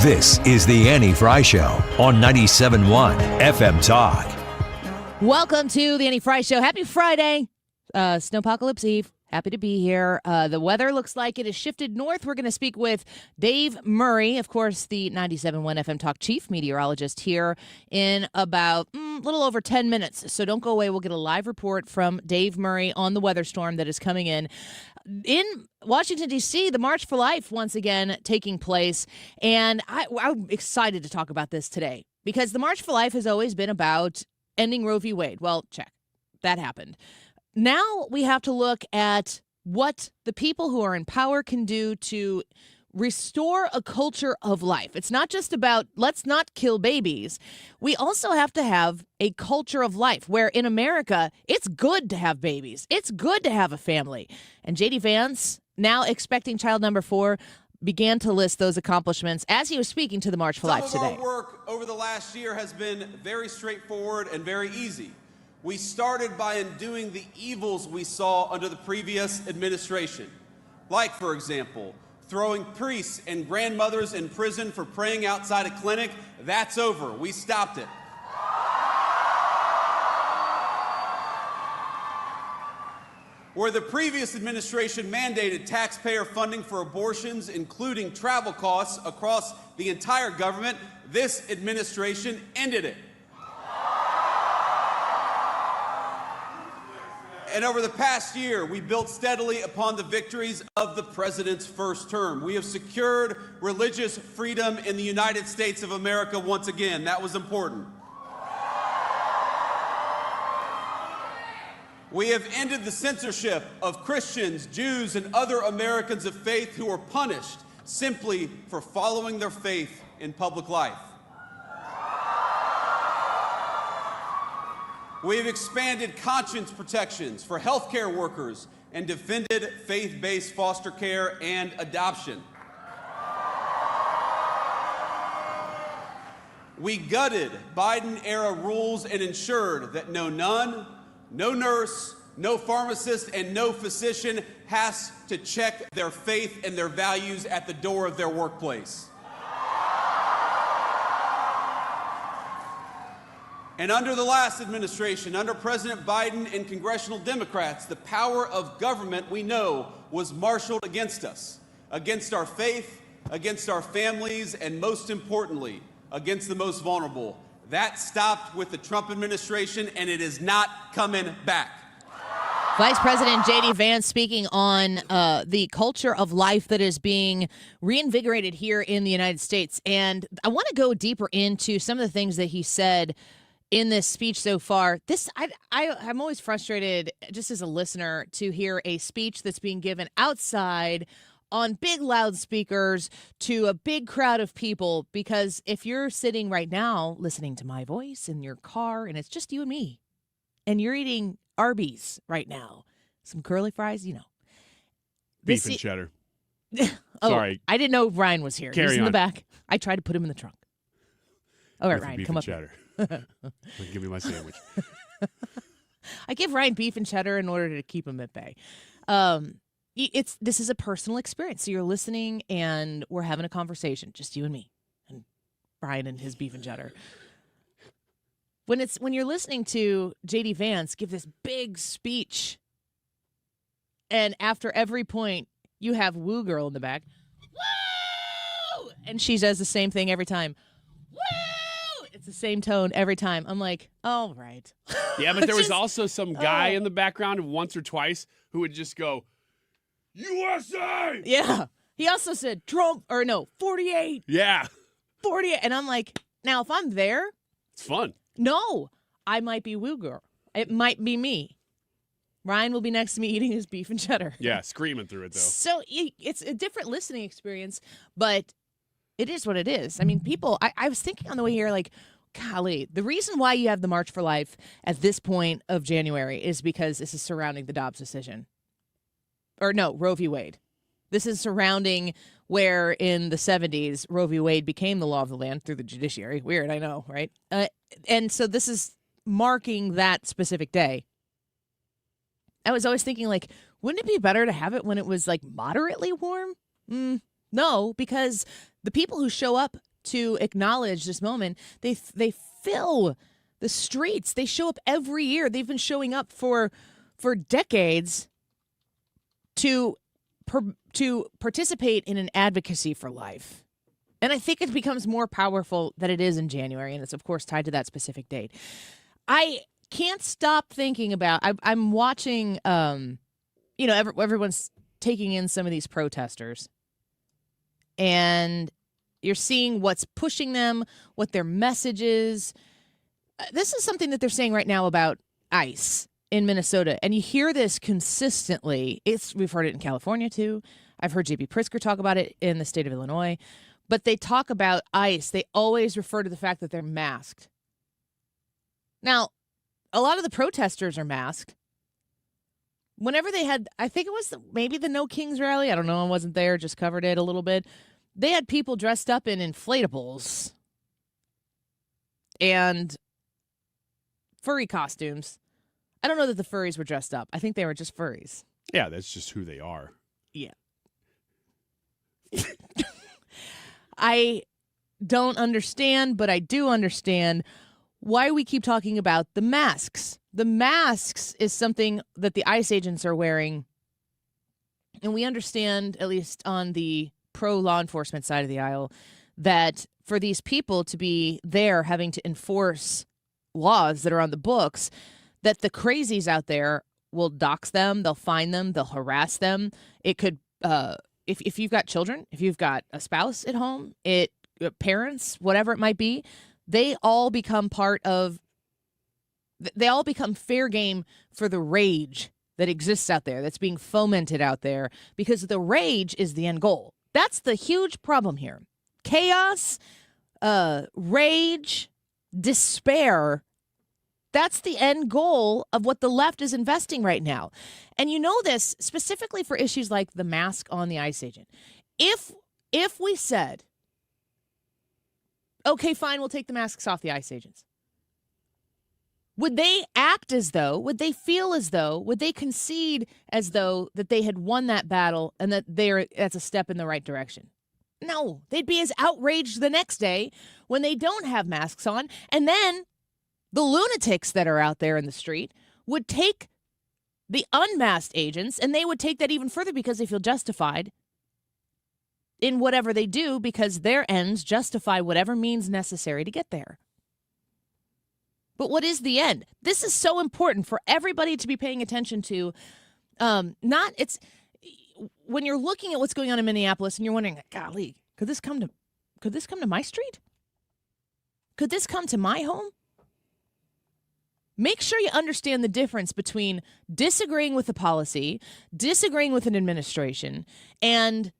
This is the Annie Fry Show on 97.1 FM Talk. Welcome to the Annie Fry Show. Happy Friday. Snowpocalypse Eve. Happy to be here. The weather looks like it has shifted north. We're going to speak with Dave Murray, of course, the 97.1 FM Talk chief meteorologist, here in about a little over 10 minutes. So don't go away. We'll get a live report from Dave Murray on the weather storm that is coming in. In Washington, D.C., the March for Life once again taking place. And I'm excited to talk about this today because the March for Life has always been about ending Roe v. Wade. Well, check. That happened. Now we have to look at what the people who are in power can do to restore a culture of life. It's not just about let's not kill babies. We also have to have a culture of life where in America, it's good to have babies. It's good to have a family. And J.D. Vance, now expecting child number 4, began to list those accomplishments as he was speaking to the March for Life today. Some of our work over the last year has been very straightforward and very easy. We started by undoing the evils we saw under the previous administration. Like, for example, throwing priests and grandmothers in prison for praying outside a clinic. That's over. We stopped it. Where the previous administration mandated taxpayer funding for abortions, including travel costs across the entire government, this administration ended it. And over the past year, we built steadily upon the victories of the president's first term. We have secured religious freedom in the United States of America once again. That was important. We have ended the censorship of Christians, Jews, and other Americans of faith who are punished simply for following their faith in public life. We have expanded conscience protections for healthcare workers and defended faith-based foster care and adoption. We gutted Biden-era rules and ensured that no nun, no nurse, no pharmacist, and no physician has to check their faith and their values at the door of their workplace. And under the last administration, under President Biden and congressional Democrats, the power of government, we know, was marshaled against us, against our faith, against our families, and most importantly, against the most vulnerable. That stopped with the Trump administration, and it is not coming back. Vice President J.D. Vance speaking on the culture of life that is being reinvigorated here in the United States. And I want to go deeper into some of the things that he said in this speech so far. I'm always frustrated just as a listener to hear a speech that's being given outside on big loudspeakers to a big crowd of people, because if you're sitting right now listening to my voice in your car and it's just you and me and you're eating Arby's right now, some curly fries, beef and cheddar. Oh, sorry, I didn't know Ryan was here. Carry He's in on. the back. I tried to put him in the trunk. All right, Ryan, beef come and up. cheddar. Give me my sandwich. I give Ryan beef and cheddar in order to keep him at bay. This is a personal experience. So you're listening and we're having a conversation, just you and me, and Brian and his beef and cheddar. When you're listening to J.D. Vance give this big speech, and after every point you have Woo Girl in the back, woo, and she does the same thing every time. Woo! It's the same tone every time. I'm like, all right. Yeah, but there was also some guy in the background once or twice who would just go, USA! Yeah. He also said 48. Yeah. 48. And I'm like, now if I'm there, It's fun. no, I might be Woo Girl. It might be me. Ryan will be next to me eating his beef and cheddar. Yeah, screaming through it, though. So it's a different listening experience, but it is what it is. I mean, people, I was thinking on the way here, like, golly, the reason why you have the March for Life at this point of January is because this is surrounding the Dobbs decision. Or no, Roe v. Wade. This is surrounding where in the 70s, Roe v. Wade became the law of the land through the judiciary. Weird, I know, right? And so this is marking that specific day. I was always thinking, like, wouldn't it be better to have it when it was, like, moderately warm? No, because the people who show up to acknowledge this moment, they fill the streets. They show up every year. They've been showing up for decades to participate in an advocacy for life. And I think it becomes more powerful that it is in January, and it's, of course, tied to that specific date. I can't stop thinking about, I'm watching, everyone's taking in some of these protesters, and you're seeing what's pushing them, what their message is. This is something that they're saying right now about ICE in Minnesota, and you hear this consistently. We've heard it in California, too. I've heard J.B. Pritzker talk about it in the state of Illinois. But they talk about ICE. They always refer to the fact that they're masked. Now, a lot of the protesters are masked. Whenever they had, I think it was maybe the No Kings rally. I don't know. I wasn't there. Just covered it a little bit. They had people dressed up in inflatables and furry costumes. I don't know that the furries were dressed up. I think they were just furries. Yeah, that's just who they are. Yeah. I don't understand, but I do understand why we keep talking about the masks. The masks is something that the ICE agents are wearing, and we understand, at least on the pro-law enforcement side of the aisle, that for these people to be there having to enforce laws that are on the books, that the crazies out there will dox them, they'll find them, they'll harass them. It could... If you've got children, if you've got a spouse at home, parents, whatever it might be, they all become fair game for the rage that exists out there, that's being fomented out there, because the rage is the end goal. That's the huge problem here. Chaos, rage, despair. That's the end goal of what the left is investing right now. And you know this specifically for issues like the mask on the ICE agent. If we said, okay, fine, we'll take the masks off the ICE agents, would they act as though, would they feel as though, would they concede as though that they had won that battle and that that's a step in the right direction? No, they'd be as outraged the next day when they don't have masks on, and then the lunatics that are out there in the street would take the unmasked agents, and they would take that even further because they feel justified in whatever they do, because their ends justify whatever means necessary to get there. But what is the end? This is so important for everybody to be paying attention to. When you're looking at what's going on in Minneapolis and you're wondering, golly, could this come to my street? Could this come to my home? Make sure you understand the difference between disagreeing with a policy, disagreeing with an administration, and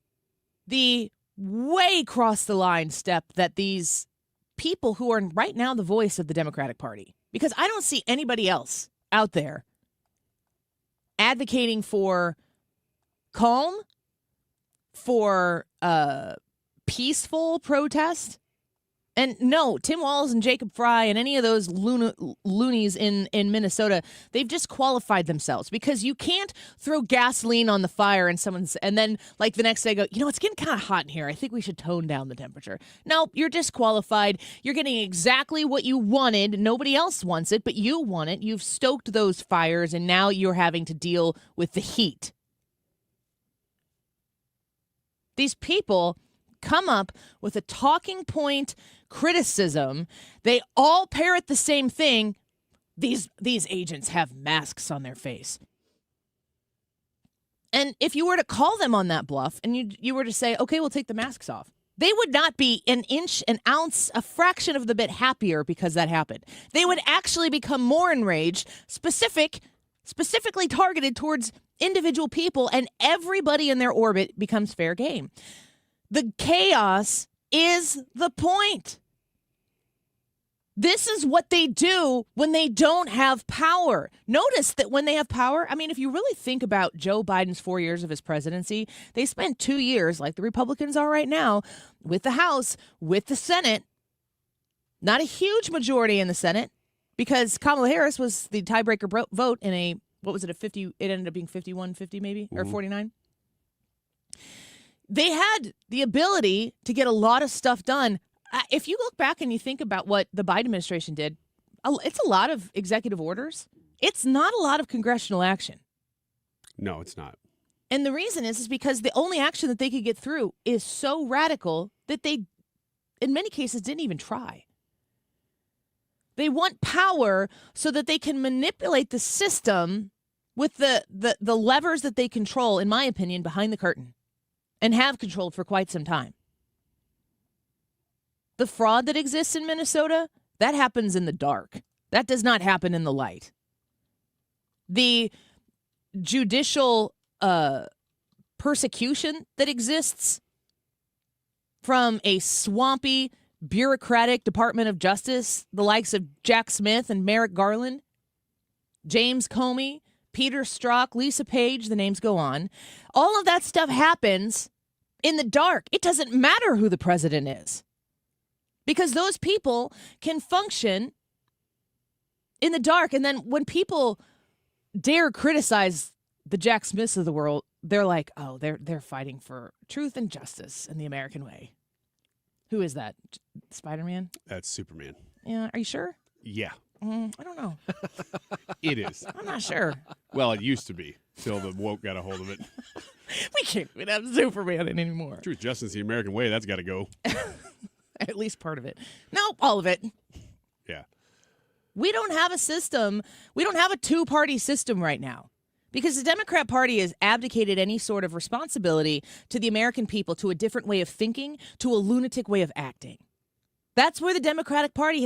the way cross the line step that these people who are right now the voice of the Democratic Party, because I don't see anybody else out there advocating for calm, for peaceful protest. And no, Tim Walz and Jacob Fry and any of those loonies in Minnesota, they've disqualified themselves, because you can't throw gasoline on the fire and then like the next day go, it's getting kind of hot in here. I think we should tone down the temperature. No, you're disqualified. You're getting exactly what you wanted. Nobody else wants it, but you want it. You've stoked those fires, and now you're having to deal with the heat. These people come up with a talking point criticism. They all parrot the same thing. These agents have masks on their face. And if you were to call them on that bluff and you were to say, okay, we'll take the masks off, they would not be an inch, an ounce, a fraction of the bit happier because that happened. They would actually become more enraged, specifically targeted towards individual people, and everybody in their orbit becomes fair game. The chaos is the point. This is what they do when they don't have power. Notice that when they have power, I mean, if you really think about Joe Biden's 4 years of his presidency, they spent 2 years, like the Republicans are right now, with the House, with the Senate. Not a huge majority in the Senate, because Kamala Harris was the tiebreaker vote in a, what was it, a 50, it ended up being 51-50 maybe, or 49. They had the ability to get a lot of stuff done. If you look back and you think about what the Biden administration did, it's a lot of executive orders. It's not a lot of congressional action. No, it's not. And the reason is because the only action that they could get through is so radical that they, in many cases, didn't even try. They want power so that they can manipulate the system with the levers that they control, in my opinion, behind the curtain, and have controlled for quite some time. The fraud that exists in Minnesota, that happens in the dark. That does not happen in the light. The judicial persecution that exists from a swampy, bureaucratic Department of Justice, the likes of Jack Smith and Merrick Garland, James Comey, Peter Strzok, Lisa Page, the names go on. All of that stuff happens in the dark. It doesn't matter who the president is, because those people can function in the dark. And then when people dare criticize the Jack Smiths of the world, they're like, oh, they're fighting for truth and justice in the American way. Who is that? Spider-Man? That's Superman. Yeah, are you sure? Yeah. I don't know. It is. I'm not sure. Well, it used to be, till the woke got a hold of it. We can't have Superman in anymore. Truth, justice, the American way, that's got to go. At least part of it. No, all of it. Yeah. We don't have a system. We don't have a two-party system right now, because the Democrat Party has abdicated any sort of responsibility to the American people, to a different way of thinking, to a lunatic way of acting. That's where the Democratic Party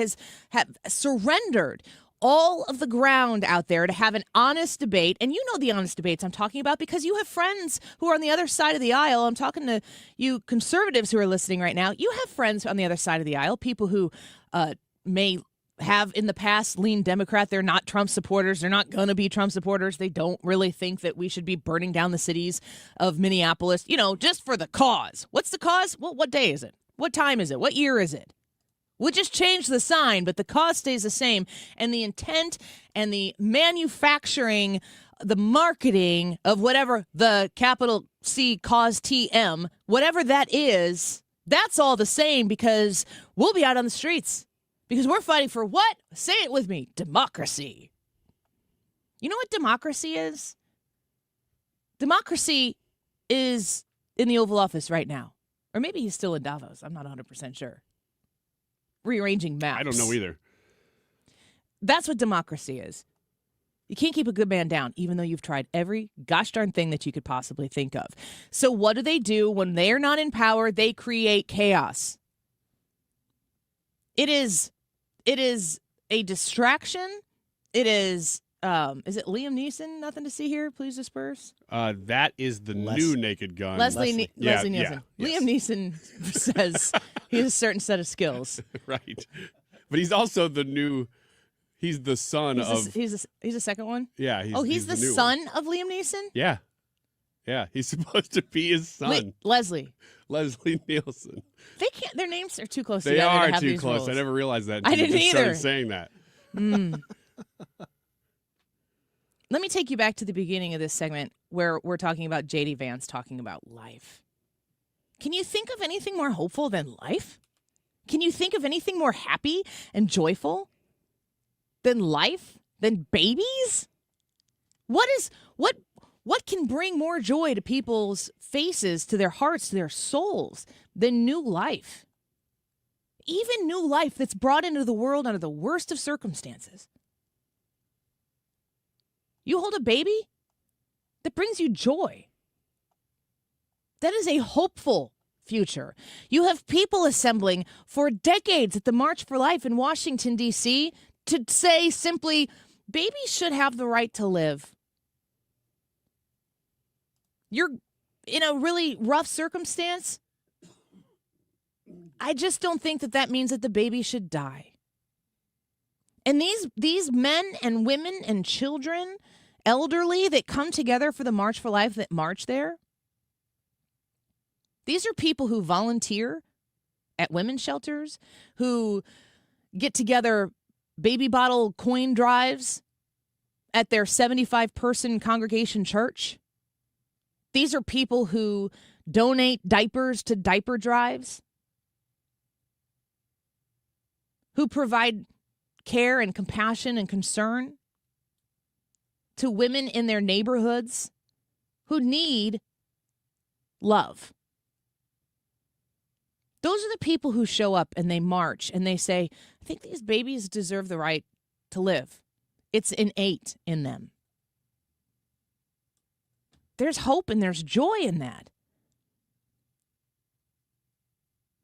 have surrendered all of the ground out there to have an honest debate. And you know the honest debates I'm talking about, because you have friends who are on the other side of the aisle. I'm talking to you conservatives who are listening right now. You have friends on the other side of the aisle, people who may have in the past leaned Democrat. They're not Trump supporters. They're not going to be Trump supporters. They don't really think that we should be burning down the cities of Minneapolis, just for the cause. What's the cause? Well, what day is it? What time is it? What year is it? We'll just change the sign, but the cause stays the same. And the intent and the manufacturing, the marketing of whatever the capital C cause TM, whatever that is, that's all the same, because we'll be out on the streets. Because we're fighting for what? Say it with me. Democracy. You know what democracy is? Democracy is in the Oval Office right now. Or maybe he's still in Davos. I'm not 100% sure. Rearranging maps. I don't know either. That's what democracy is. You can't keep a good man down, even though you've tried every gosh darn thing that you could possibly think of. So what do? When they're not in power, they create chaos. It is a distraction. It is it Liam Neeson? Nothing to see here. Please disperse. That is the new Naked Gun. Leslie Nielsen. Yeah, Liam Neeson says he has a certain set of skills. Right. But he's also he's the son of. He's a second one? Yeah. He's the new son one. of Liam Neeson? Yeah. Yeah. He's supposed to be his son. Leslie Nielsen. They can't. Their names are too close They together. are to have too these close. roles. I never realized that. I didn't just either. Started saying that. Let me take you back to the beginning of this segment where we're talking about J.D. Vance talking about life. Can you think of anything more hopeful than life? Can you think of anything more happy and joyful than life, than babies? What can bring more joy to people's faces, to their hearts, to their souls than new life? Even new life that's brought into the world under the worst of circumstances. You hold a baby that brings you joy. That is a hopeful future. You have people assembling for decades at the March for Life in Washington, D.C. to say simply, babies should have the right to live. You're in a really rough circumstance. I just don't think that means that the baby should die. And these men and women and children, elderly, that come together for the March for Life, that march there, these are people who volunteer at women's shelters, who get together baby bottle coin drives at their 75-person congregation church. These are people who donate diapers to diaper drives, who provide care and compassion and concern to women in their neighborhoods who need love. Those are the people who show up and they march and they say, I think these babies deserve the right to live. It's innate in them. There's hope and there's joy in that.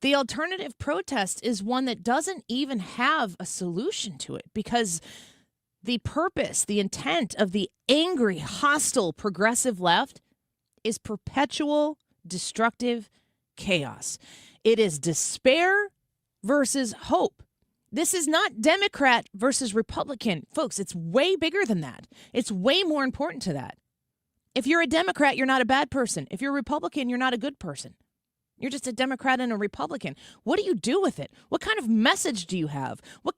The alternative protest is one that doesn't even have a solution to it because the purpose, the intent of the angry, hostile, progressive left is perpetual, destructive chaos. It is despair versus hope. This is not Democrat versus Republican. Folks, it's way bigger than that. It's way more important to that. If you're a Democrat, you're not a bad person. If you're a Republican, you're not a good person. You're just a Democrat and a Republican. What do you do with it? What kind of message do you have? What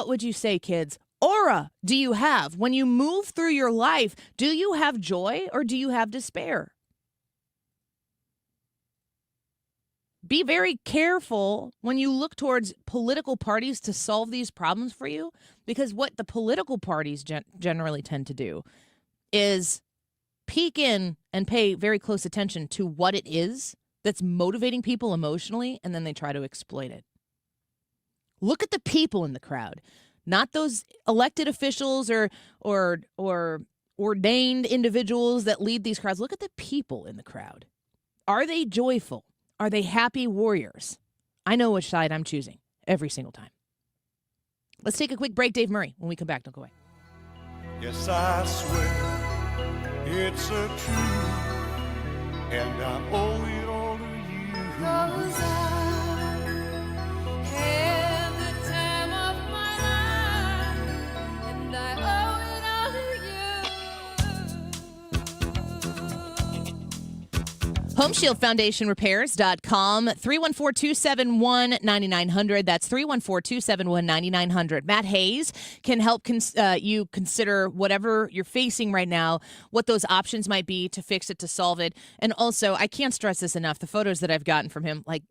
would you say, kids, aura do you have? When you move through your life, do you have joy or do you have despair? Be very careful when you look towards political parties to solve these problems for you, because what the political parties generally tend to do is peek in and pay very close attention to what it is that's motivating people emotionally, and then they try to exploit it. Look at the people in the crowd, not those elected officials or ordained individuals that lead these crowds. Look at the people in the crowd. Are they joyful? Are they happy warriors? I know which side I'm choosing every single time. Let's take a quick break. Dave Murray. When we come back, don't go away. Yes, I swear it's a truth, and I owe it all to you. 'Cause I had the time of my life, and I owe it all to you. HomeshieldFoundationRepairs.com, 314-271-9900. That's 314-271-9900. Matt Hayes can help you consider whatever you're facing right now, what those options might be to fix it, to solve it. And also, I can't stress this enough, the photos that I've gotten from him, like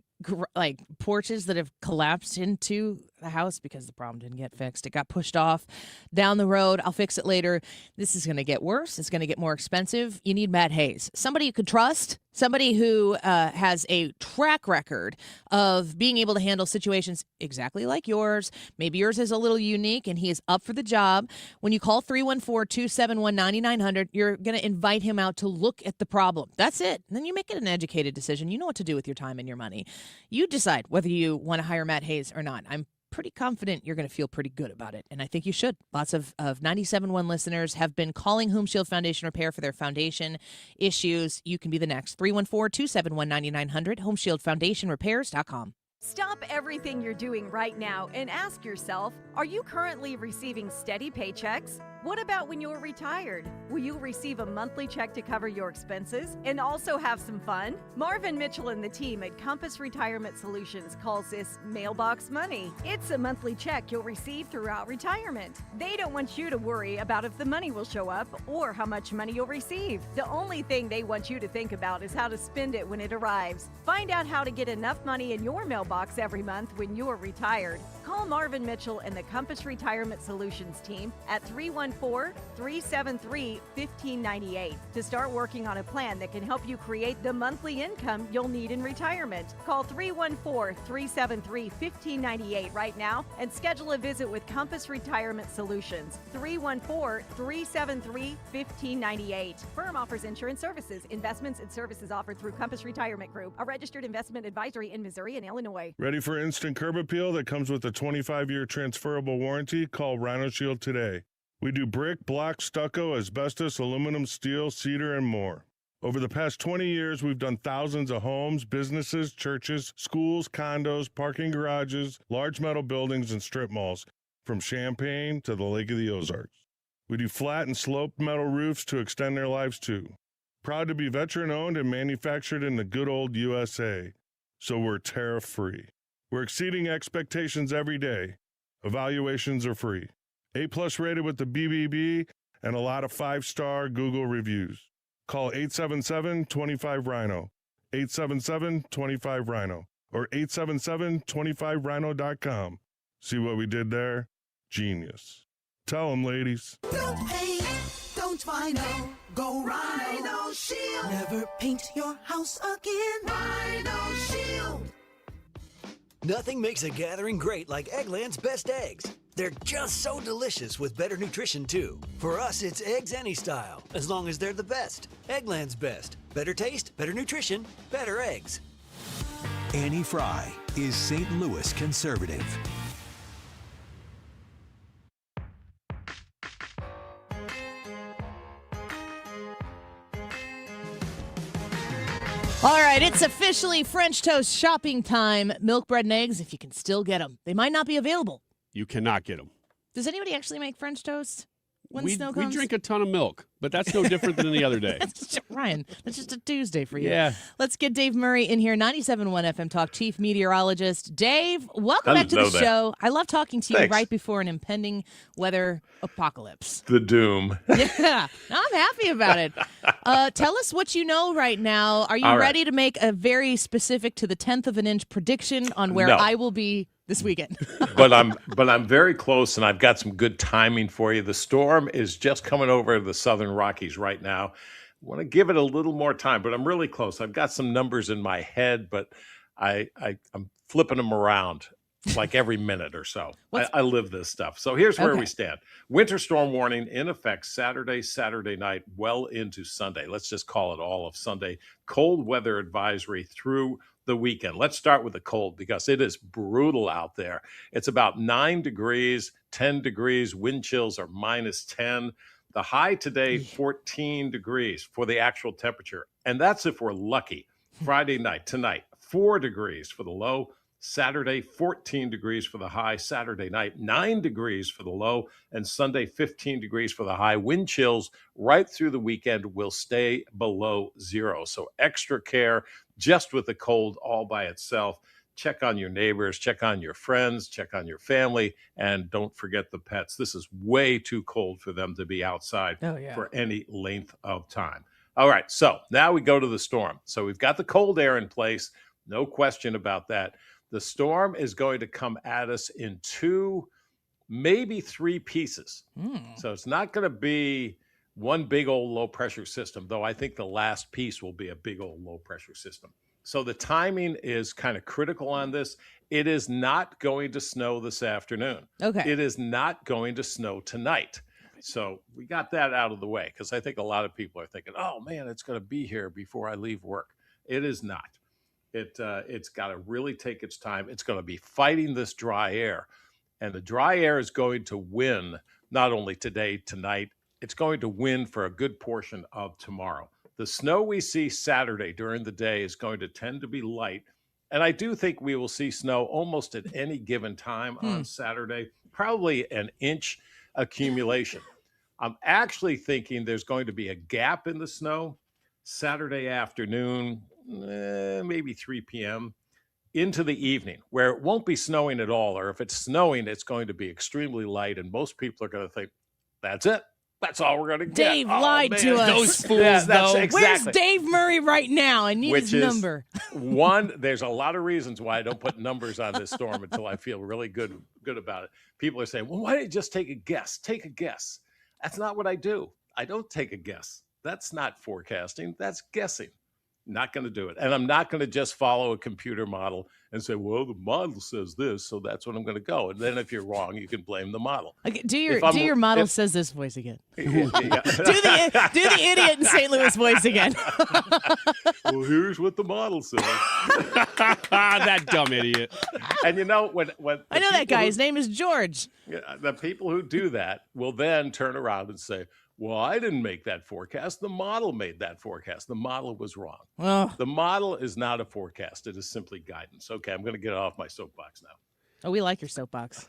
porches that have collapsed into the house because the problem didn't get fixed. It got pushed off down the road. I'll fix it later. This is going to get worse. It's going to get more expensive. You need Matt Hayes, somebody you could trust, somebody who has a track record of being able to handle situations exactly like yours. Maybe yours is a little unique and he is up for the job. When you call 314-271-9900, you're going to invite him out to look at the problem. That's it. And then you make it an educated decision. You know what to do with your time and your money. You decide whether you want to hire Matt Hayes or not. I'm pretty confident you're going to feel pretty good about it, and I think you should. Lots of 97.1 listeners have been calling Home Shield Foundation Repair for their foundation issues. You can be the next. 314-271-9900, HomeshieldFoundationRepairs.com. Stop everything you're doing right now and ask yourself, are you currently receiving steady paychecks? What about when you're retired? Will you receive a monthly check to cover your expenses and also have some fun? Marvin Mitchell and the team at Compass Retirement Solutions calls this mailbox money. It's a monthly check you'll receive throughout retirement. They don't want you to worry about if the money will show up or how much money you'll receive. The only thing they want you to think about is how to spend it when it arrives. Find out how to get enough money in your mailbox every month when you're retired. Call Marvin Mitchell and the Compass Retirement Solutions team at 314-373-1598 to start working on a plan that can help you create the monthly income you'll need in retirement. Call 314-373-1598 right now and schedule a visit with Compass Retirement Solutions. 314-373-1598. Firm offers insurance services, investments, and services offered through Compass Retirement Group, a registered investment advisory in Missouri and Illinois. Ready for instant curb appeal that comes with a 25-year transferable warranty? Call Rhino Shield today. We do brick, block, stucco, asbestos, aluminum, steel, cedar, and more. Over the past 20 years, we've done thousands of homes, businesses, churches, schools, condos, parking garages, large metal buildings, and strip malls, from Champaign to the Lake of the Ozarks. We do flat and sloped metal roofs to extend their lives too. Proud to be veteran-owned and manufactured in the good old USA. So we're tariff-free. We're exceeding expectations every day. Evaluations are free. A+ rated with the BBB and a lot of 5-star Google reviews. Call 877-25-RHINO. 877-25-RHINO or 877-25rhino.com. See what we did there? Genius. Tell them, ladies. Don't paint, don't vinyl, go Rhino Shield. Never paint your house again. Rhino Shield. Nothing makes a gathering great like Eggland's Best Eggs. They're just so delicious with better nutrition, too. For us, it's eggs any style, as long as they're the best. Eggland's Best. Better taste, better nutrition, better eggs. Annie Fry is St. Louis conservative. All right, it's officially French toast shopping time. Milk, bread, and eggs, if you can still get them. They might not be available. You cannot get them. Does anybody actually make French toast when we, snow we comes? drink a ton of milk, but that's no different than any other day. Ryan, that's just a Tuesday for you. Yeah. Let's get Dave Murray in here, 97.1 FM Talk, chief meteorologist. Dave, welcome back to the show. I love talking to you right before an impending weather apocalypse. The doom. Yeah, I'm happy about it. Tell us what you know right now. Are you ready to make a very specific to the 10th of an inch prediction on where I will be this weekend? but I'm very close, and I've got some good timing for you. The storm is just coming over the southern Rockies right now. I want to give it a little more time, but I'm really close. I've got some numbers in my head, but I'm flipping them around like every minute or so. I live this stuff. So here's where we stand. Winter storm warning in effect Saturday night, well into Sunday. Let's just call it all of Sunday. Cold weather advisory through the weekend. Let's start with the cold because it is brutal out there. It's about 9 degrees, 10 degrees. Wind chills are -10. The high today, 14 degrees for the actual temperature. And that's if we're lucky. Friday night, tonight, 4 degrees for the low. Saturday, 14 degrees for the high. Saturday night, 9 degrees for the low. And Sunday, 15 degrees for the high. Wind chills right through the weekend will stay below zero. So extra care just with the cold all by itself. Check on your neighbors, check on your friends, check on your family, and don't forget the pets. This is way too cold for them to be outside for any length of time. All right, so now we go to the storm. So we've got the cold air in place, no question about that. The storm is going to come at us in 2, maybe 3 pieces. So it's not going to be one big old low pressure system, though I think the last piece will be a big old low pressure system. So the timing is kind of critical on this. It is not going to snow this afternoon. Okay. It is not going to snow tonight. So we got that out of the way because I think a lot of people are thinking, oh, man, it's going to be here before I leave work. It is not. It's got to really take its time. It's going to be fighting this dry air. And the dry air is going to win not only today, tonight, it's going to win for a good portion of tomorrow. The snow we see Saturday during the day is going to tend to be light. And I do think we will see snow almost at any given time on Saturday, probably an inch accumulation. I'm actually thinking there's going to be a gap in the snow Saturday afternoon, maybe 3 p.m. into the evening, where it won't be snowing at all. Or if it's snowing, it's going to be extremely light. And most people are going to think, that's it. That's all we're going to get. Dave lied to us. Those fools, that's though. exactly. Where's Dave Murray right now? I need his number. One, there's a lot of reasons why I don't put numbers on this storm until I feel really good about it. People are saying, well, why don't you just take a guess? Take a guess. That's not what I do. I don't take a guess. That's not forecasting. That's guessing. Not going to do it. And I'm not going to just follow a computer model and say, well, the model says this, so that's what I'm going to go. And then if you're wrong, you can blame the model. Okay, do your model says this voice again. Yeah. do the idiot in St. Louis voice again. Well, here's what the model says. That dumb idiot. And you know, when I know that guy. His name is George. The people who do that will then turn around and say, well, I didn't make that forecast. The model made that forecast. The model was wrong. Oh. The model is not a forecast. It is simply guidance. Okay, I'm going to get off my soapbox now. Oh, we like your soapbox.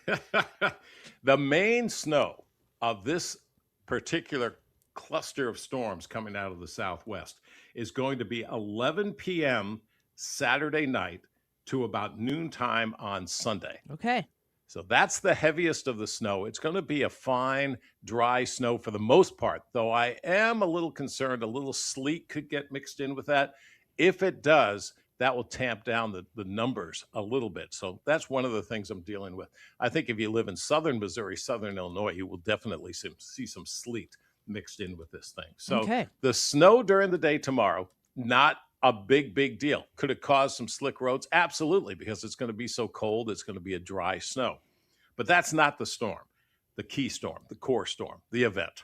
The main snow of this particular cluster of storms coming out of the southwest is going to be 11 p.m. Saturday night to about noontime on Sunday. Okay. So that's the heaviest of the snow. It's going to be a fine, dry snow for the most part, though I am a little concerned. A little sleet could get mixed in with that. If it does, that will tamp down the numbers a little bit. So that's one of the things I'm dealing with. I think if you live in southern Missouri, southern Illinois, you will definitely see some sleet mixed in with this thing. So Okay. the snow during the day tomorrow, not a big deal. Could it cause some slick roads? Absolutely, because it's going to be so cold, it's going to be a dry snow. But that's not the storm, the key storm, the core storm, the event.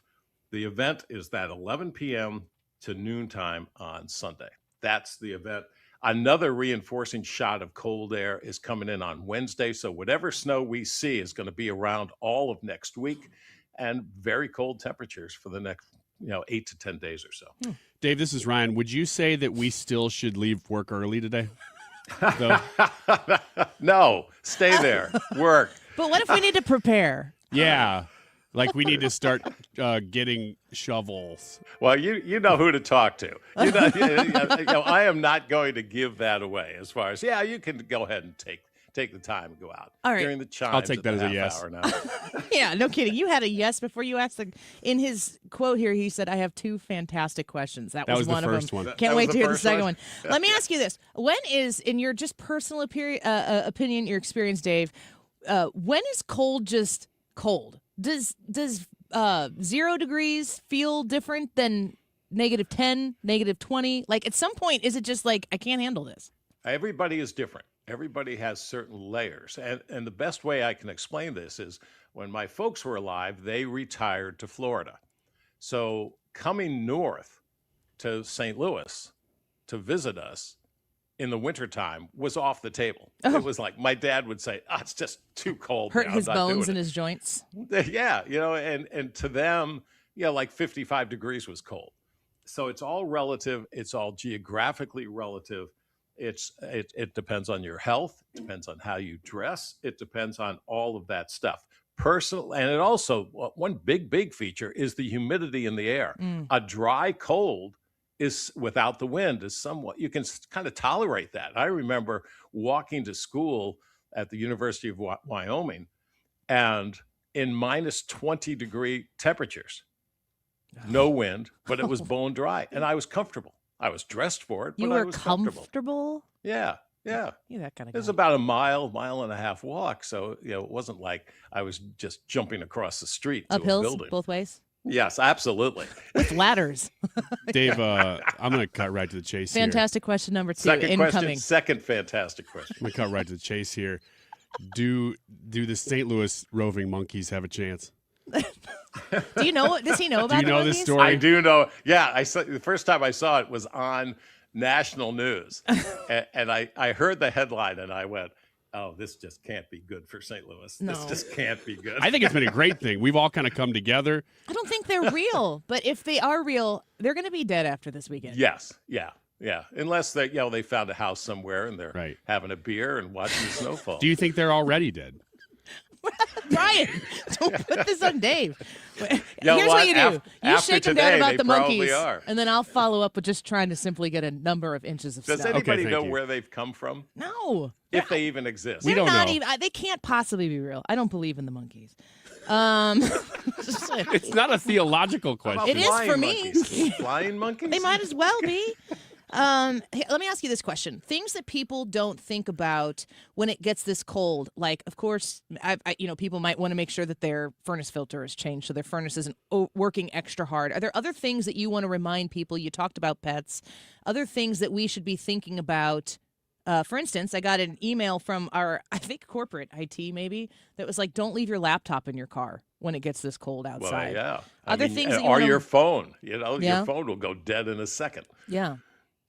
The event is that 11 p.m. to noontime on Sunday. That's the event. Another reinforcing shot of cold air is coming in on Wednesday. So whatever snow we see is going to be around all of next week, and very cold temperatures for the next 8 to 10 days or so. Dave, this is Ryan. Would you say that we still should leave work early today? No, stay there. Work. But what if we need to prepare? Yeah. Like we need to start getting shovels. Well, you know who to talk to. I am not going to give that away as far as, you can go ahead and take the time and go out. All right. During the chimes. I'll take that as a half yes. hour now. Yeah, no kidding. You had a yes before you asked. In his quote here, he said, "I have two fantastic questions." That was one the of first them. one. Can't That wait was to the hear the first second one? one. Let me ask you this: when is, in your just personal opinion, your experience, Dave, when is cold just cold? Does 0 degrees feel different than -10, -20? Like at some point, is it just like I can't handle this? Everybody is different. Everybody has certain layers. And the best way I can explain this is when my folks were alive, they retired to Florida. So coming north to St. Louis to visit us in the wintertime was off the table. Oh. It was like my dad would say, it's just too cold. Hurt now. his I'm not bones doing and it." his joints. Yeah, and to them, like 55 degrees was cold. So it's all relative. It's all geographically relative. It depends on your health. It depends on how you dress. It depends on all of that stuff. Personal, and it also, one big feature is the humidity in the air. A dry cold is without the wind is somewhat, you can kind of tolerate that. I remember walking to school at the University of Wyoming and in -20-degree temperatures, no wind, but it was bone dry, and I was comfortable. I was dressed for it, but You I were was comfortable? Yeah. You're that kind of It was guy. about a mile and a half walk. So, it wasn't like I was just jumping across the street to Up a hills, building. both ways? Yes, absolutely. With ladders. Dave, I'm going to cut right to the chase here. Fantastic question number 2, Second incoming. question, second fantastic question. I'm going to cut right to the chase here. Do the St. Louis roving monkeys have a chance? Do you know? Does he know about Do you know the this monkeys? story? I do know. Yeah, the first time I saw it was on national news. and I heard the headline and I went, oh, this just can't be good for St. Louis. No. This just can't be good. I think it's been a great thing. We've all kind of come together. I don't think they're real, but if they are real, they're going to be dead after this weekend. Yes. Yeah. Unless they found a house somewhere and they're Right. having a beer and watching the snowfall. Do you think they're already dead? Brian, don't put this on Dave. know Here's what? what you do. You After shake him down today, about they the probably monkeys, are. and then I'll follow up with just trying to simply get a number of inches of Does snow. anybody thank know you. where they've come from? No. If they even exist. We They're don't not know. even. They can't possibly be real. I don't believe in the monkeys. It's not a theological question. It is Flying for me. monkeys. Flying monkeys? They might as well be. Let me ask you this question: things that people don't think about when it gets this cold. Like, of course, people might want to make sure that their furnace filter is changed so their furnace isn't working extra hard. Are there other things that you want to remind people? You talked about pets. Other things that we should be thinking about. For instance, I got an email from our, I think, corporate IT maybe that was like, "Don't leave your laptop in your car when it gets this cold outside." Well, yeah. Other things that you or wanna- your phone. Yeah. Your phone will go dead in a second. Yeah.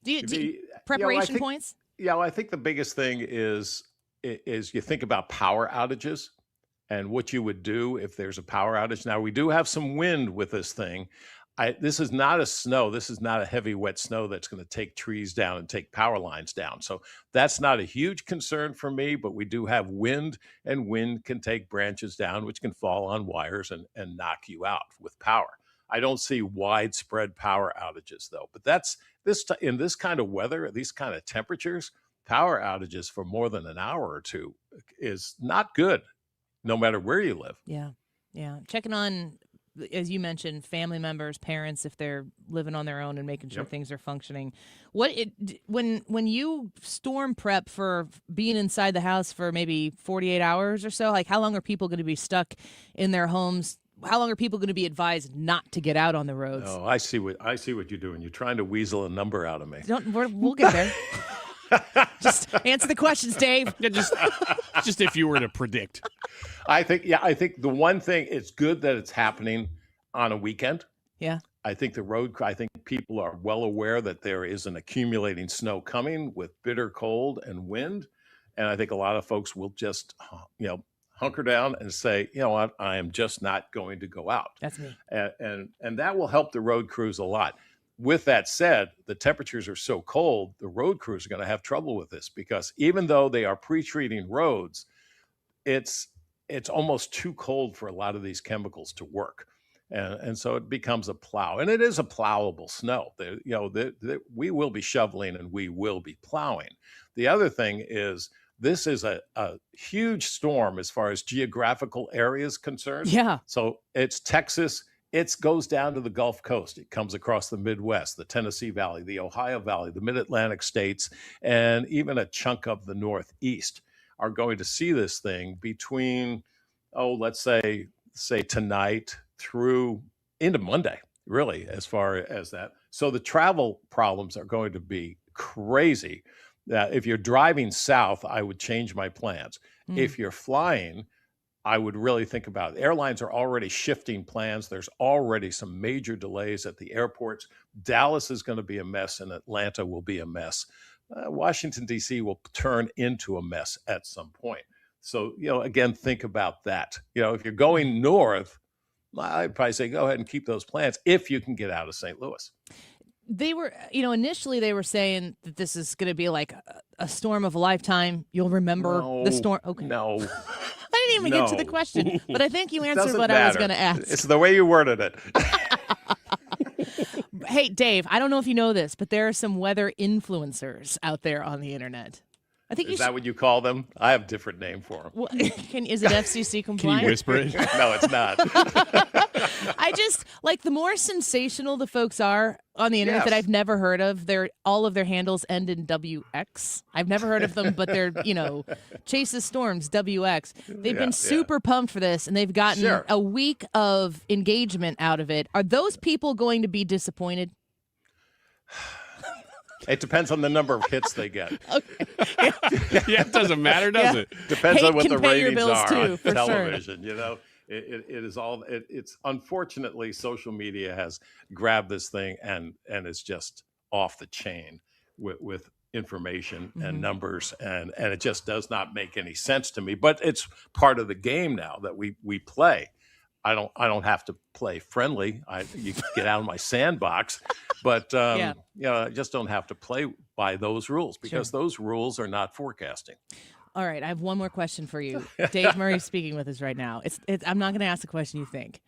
Do you The- preparation I think- points? Yeah, well, I think the biggest thing is you think about power outages and what you would do if there's a power outage. Now, we do have some wind with this thing. This is not a snow. This is not a heavy, wet snow that's going to take trees down and take power lines down. So that's not a huge concern for me, but we do have wind, and wind can take branches down, which can fall on wires and knock you out with power. I don't see widespread power outages, though. But in this kind of weather, these kind of temperatures, power outages for more than an hour or two is not good, no matter where you live. Yeah. Checking on as you mentioned, family members, parents, if they're living on their own and making sure Yep. things are functioning. When you storm prep for being inside the house for maybe 48 hours or so, like how long are people going to be stuck in their homes? How long are people going to be advised not to get out on the roads? Oh, I see what you're doing. You're trying to weasel a number out of me. We'll get there. Just answer the questions, Dave. Yeah, just if you were to predict. I think the one thing, it's good that it's happening on a weekend. Yeah. I think I think people are well aware that there is an accumulating snow coming with bitter cold and wind. And I think a lot of folks will just, hunker down and say, you know what, I am just not going to go out. That's me. And that will help the road crews a lot. With that said, the temperatures are so cold, the road crews are going to have trouble with this because even though they are pre-treating roads, it's almost too cold for a lot of these chemicals to work. And so it becomes a plow. And it is a plowable snow. We will be shoveling and we will be plowing. The other thing is this is a huge storm as far as geographical area is concerned. Yeah. So it's Texas. It goes down to the Gulf Coast. It comes across the Midwest, the Tennessee Valley, the Ohio Valley, the Mid-Atlantic states, and even a chunk of the Northeast are going to see this thing between, let's say tonight through into Monday, really, as far as that. So the travel problems are going to be crazy. If you're driving south, I would change my plans. If you're flying, I would really think about it. Airlines are already shifting plans. There's already some major delays at the airports. Dallas is going to be a mess and Atlanta will be a mess. Washington, D.C. will turn into a mess at some point. So, again, think about that. If you're going north, I'd probably say go ahead and keep those plans if you can get out of St. Louis. They were, initially they were saying that this is going to be like a storm of a lifetime. You'll remember the storm. Okay. No. I didn't even get to the question, but I think you answered what I was going to ask. It's the way you worded it. Hey, Dave, I don't know if you know this, but there are some weather influencers out there on the internet. I think Is that what you call them? I have a different name for them. Well, is it FCC compliant? Can you whisper it? No, it's not. I just the more sensational the folks are on the internet that I've never heard of. All of their handles end in WX. I've never heard of them, but they're Chases Storms WX. They've been super pumped for this, and they've gotten a week of engagement out of it. Are those people going to be disappointed? It depends on the number of hits they get. Okay. Yeah, it doesn't matter, does it? Depends on what can the pay your ratings bills are too, on for television. It is all. It's unfortunately social media has grabbed this thing and it's just off the chain with information and numbers and it just does not make any sense to me. But it's part of the game now that we play. I don't have to play friendly. You can get out of my sandbox, but I just don't have to play by those rules because those rules are not forecasting. All right, I have one more question for you. Dave Murray is speaking with us right now. I'm not going to ask the question you think.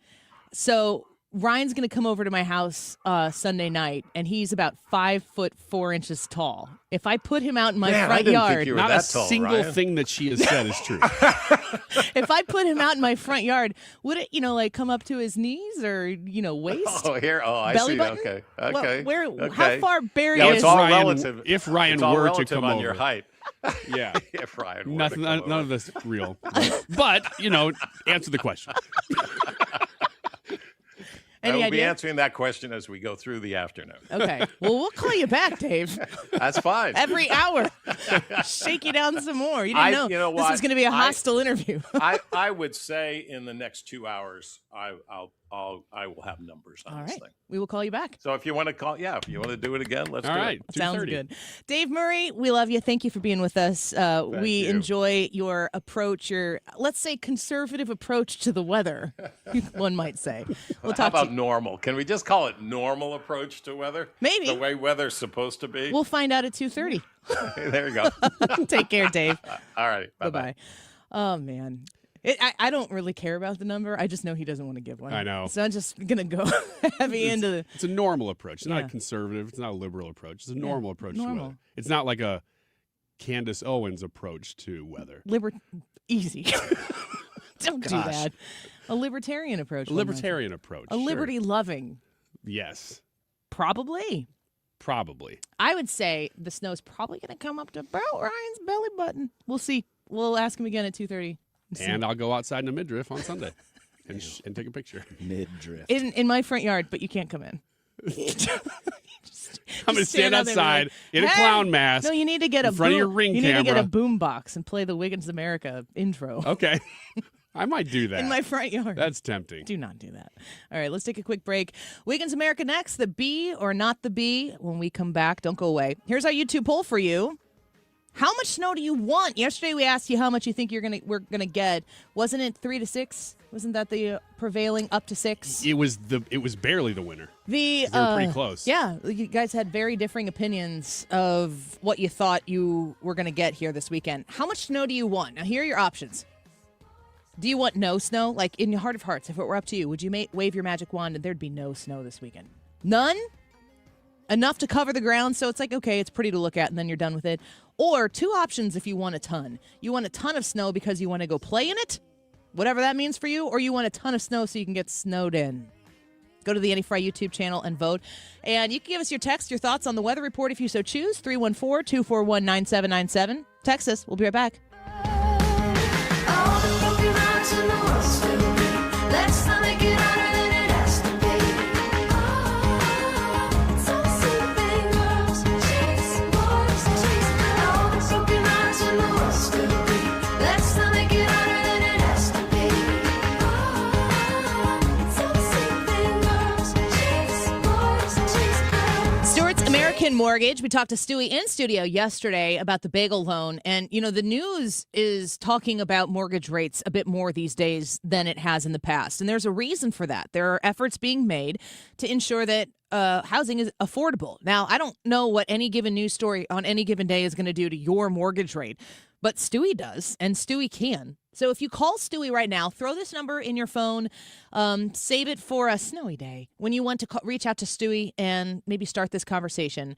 So Ryan's going to come over to my house Sunday night, and he's about 5'4" tall. If I put him out in my front yard, not a single thing that she has said is true. If I put him out in my front yard, would it come up to his knees or waist? I belly see. button? Okay. How far buried it's is all Ryan, relative. If Ryan it's all were to relative come on over, your height. Yeah. If Ryan were Nothing, to come none over. of this real. But answer the question. I will be idea? answering that question as we go through the afternoon. Okay. Well, we'll call you back, Dave. That's fine. Every hour. Shake you down some more. You didn't know this was going to be a hostile interview. I would say in the next 2 hours, I will have numbers on All this right. thing. We will call you back. So if you want to if you want to do it again, let's All do right. it. Sounds 2:30. good. Dave Murray, we love you. Thank you for being with us. We you. enjoy your approach, your, let's say, conservative approach to the weather, one might say. We'll How talk about to you. normal? Can we just call it normal approach to weather? Maybe. The way weather's supposed to be? We'll find out at 2:30. There you go. Take care, Dave. All right. Bye-bye. Bye-bye. Oh, man. I don't really care about the number. I just know he doesn't want to give one. I know. So I'm just going to go heavy into the... It's a normal approach. It's not Yeah. a conservative. It's not a liberal approach. It's a normal approach to normal. weather. It's not like a Candace Owens approach to weather. Easy. Don't do Gosh. that. A libertarian approach. A libertarian approach. A sure. liberty-loving. Yes. Probably. I would say the snow's probably going to come up to about Ryan's belly button. We'll see. We'll ask him again at 2:30. And I'll go outside in a midriff on Sunday and take a picture. Midriff. In my front yard, but you can't come in. I'm going to stand outside in a clown mask. No, you need to get in front of your ring camera. You need to get a boom box and play the Wiggins America intro. Okay. I might do that. In my front yard. That's tempting. Do not do that. All right, let's take a quick break. Weekends America next. The bee or not the bee? When we come back, don't go away. Here's our YouTube poll for you. How much snow do you want? Yesterday we asked you how much you think we're gonna get. Wasn't it 3 to 6? Wasn't that the prevailing up to 6? It was barely the winner. They were pretty close. Yeah, you guys had very differing opinions of what you thought you were gonna get here this weekend. How much snow do you want? Now here are your options. Do you want no snow? Like in your heart of hearts, if it were up to you, would you wave your magic wand and there'd be no snow this weekend? None? Enough to cover the ground, so it's like, okay, it's pretty to look at, and then you're done with it. Or two options if you want a ton. You want a ton of snow because you want to go play in it, whatever that means for you, or you want a ton of snow so you can get snowed in. Go to the Annie Fry YouTube channel and vote. And you can give us your text, your thoughts on the weather report if you so choose, 314-241-9797. Text us. We'll be right back. Let's not make it harder than it has to be. It's all the same thing, girls. Chase boys, chase all the broken hearts in the world's to be. Let's not make it harder than it has to be. It's all the same thing, girls. Chase boys, chase girls. Stewart's American Mortgage. We talked to Stewie in studio yesterday about the bagel loan. And, you know, the news is talking about mortgage rates a bit more these days than it has in the past. And there's a reason for that. There are efforts being made to ensure that housing is affordable. Now, I don't know what any given news story on any given day is going to do to your mortgage rate, but Stewie does, and Stewie can. So if you call Stewie right now, throw this number in your phone, save it for a snowy day when you want to reach out to Stewie and maybe start this conversation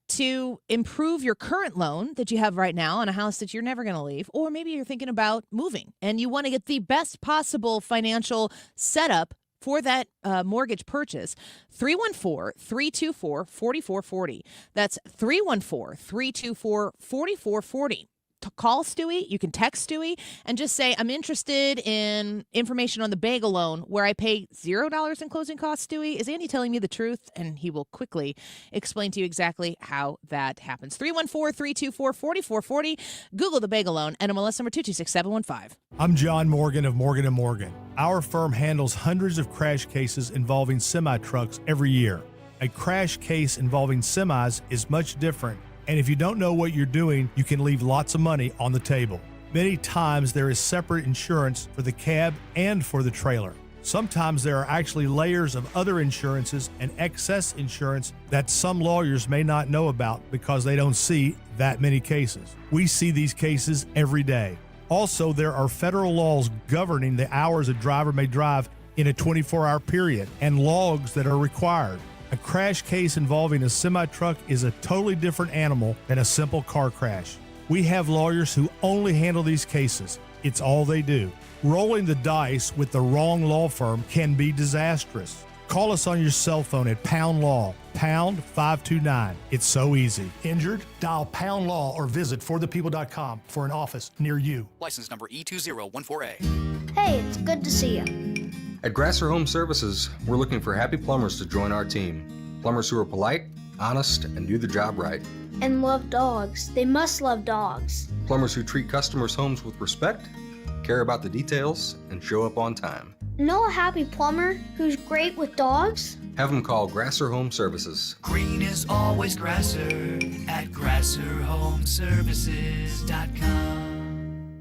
to improve your current loan that you have right now on a house that you're never going to leave, or maybe you're thinking about moving and you want to get the best possible financial setup for that mortgage purchase. 314-324-4440. That's 314-324-4440. Call Stewie. You can text Stewie and just say, I'm interested in information on the bagel loan where I pay $0 in closing costs. Stewie, is Andy telling me the truth? And he will quickly explain to you exactly how that happens. 314-324-4440. Google the bagel loan. NMLS number 226715. I'm John Morgan of Morgan & Morgan. Our firm handles hundreds of crash cases involving semi-trucks every year. A crash case involving semis is much different. And if you don't know what you're doing, you can leave lots of money on the table. Many times there is separate insurance for the cab and for the trailer. Sometimes there are actually layers of other insurances and excess insurance that some lawyers may not know about because they don't see that many cases. We see these cases every day. Also, there are federal laws governing the hours a driver may drive in a 24-hour period and logs that are required. A crash case involving a semi-truck is a totally different animal than a simple car crash. We have lawyers who only handle these cases. It's all they do. Rolling the dice with the wrong law firm can be disastrous. Call us on your cell phone at Pound Law, pound 529. It's so easy. Injured? Dial Pound Law or visit forthepeople.com for an office near you. License number E2014A. Hey, it's good to see you. At Grasser Home Services, we're looking for happy plumbers to join our team. Plumbers who are polite, honest, and do the job right. And love dogs. They must love dogs. Plumbers who treat customers' homes with respect, care about the details, and show up on time. Know a happy plumber who's great with dogs? Have them call Grasser Home Services. Green is always Grasser at GrasserHomeservices.com.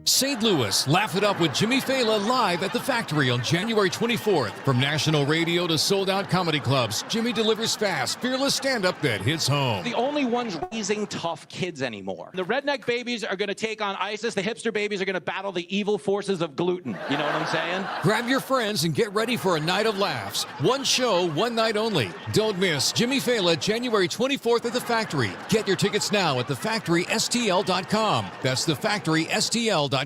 St. Louis, laugh it up with Jimmy Fallon live at the Factory on January 24th. From national radio to sold-out comedy clubs, Jimmy delivers fast, fearless stand-up that hits home. The only ones raising tough kids anymore. The redneck babies are going to take on ISIS. The hipster babies are going to battle the evil forces of gluten. You know what I'm saying? Grab your friends and get ready for a night of laughs. One show, one night only. Don't miss Jimmy Fallon January 24th at the Factory. Get your tickets now at thefactorystl.com. That's thefactorystl.com.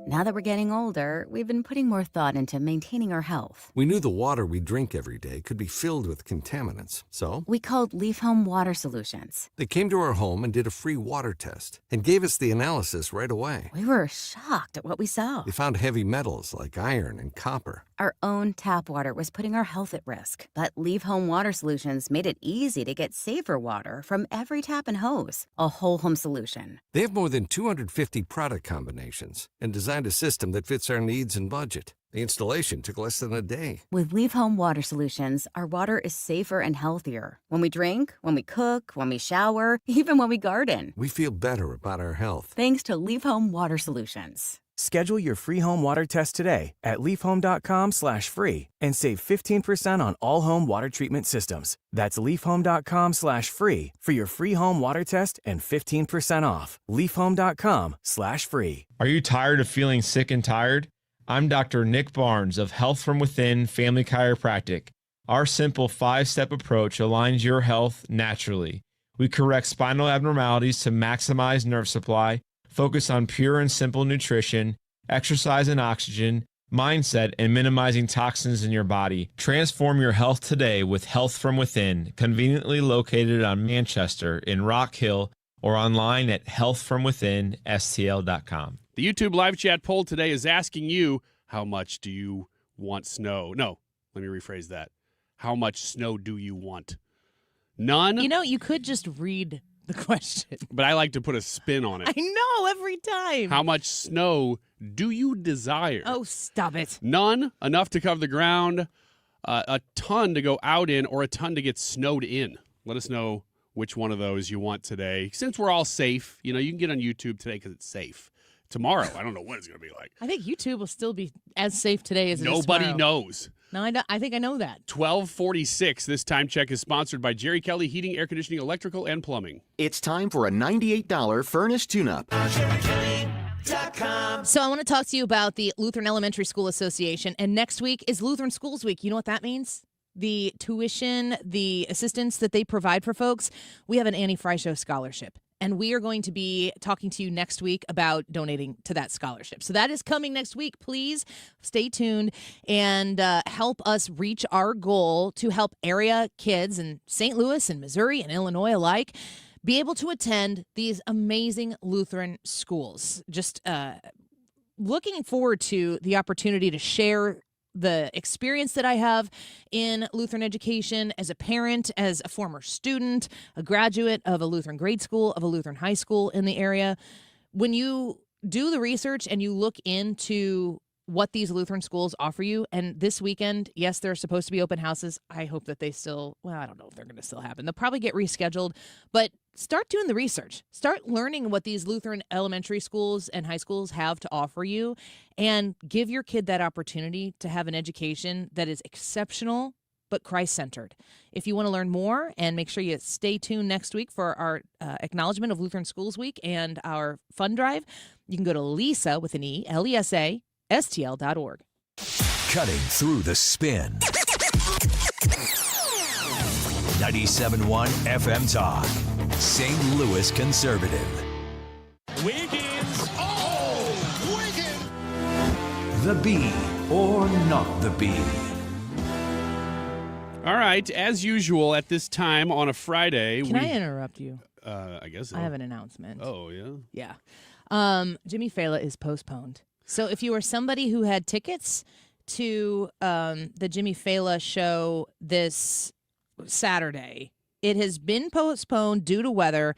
Now that we're getting older, we've been putting more thought into maintaining our health. We knew the water we drink every day could be filled with contaminants, so We called Leaf Home Water Solutions. they came to our home and did a free water test and gave us the analysis right away. We were shocked at what we saw. They found heavy metals like iron and copper. Our own tap water was putting our health at risk, but Leaf Home Water Solutions made it easy to get safer water from every tap and hose. A whole home solution. They have more than 250 product combinations and designed a system that fits our needs and budget. The installation took less than a day. With Leaf Home Water Solutions, our water is safer and healthier. When we drink, when we cook, when we shower, even when we garden. We feel better about our health. Thanks to Leaf Home Water Solutions. Schedule your free home water test today at leafhome.com/free and save 15% on all home water treatment systems. That's leafhome.com/free for your free home water test and 15% off. leafhome.com/free. Are you tired of feeling sick and tired? I'm Dr. Nick Barnes of Health from Within Family Chiropractic. Our simple 5-step approach aligns your health naturally. We correct spinal abnormalities to maximize nerve supply, focus on pure and simple nutrition, exercise and oxygen, mindset, and minimizing toxins in your body. Transform your health today with Health from Within, conveniently located on Manchester in Rock Hill or online at healthfromwithinstl.com. The YouTube live chat poll today is asking you, how much do you want snow? No, let me rephrase that. How much snow do you want? None? You know, you could just read the question. But I like to put a spin on it. I know, every time. How much snow do you desire? Oh, stop it. None, enough to cover the ground, a ton to go out in, or a ton to get snowed in. Let us know which one of those you want today. Since we're all safe, you can get on YouTube today because it's safe. Tomorrow, I don't know what it's going to be like. I think YouTube will still be as safe today as it is Nobody tomorrow. knows. No, I think I know that. 1246. This time check is sponsored by Jerry Kelly Heating, Air Conditioning, Electrical, and Plumbing. It's time for a $98 furnace tune-up. So I want to talk to you about the Lutheran Elementary School Association, and next week is Lutheran Schools Week. You know what that means? The tuition, the assistance that they provide for folks. We have an Annie Fry Show scholarship, and we are going to be talking to you next week about donating to that scholarship. So that is coming next week. Please stay tuned and help us reach our goal to help area kids in St. Louis and Missouri and Illinois alike be able to attend these amazing Lutheran schools. Just looking forward to the opportunity to share the experience that I have in Lutheran education as a parent, as a former student, a graduate of a Lutheran grade school, of a Lutheran high school in the area. When you do the research and you look into what these Lutheran schools offer you, and this weekend, yes, there are supposed to be open houses. I hope that they still, I don't know if they're going to still happen. They'll probably get rescheduled, but start doing the research. Start learning what these Lutheran elementary schools and high schools have to offer you, and give your kid that opportunity to have an education that is exceptional but Christ-centered. If you want to learn more, and make sure you stay tuned next week for our acknowledgement of Lutheran Schools Week and our fund drive, you can go to Lisa with an E, Lesa, STL.org. Cutting through the spin. 97.1 FM Talk. St. Louis Conservative. Wiggins. Oh, Wiggins. The Bee or not the Bee. All right, as usual at this time on a Friday. Can I interrupt you? I guess so. I have an announcement. Oh, yeah? Yeah. Jimmy Fallon is postponed. So if you were somebody who had tickets to the Jimmy Fallon show this Saturday, it has been postponed due to weather.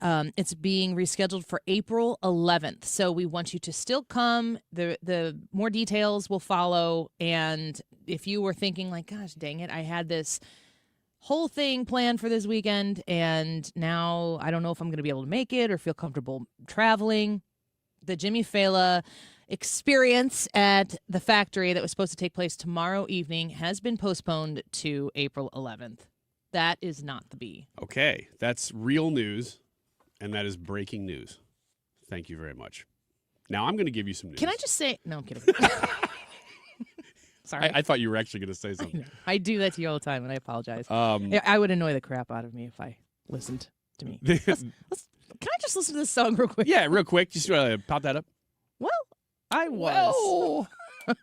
It's being rescheduled for April 11th. So we want you to still come. The more details will follow. And if you were thinking like, gosh, dang it, I had this whole thing planned for this weekend, and now I don't know if I'm going to be able to make it or feel comfortable traveling. The Jimmy Fallon experience at the factory that was supposed to take place tomorrow evening has been postponed to April 11th. That is not the Bee. Okay, that's real news, and that is breaking news. Thank you very much. Now I'm going to give you some news. Can I just say... No, I'm kidding. Sorry. I thought you were actually going to say something. I do that to you all the time, and I apologize. I would annoy the crap out of me if I listened to me. Can I just listen to this song real quick? Yeah, real quick. Just pop that up. Well, I was. Well,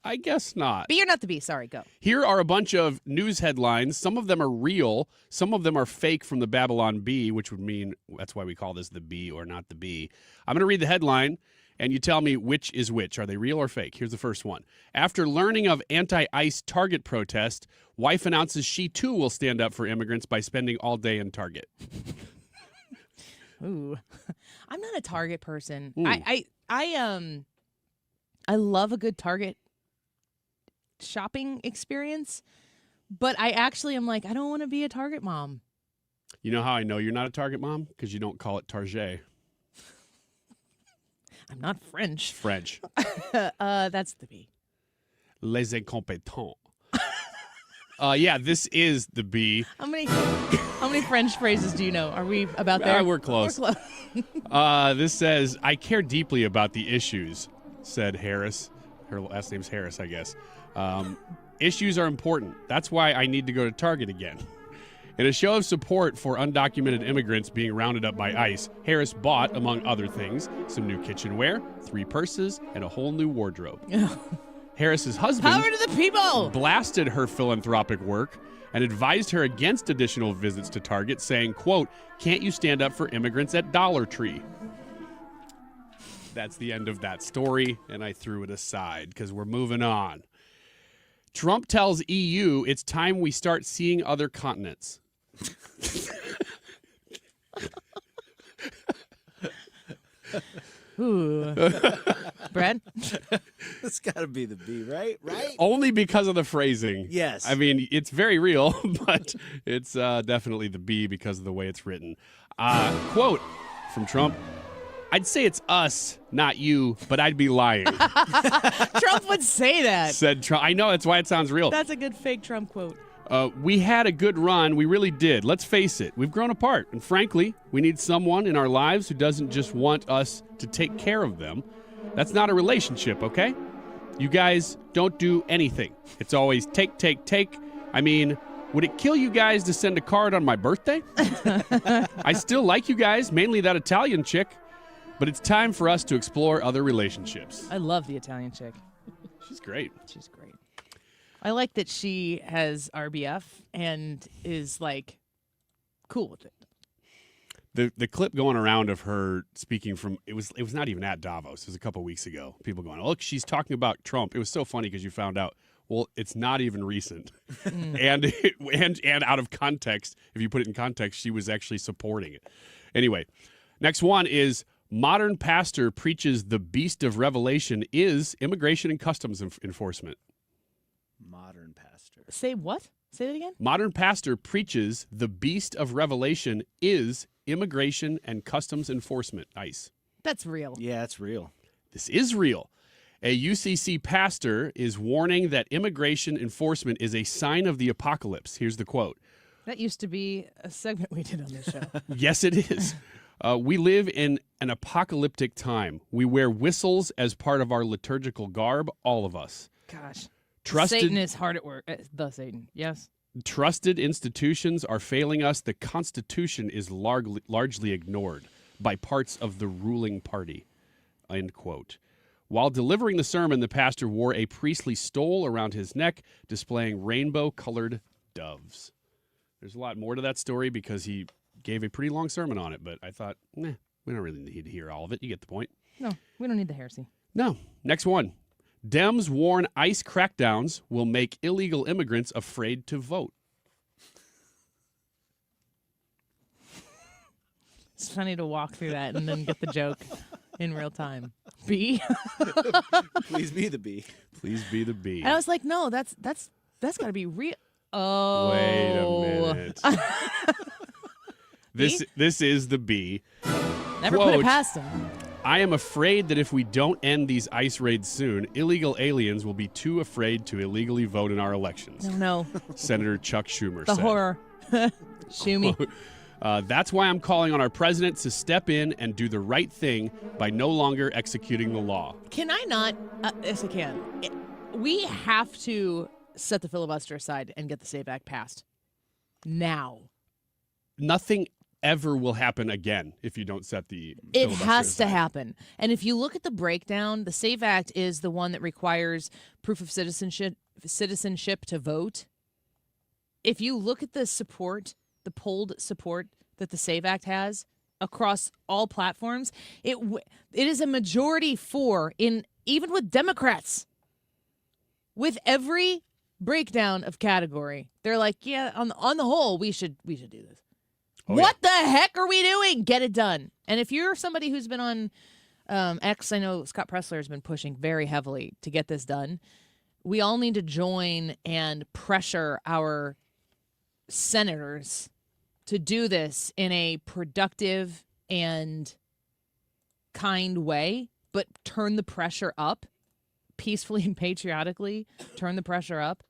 I guess not. Be or not to be. Sorry, go. Here are a bunch of news headlines. Some of them are real. Some of them are fake from the Babylon Bee, which would mean that's why we call this the Bee or not the Bee. I'm going to read the headline, and you tell me which is which. Are they real or fake? Here's the first one. After learning of anti-ICE Target protest, wife announces she too will stand up for immigrants by spending all day in Target. Ooh, I'm not a Target person. Mm. I love a good Target shopping experience, but I actually am like, I don't want to be a Target mom. You know how I know you're not a Target mom? Because you don't call it Target. I'm not French. French. That's the B. Les incompétents. Yeah, this is the B. How many French phrases do you know? Are we about there? We're close. We're close. This says, I care deeply about the issues, said Harris. Her last name's Harris, I guess. Issues are important. That's why I need to go to Target again. In a show of support for undocumented immigrants being rounded up by ICE, Harris bought, among other things, some new kitchenware, 3 purses, and a whole new wardrobe. Harris's husband Power to the people! blasted her philanthropic work and advised her against additional visits to Target, saying, quote, can't you stand up for immigrants at Dollar Tree? That's the end of that story, and I threw it aside because we're moving on. Trump tells EU it's time we start seeing other continents. Ooh. Brad? That's got to be the B, right? Right? Only because of the phrasing. Yes. I mean, it's very real, but it's definitely the B because of the way it's written. Quote from Trump, I'd say it's us, not you, but I'd be lying. Trump would say that. Said Trump. I know, that's why it sounds real. That's a good fake Trump quote. We had a good run. We really did. Let's face it. We've grown apart. And frankly, we need someone in our lives who doesn't just want us to take care of them. That's not a relationship, okay? You guys don't do anything. It's always take, take, take. I mean, would it kill you guys to send a card on my birthday? I still like you guys, mainly that Italian chick. But it's time for us to explore other relationships. I love the Italian chick. She's great. She's great. I like that she has RBF and is like cool with it. The clip going around of her speaking from it was not even at Davos. It was a couple weeks ago. People going, look, she's talking about Trump. It was so funny because you found out, well, it's not even recent, and out of context. If you put it in context, she was actually supporting it. Anyway, next one is modern pastor preaches the beast of revelation is immigration and customs enforcement. Modern pastor. Say what? Say that again? Modern pastor preaches the beast of revelation is immigration and customs enforcement, ICE. That's real. Yeah, it's real. This is real. A UCC pastor is warning that immigration enforcement is a sign of the apocalypse. Here's the quote. That used to be a segment we did on this show. Yes, it is. We live in an apocalyptic time. We wear whistles as part of our liturgical garb, all of us. Gosh. Trusted, Satan is hard at work. The Satan, yes. Trusted institutions are failing us. The Constitution is largely ignored by parts of the ruling party. End quote. While delivering the sermon, the pastor wore a priestly stole around his neck, displaying rainbow-colored doves. There's a lot more to that story because he gave a pretty long sermon on it, but I thought, we don't really need to hear all of it. You get the point. No, we don't need the heresy. No. Next one. Dems warn ICE crackdowns will make illegal immigrants afraid to vote. It's funny to walk through that and then get the joke in real time. B? Please be the B. Please be the B. And I was like, no, that's got to be real. Oh. Wait a minute. This is the B. Never Quote, put it past him. I am afraid that if we don't end these ICE raids soon, illegal aliens will be too afraid to illegally vote in our elections. No. Senator Chuck Schumer The said. horror. Schumi. That's why I'm calling on our president to step in and do the right thing by no longer executing the law. Can I not? Yes, I can. We have to set the filibuster aside and get the SAVE Act passed. Now. Nothing ever will happen again if you don't set the It filibuster has to aside. happen. And if you look at the breakdown, the SAVE Act is the one that requires proof of citizenship to vote. If you look at the support, the polled support that the SAVE Act has across all platforms, it is a majority for, even with Democrats. With every breakdown of category, they're like, yeah, on the whole, we should do this. Oh, What the heck are we doing? Get it done. And if you're somebody who's been on X, I know Scott Pressler has been pushing very heavily to get this done. We all need to join and pressure our senators to do this in a productive and kind way, but turn the pressure up peacefully and patriotically, turn the pressure up,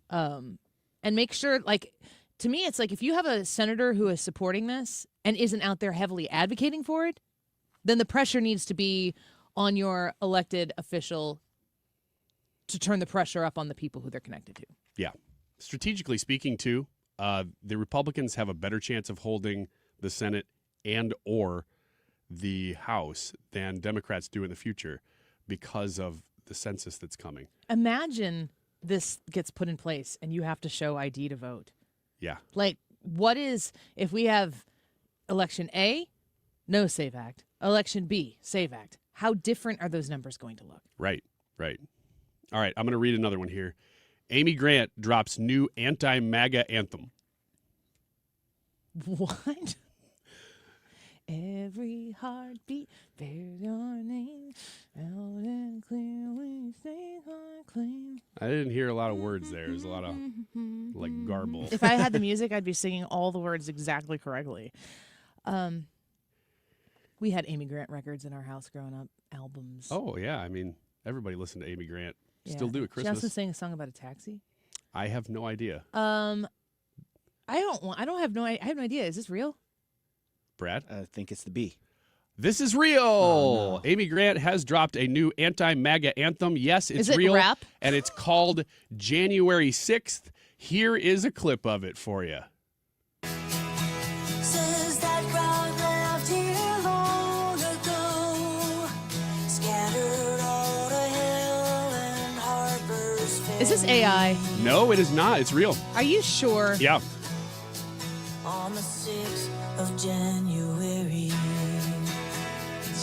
and make sure, like, to me, it's like if you have a senator who is supporting this and isn't out there heavily advocating for it, then the pressure needs to be on your elected official to turn the pressure up on the people who they're connected to. Yeah. Strategically speaking, too, the Republicans have a better chance of holding the Senate and or the House than Democrats do in the future because of the census that's coming. Imagine this gets put in place and you have to show ID to vote. Yeah. Like, what is, if we have election A, no SAVE Act, election B, SAVE Act, how different are those numbers going to look? Right. All right, I'm going to read another one here. Amy Grant drops new anti-MAGA anthem. What? Every heartbeat bears your name, loud and clear we stay clean. I didn't hear a lot of words there. There's a lot of, like, garble. If I had the music, I'd be singing all the words exactly correctly. We had Amy Grant records in our house growing up, albums. Oh, yeah. I mean, everybody listened to Amy Grant. Yeah. Still do at She also Christmas. sang a song about a taxi. I have no idea. I have no idea. Is this real? Brad? I think it's the B. This is real. Oh, no. Amy Grant has dropped a new anti-MAGA anthem. Yes, it's Is it real. rap? And it's called January 6th. Here is a clip of it for you. Since that crowd left here long ago, scattered all to hell and Harper's Ferry. Is this AI? No, it is not. It's real. Are you sure? Yeah. On the 6th of January.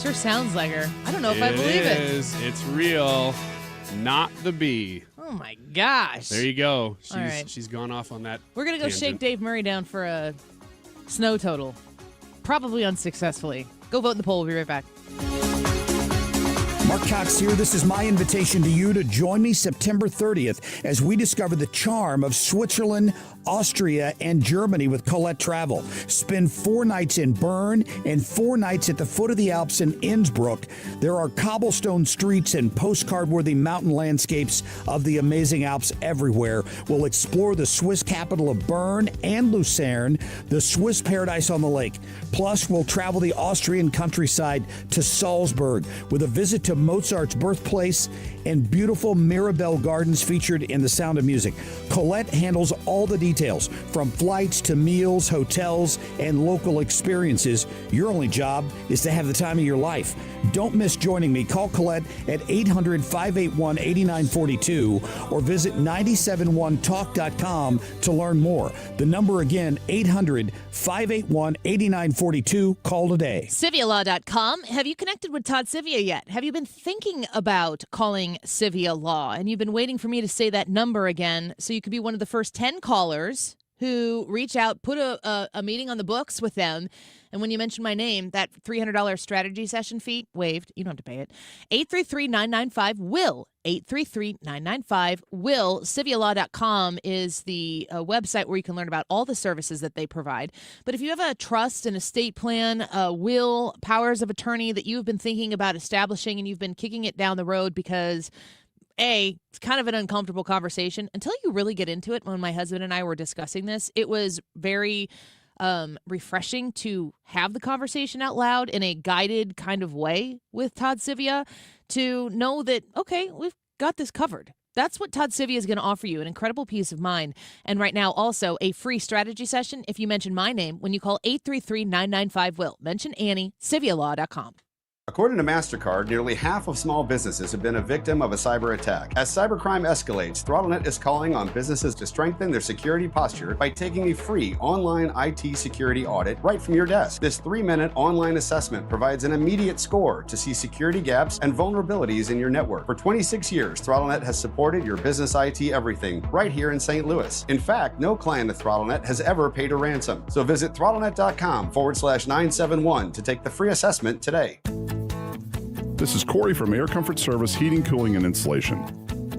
Sure sounds like her. I don't know if I believe It it. is. It's real. Not the B. Oh my gosh. There you go. All right. She's gone off on that. We're going to go tangent. shake Dave Murray down for a snow total. Probably unsuccessfully. Go vote in the poll. We'll be right back. Mark Cox here. This is my invitation to you to join me September 30th as we discover the charm of Switzerland, Austria, and Germany with Colette Travel. Spend 4 nights in Bern and 4 nights at the foot of the Alps in Innsbruck. There are cobblestone streets and postcard-worthy mountain landscapes of the amazing Alps everywhere. We'll explore the Swiss capital of Bern and Lucerne, the Swiss paradise on the lake. Plus, we'll travel the Austrian countryside to Salzburg with a visit to Mozart's birthplace and beautiful Mirabelle Gardens featured in The Sound of Music. Colette handles all the details, from flights to meals, hotels, and local experiences. Your only job is to have the time of your life. Don't miss joining me. Call Colette at 800-581-8942 or visit 971talk.com to learn more. The number again, 800-581-8942. Call today. CiviaLaw.com. Have you connected with Todd Civia yet? Have you been thinking about calling Civia Law? And you've been waiting for me to say that number again so you could be one of the first 10 callers who reach out, put a meeting on the books with them. And when you mention my name, that $300 strategy session fee waived. You don't have to pay it. 833-995-WILL. 833-995-WILL. CiviaLaw.com is the website where you can learn about all the services that they provide. But if you have a trust, an estate plan, a will, powers of attorney that you've been thinking about establishing and you've been kicking it down the road because it's kind of an uncomfortable conversation until you really get into it. When my husband and I were discussing this, it was very refreshing to have the conversation out loud in a guided kind of way with Todd Civia to know that, okay, we've got this covered. That's what Todd Sivia is going to offer you, an incredible peace of mind. And right now, also a free strategy session if you mention my name when you call 833-995-WILL. Mention Annie, CiviaLaw.com. According to MasterCard, nearly half of small businesses have been a victim of a cyber attack. As cybercrime escalates, ThrottleNet is calling on businesses to strengthen their security posture by taking a free online IT security audit right from your desk. This 3-minute online assessment provides an immediate score to see security gaps and vulnerabilities in your network. For 26 years, ThrottleNet has supported your business IT everything right here in St. Louis. In fact, no client of ThrottleNet has ever paid a ransom. So visit throttlenet.com/971 to take the free assessment today. This is Corey from Air Comfort Service Heating, Cooling, and Insulation.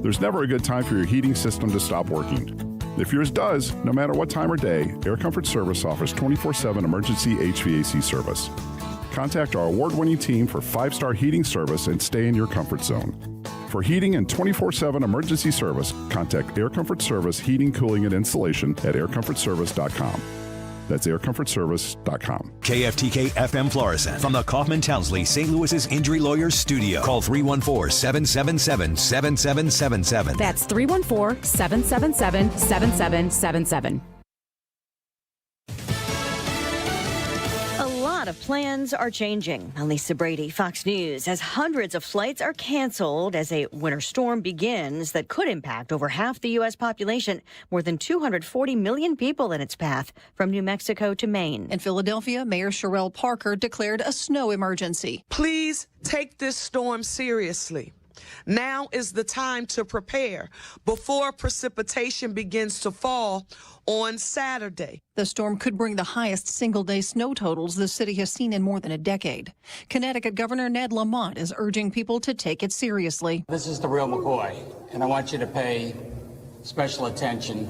There's never a good time for your heating system to stop working. If yours does, no matter what time or day, Air Comfort Service offers 24/7 emergency HVAC service. Contact our award-winning team for 5-star heating service and stay in your comfort zone. For heating and 24/7 emergency service, contact Air Comfort Service Heating, Cooling, and Insulation at aircomfortservice.com. That's aircomfortservice.com. KFTK FM Florissant from the Kaufman Townsley St. Louis's Injury Lawyers Studio. Call 314-777-7777. That's 314-777-7777. A lot of plans are changing. Lisa Brady, Fox News, as hundreds of flights are canceled as a winter storm begins that could impact over half the U.S. population, more than 240 million people in its path from New Mexico to Maine. In Philadelphia, Mayor Sherrell Parker declared a snow emergency. Please take this storm seriously. Now is the time to prepare before precipitation begins to fall on Saturday. The storm could bring the highest single-day snow totals the city has seen in more than a decade. Connecticut Governor Ned Lamont is urging people to take it seriously. This is the real McCoy, and I want you to pay special attention.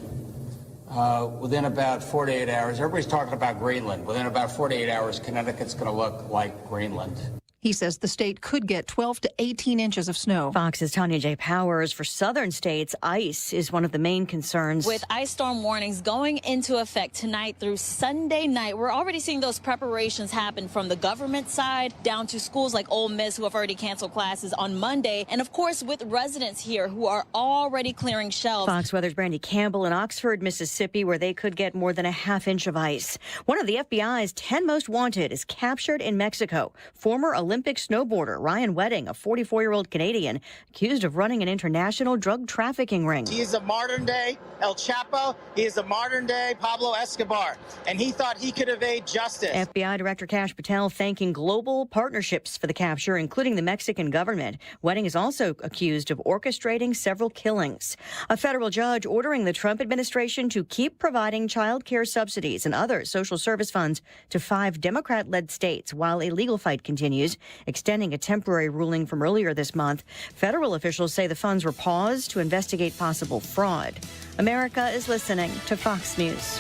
Within about 48 hours, everybody's talking about Greenland. Within about 48 hours, Connecticut's going to look like Greenland. He says the state could get 12 to 18 inches of snow. Fox's Tanya J. Powers. For southern states, ice is one of the main concerns. With ice storm warnings going into effect tonight through Sunday night, we're already seeing those preparations happen from the government side down to schools like Ole Miss, who have already canceled classes on Monday. And of course, with residents here who are already clearing shelves. Fox Weather's Brandy Campbell in Oxford, Mississippi, where they could get more than a half inch of ice. One of the FBI's 10 most wanted is captured in Mexico. Former Olympic snowboarder Ryan Wedding, a 44-year-old Canadian, accused of running an international drug trafficking ring. He is a modern-day El Chapo. He is a modern-day Pablo Escobar, and he thought he could evade justice. FBI Director Kash Patel thanking global partnerships for the capture, including the Mexican government. Wedding is also accused of orchestrating several killings. A federal judge ordering the Trump administration to keep providing child care subsidies and other social service funds to 5 Democrat-led states while a legal fight continues, extending a temporary ruling from earlier this month. Federal officials say the funds were paused to investigate possible fraud. America is listening to Fox News.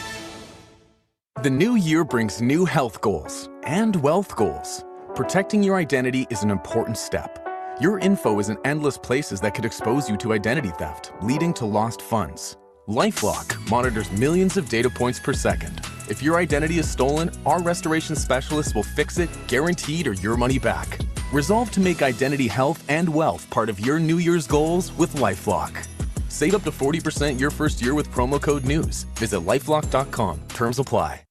The new year brings new health goals and wealth goals. Protecting your identity is an important step. Your info is in endless places that could expose you to identity theft, leading to lost funds. LifeLock monitors millions of data points per second. If your identity is stolen, our restoration specialists will fix it, guaranteed, or your money back. Resolve to make identity health and wealth part of your New Year's goals with LifeLock. Save up to 40% your first year with promo code NEWS. Visit lifelock.com. Terms apply.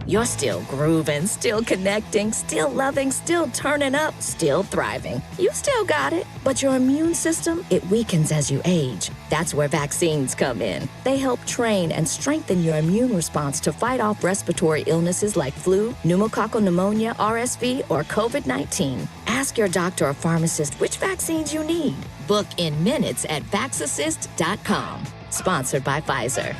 You're still grooving, still connecting, still loving, still turning up, still thriving. You still got it, but your immune system, it weakens as you age. That's where vaccines come in. They help train and strengthen your immune response to fight off respiratory illnesses like flu, pneumococcal pneumonia, RSV, or COVID-19. Ask your doctor or pharmacist which vaccines you need. Book in minutes at vaxassist.com. Sponsored by Pfizer.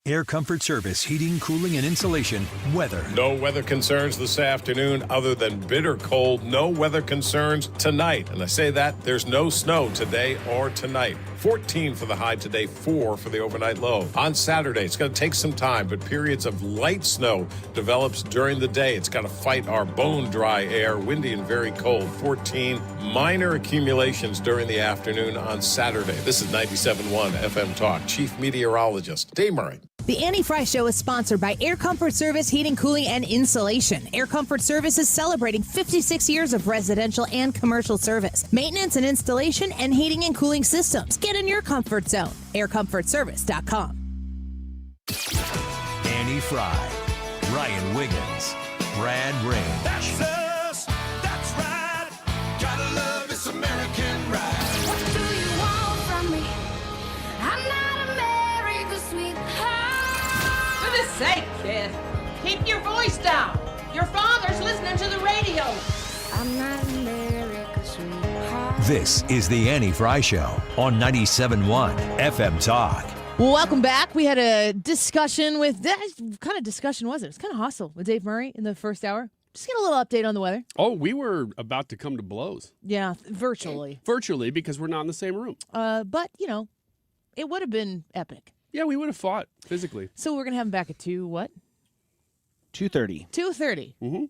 Air Comfort Service Heating, Cooling, and Insulation. Weather. No weather concerns this afternoon other than bitter cold. No weather concerns tonight. And I say that there's no snow today or tonight. 14 for the high today, 4 for the overnight low. On Saturday, it's going to take some time, but periods of light snow develops during the day. It's got to fight our bone-dry air, windy and very cold. 14 minor accumulations during the afternoon on Saturday. This is 97.1 FM Talk. Chief Meteorologist Dave Murray. The Annie Fry Show is sponsored by Air Comfort Service Heating, Cooling, and Insulation. Air Comfort Service is celebrating 56 years of residential and commercial service, maintenance and installation, and heating and cooling systems. Get in your comfort zone. AirComfortService.com. Annie Fry, Ryan Wiggins, Brad Ring. That's us. That's right. Gotta love this American ride. What do you want from me? I'm not America's sweetheart. For the sake, kid, keep your voice down. Your father's listening to the radio. I'm not America's sweetheart. This is the Annie Fry Show on 97.1 FM Talk. Welcome back. We had a discussion with, what kind of discussion was it? It's kind of hostile with Dave Murray in the first hour. Just get a little update on the weather. Oh, we were about to come to blows. Yeah, virtually. Virtually, because we're not in the same room. But, it would have been epic. Yeah, we would have fought physically. So we're going to have him back at 2:30. 2:30. 2:30. Mm-hmm.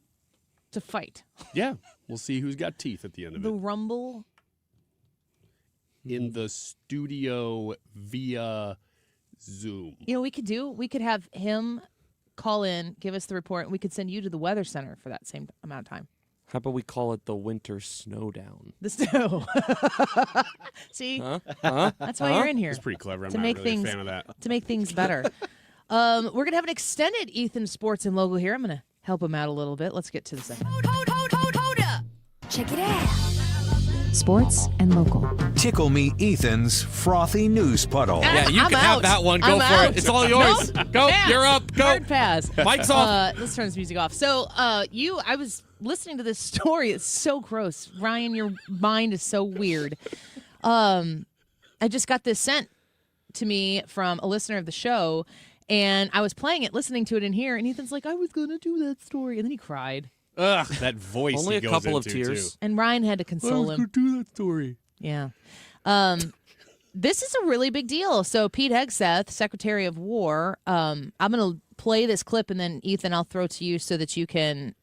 To fight. Yeah, we'll see who's got teeth at the end of The it. Rumble. In the studio via Zoom. We could have him call in, give us the report, and we could send you to the weather center for that same amount of time. How about we call it the winter snowdown? The snow. See? Huh? That's why you're in here. It's pretty clever. I'm to not make really things, a fan of that. To make things better. We're going to have an extended Ethan Sports and Local here. I'm going to help him out a little bit. Let's get to the second. Hold up. Check it out. Sports and Local. Tickle Me Ethan's frothy news puddle. Yeah, you I'm can out. have that one. Go I'm for out. it. It's all yours. Go. Pass. You're up. Go. Hard pass. Mike's off. Let's turn this music off. So, I was listening to this story. It's so gross. Ryan, your mind is so weird. I just got this sent to me from a listener of the show, and I was playing it, listening to it in here, and Ethan's like, I was going to do that story. And then he cried. Ugh, that voice. Only he a goes couple of into, tears. Too. And Ryan had to console him. do that story. Yeah. This is a really big deal. So Pete Hegseth, Secretary of War, I'm going to play this clip, and then, Ethan, I'll throw to you so that you can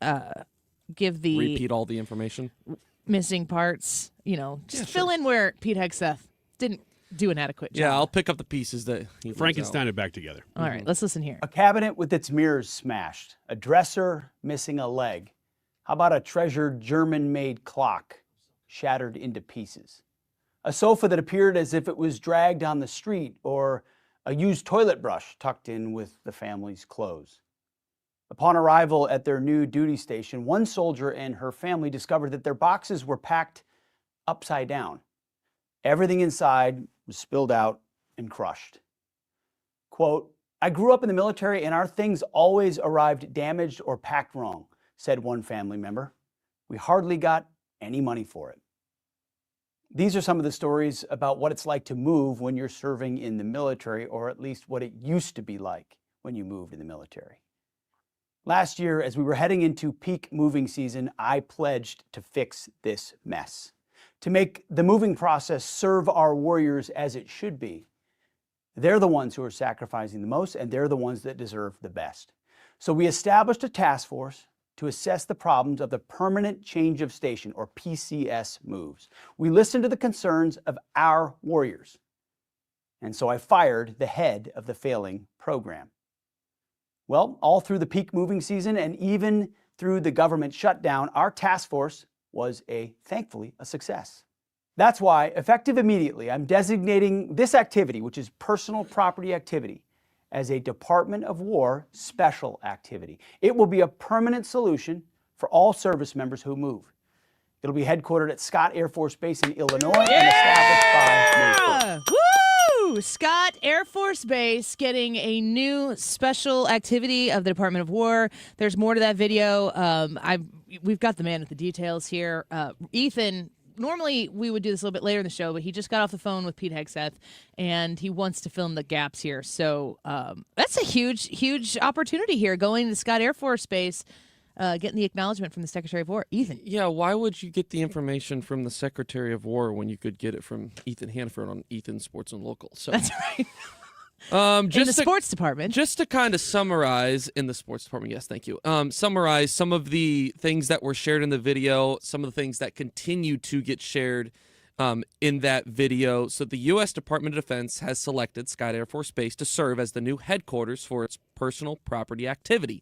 give the Repeat all the information. missing parts, fill in where Pete Hegseth didn't do an adequate job. Yeah, I'll pick up the pieces that he Frankenstein it back together. All right, let's listen here. A cabinet with its mirrors smashed, a dresser missing a leg. How about a treasured German-made clock shattered into pieces? A sofa that appeared as if it was dragged on the street, or a used toilet brush tucked in with the family's clothes. Upon arrival at their new duty station, one soldier and her family discovered that their boxes were packed upside down. Everything inside was spilled out and crushed. Quote, I grew up in the military and our things always arrived damaged or packed wrong, said one family member. We hardly got any money for it. These are some of the stories about what it's like to move when you're serving in the military, or at least what it used to be like when you moved in the military. Last year, as we were heading into peak moving season, I pledged to fix this mess, to make the moving process serve our warriors as it should be. They're the ones who are sacrificing the most, and they're the ones that deserve the best. So we established a task force to assess the problems of the permanent change of station, or PCS moves. We listened to the concerns of our warriors. And so I fired the head of the failing program. Well, all through the peak moving season and even through the government shutdown, our task force was thankfully a success. That's why, effective immediately, I'm designating this activity, which is personal property activity, as a Department of War special activity. It will be a permanent solution for all service members who move. It'll be headquartered at Scott Air Force Base in Illinois and established by May 1st. Woo! Scott Air Force Base getting a new special activity of the Department of War. There's more to that video. We've got the man with the details here. Ethan, normally we would do this a little bit later in the show, but he just got off the phone with Pete Hegseth, and he wants to fill in the gaps here. So that's a huge, huge opportunity here, going to Scott Air Force Base, getting the acknowledgement from the Secretary of War. Ethan. Yeah, why would you get the information from the Secretary of War when you could get it from Ethan Hanford on Ethan Sports and Local? So that's right. Just in the sports department. Just to kind of summarize, in the sports department, yes, thank you. Summarize some of the things that were shared in the video, some of the things that continue to get shared in that video. So the U.S. Department of Defense has selected Scott Air Force Base to serve as the new headquarters for its personal property activity.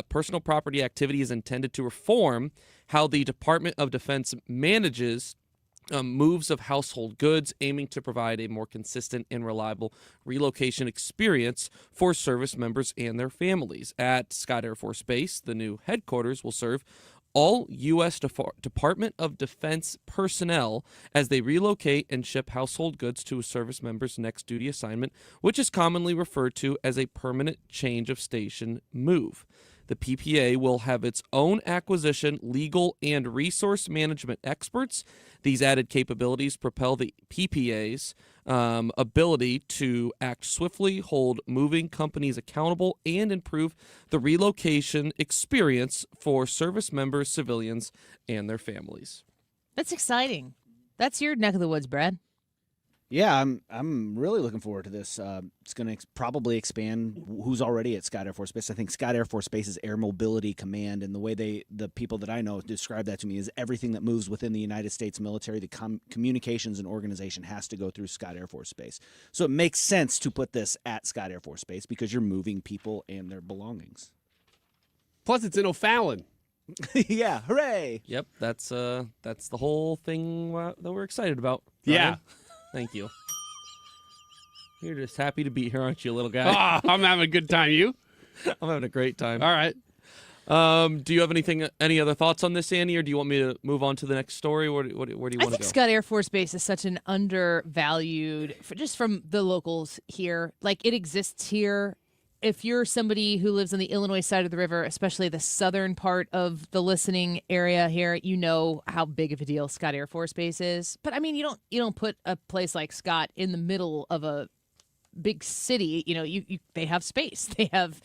Personal property activity is intended to reform how the Department of Defense manages moves of household goods, aiming to provide a more consistent and reliable relocation experience for service members and their families. At Scott Air Force Base, the new headquarters will serve all U.S. Department of Defense personnel as they relocate and ship household goods to a service member's next duty assignment, which is commonly referred to as a permanent change of station move. The PPA will have its own acquisition, legal, and resource management experts. These added capabilities propel the PPA's ability to act swiftly, hold moving companies accountable, and improve the relocation experience for service members, civilians, and their families. That's exciting. That's your neck of the woods, Brad. Yeah, I'm really looking forward to this. It's going to probably expand who's already at Scott Air Force Base. I think Scott Air Force Base's Air Mobility Command, and the way the people that I know describe that to me, is everything that moves within the United States military, the communications and organization has to go through Scott Air Force Base. So it makes sense to put this at Scott Air Force Base because you're moving people and their belongings. Plus, it's in O'Fallon. Yeah, hooray! Yep, that's the whole thing that we're excited about. Ryan. Yeah. Thank you. You're just happy to be here, aren't you, little guy? Oh, I'm having a good time. You? I'm having a great time. All right. Do you have any other thoughts on this, Annie, or do you want me to move on to the next story? Where do you want to go? I think Scott Air Force Base is such an undervalued, just from the locals here. Like, it exists here. If you're somebody who lives on the Illinois side of the river, especially the southern part of the listening area here, you know how big of a deal Scott Air Force Base is. But I mean, you don't put a place like Scott in the middle of a big city. You know, they have space, they have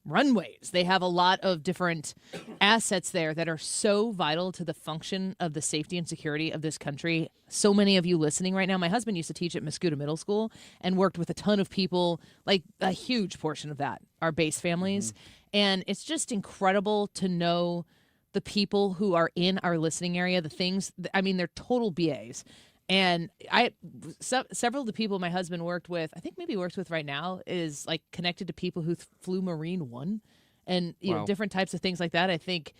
runways, they have a lot of different assets there that are so vital to the function of the safety and security of this country. So many of you listening right now, my husband used to teach at Muscuda Middle School and worked with a ton of people, like a huge portion of that, our base families. And it's just incredible to know the people who are in our listening area, the things, I mean, they're total BAs. And several of the people my husband worked with, I think maybe works with right now, is like connected to people who flew Marine One, and you know, different types of things like that. I think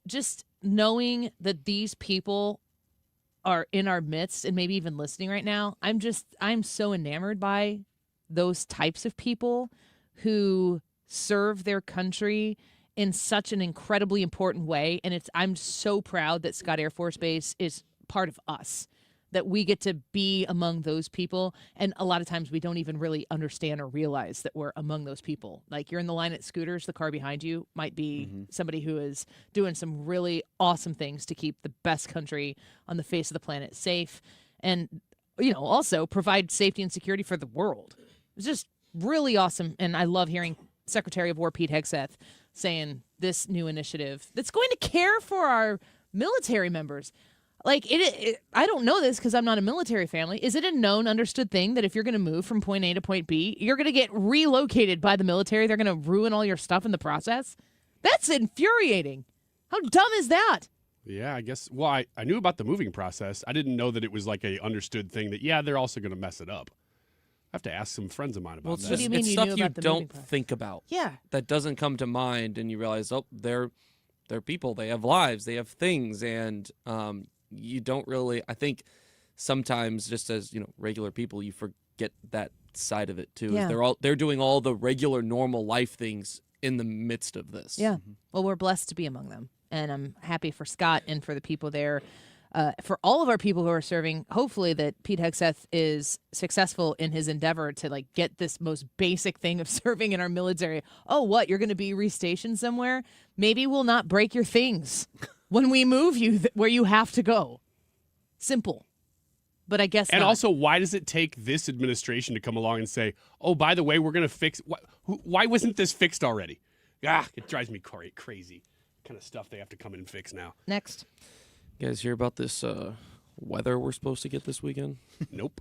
just knowing that these people are in our midst and maybe even listening right now, I'm so enamored by those types of people who serve their country in such an incredibly important way. And I'm so proud that Scott Air Force Base is part of us, that we get to be among those people. And a lot of times we don't even really understand or realize that we're among those people. Like, you're in the line at Scooters, the car behind you might be somebody who is doing some really awesome things to keep the best country on the face of the planet safe, and, you know, also provide safety and security for the world. It's just really awesome. And I love hearing Secretary of War Pete Hegseth saying this new initiative that's going to care for our military members. Like, I don't know this because I'm not a military family. Is it a known, understood thing that if you're going to move from point A to point B, you're going to get relocated by the military? They're going to ruin all your stuff in the process? That's infuriating. How dumb is that? Yeah, I guess. Well, I knew about the moving process. I didn't know that it was like a understood thing that, yeah, they're also going to mess it up. I have to ask some friends of mine about that. What do you mean it's you stuff knew you about the don't moving process? think about. Yeah. That doesn't come to mind, and you realize, oh, they're people. They have lives. They have things, and you don't really. I think sometimes, just as regular people, you forget that side of it too. Yeah. They're doing all the regular, normal life things in the midst of this. Yeah. Well, we're blessed to be among them, and I'm happy for Scott and for the people there. For all of our people who are serving, hopefully that Pete Hegseth is successful in his endeavor to get this most basic thing of serving in our military. Oh, what? You're going to be restationed somewhere? Maybe we'll not break your things when we move you where you have to go. Simple. But I guess And not. also, why does it take this administration to come along and say, oh, by the way, we're going to fix... Why wasn't this fixed already? It drives me crazy. What kind of stuff they have to come in and fix now. Next. You guys hear about this weather we're supposed to get this weekend? Nope.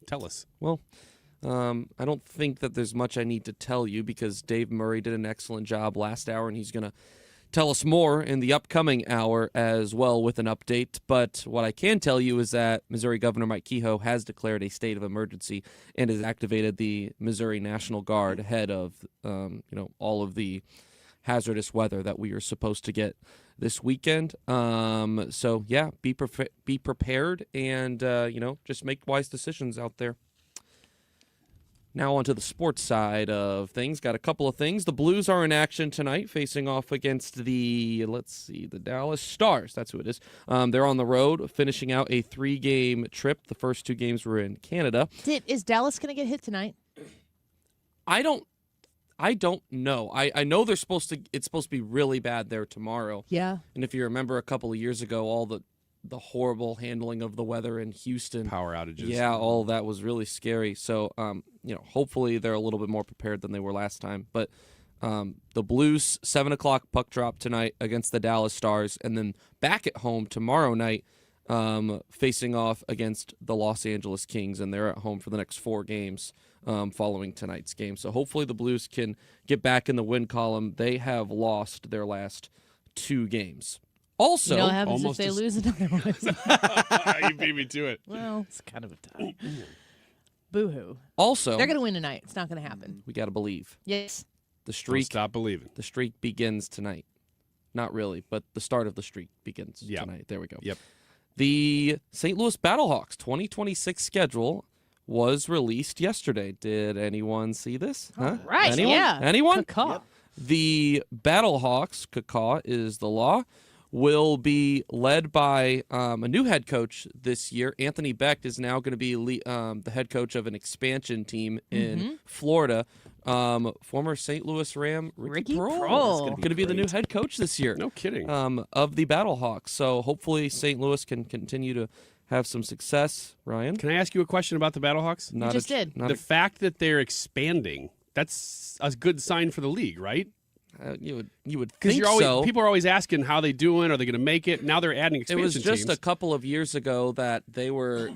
Tell us. Well, I don't think that there's much I need to tell you because Dave Murray did an excellent job last hour, and he's going to tell us more in the upcoming hour as well with an update. But what I can tell you is that Missouri Governor Mike Kehoe has declared a state of emergency and has activated the Missouri National Guard ahead of all of the hazardous weather that we are supposed to get this weekend. So yeah, be prepared and just make wise decisions out there. Now on to the sports side of things. Got a couple of things. The Blues are in action tonight, facing off against the Dallas Stars. That's who it is. They're on the road, finishing out a 3-game trip. The first 2 games were in Canada. Is Dallas going to get hit tonight? I don't know. I know it's supposed to be really bad there tomorrow. Yeah. And if you remember a couple of years ago, all the horrible handling of the weather in Houston. Power outages. Yeah, all that was really scary. So, hopefully they're a little bit more prepared than they were last time. But the Blues, 7 o'clock puck drop tonight against the Dallas Stars. And then back at home tomorrow night, facing off against the Los Angeles Kings. And they're at home for the next 4 games following tonight's game. So hopefully the Blues can get back in the win column. They have lost their last 2 games. Also, what happens if they lose another one? You beat me to it. Well, it's kind of a tie. Boo-hoo. Also, they're going to win tonight. It's not going to happen. We got to believe. Yes. The streak. Don't stop believing. The streak begins tonight. Not really, but the start of the streak begins tonight. There we go. Yep. The St. Louis Battlehawks 2026 schedule was released yesterday. Did anyone see this? All right. Anyone? Yeah. Anyone? Caw. Yep. The Battlehawks, caw is the law, will be led by a new head coach this year. Anthony Becht is now going to be the head coach of an expansion team in Florida. Former St. Louis Ram Ricky Proehl is going to be the new head coach this year. No kidding. Of the Battlehawks. So hopefully St. Louis can continue to have some success. Ryan? Can I ask you a question about the Battlehawks? You just did. The fact that they're expanding, that's a good sign for the league, right? You would think so. People are always asking how they doing. Are they going to make it? Now they're adding expansion teams. It was just a couple of years ago that they were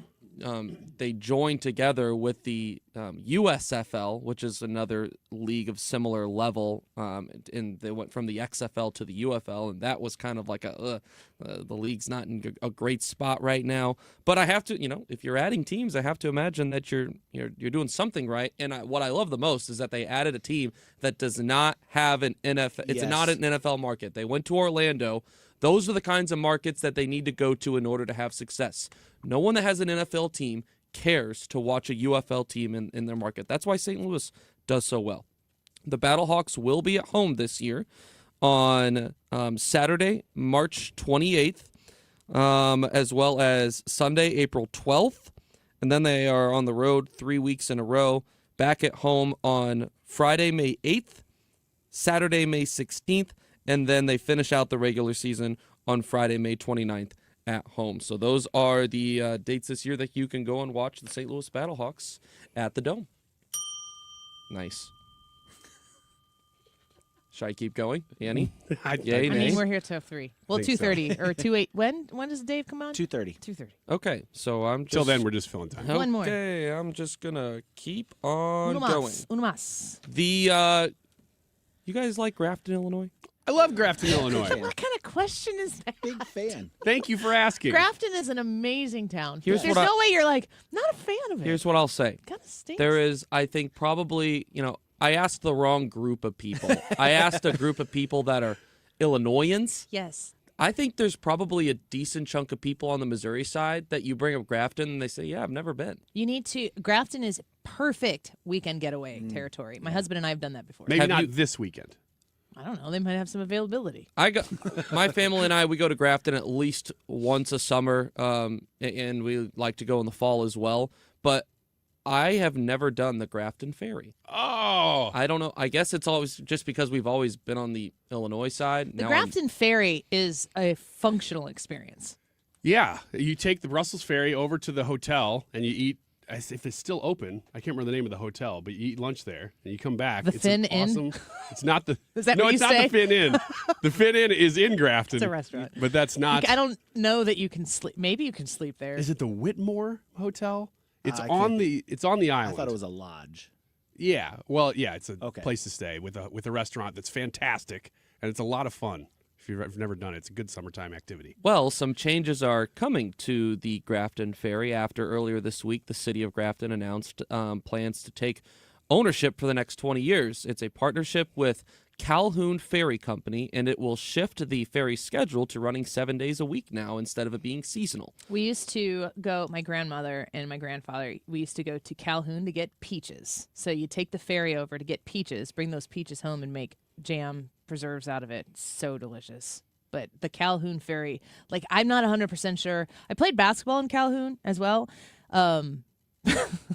they joined together with the USFL, which is another league of similar level, and they went from the XFL to the UFL, and that was kind of like the league's not in a great spot right now. But I have to, if you're adding teams, I have to imagine that you're doing something right. And what I love the most is that they added a team that does not have an NFL. It's not an NFL market. They went to Orlando. Those are the kinds of markets that they need to go to in order to have success. No one that has an NFL team cares to watch a UFL team in their market. That's why St. Louis does so well. The Battlehawks will be at home this year on Saturday, March 28th, as well as Sunday, April 12th. And then they are on the road 3 weeks in a row, back at home on Friday, May 8th, Saturday, May 16th, and then they finish out the regular season on Friday, May 29th at home. So those are the dates this year that you can go and watch the St. Louis Battlehawks at the Dome. Nice. Should I keep going, Annie? Yay, nay? We're here till 3. Well, 2:30 or 2:08. When does Dave come on? 2:30. 2:30. Okay, so I'm just... Till then, we're just filling time. One more. Okay, I'm just going to keep on going. Uno más. You guys like Grafton, Illinois? I love Grafton, Illinois. What kind of question is that? Big fan. Thank you for asking. Grafton is an amazing town. Here's There's what no way you're like, not a fan of it. Here's what I'll say. Kind of stinks. There is, I think, probably, I asked the wrong group of people. I asked a group of people that are Illinoisans. Yes. I think there's probably a decent chunk of people on the Missouri side that you bring up Grafton and they say, yeah, I've never been. You need to. Grafton is perfect weekend getaway territory. My husband and I have done that before. Maybe not this weekend. I don't know. They might have some availability. My family and I, we go to Grafton at least once a summer, and we like to go in the fall as well. But I have never done the Grafton Ferry. Oh. I don't know. I guess it's always just because we've always been on the Illinois side. The Grafton Ferry is a functional experience. Yeah. You take the Brussels Ferry over to the hotel, and you eat, if it's still open, I can't remember the name of the hotel, but you eat lunch there, and you come back. The it's Finn awesome, Inn? It's not the... Is that no, what it's you not say? the Finn Inn. The Finn Inn is in Grafton. It's a restaurant. But that's not... I don't know that you can sleep. Maybe you can sleep there. Is it the Whitmore Hotel? It's I on can't- the island. I thought it was a lodge. Yeah. Well, yeah, it's a Okay. place to stay with a restaurant that's fantastic, and it's a lot of fun. If you've never done it, it's a good summertime activity. Well, some changes are coming to the Grafton Ferry after earlier this week the city of Grafton announced plans to take ownership for the next 20 years. It's a partnership with Calhoun Ferry Company, and it will shift the ferry schedule to running 7 days a week now instead of it being seasonal. We used to go, my grandmother and my grandfather, we used to go to Calhoun to get peaches. So you take the ferry over to get peaches, bring those peaches home and make jam preserves out of it. It's so delicious. But the Calhoun Ferry, like, I'm not 100% sure. I played basketball in Calhoun as well.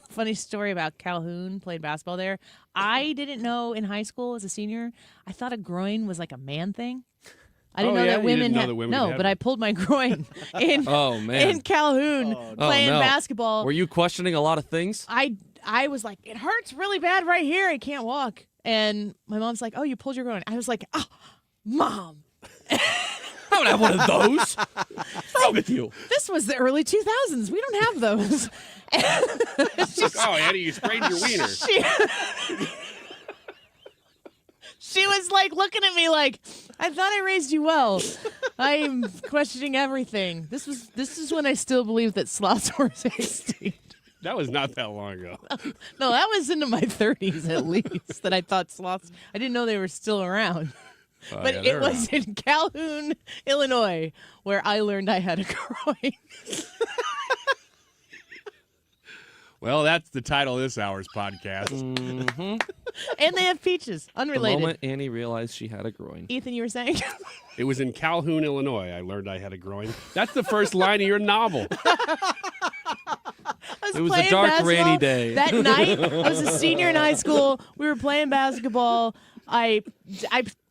Funny story about Calhoun, played basketball there. I didn't know in high school as a senior, I thought a groin was like a man thing. I didn't know that women had. No, but I pulled my groin in Calhoun playing basketball. Were you questioning a lot of things? I was like, it hurts really bad right here. I can't walk. And my mom's like, oh, you pulled your groin. I was like, oh, Mom. I don't have one of those. What's wrong with you? This was the early 2000s. We don't have those. Oh, Eddie, you sprained your wiener. She was like looking at me like, I thought I raised you well. I'm questioning everything. This is when I still believed that sloths were extinct. That was not that long ago. No, that was into my 30s at least that I thought sloths. I didn't know they were still around. But yeah, it was in Calhoun, Illinois, where I learned I had a groin. Well, that's the title of this hour's podcast. Mm-hmm. And they have peaches, unrelated. The moment Annie realized she had a groin. Ethan, you were saying? It was in Calhoun, Illinois. I learned I had a groin. That's the first line of your novel. It was a dark, rainy day. That night, I was a senior in high school. We were playing basketball. I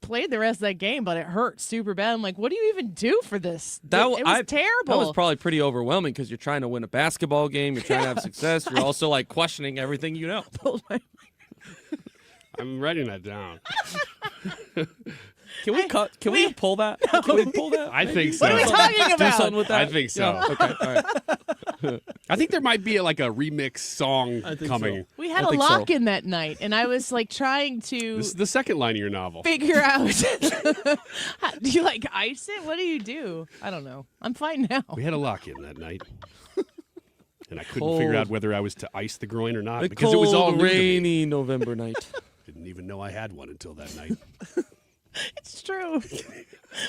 played the rest of that game, but it hurt super bad. I'm like, what do you even do for this? It was terrible. That was probably pretty overwhelming because you're trying to win a basketball game. You're trying to have success. You're also like questioning everything you know. I'm writing that down. Can we cut? Can we pull that? Can we pull that? I think so. What are we talking about? Do something with that? I think so. Yeah, okay, all right. I think there might be like a remix song coming. So. We had a lock-in that night, and I was like trying to This is the second line of your novel. figure out. Do you like ice it? What do you do? I don't know. I'm fine now. We had a lock-in that night. And I couldn't figure out whether I was to ice the groin or not A because it was all cold, new to me. rainy November night. Didn't even know I had one until that night. It's true.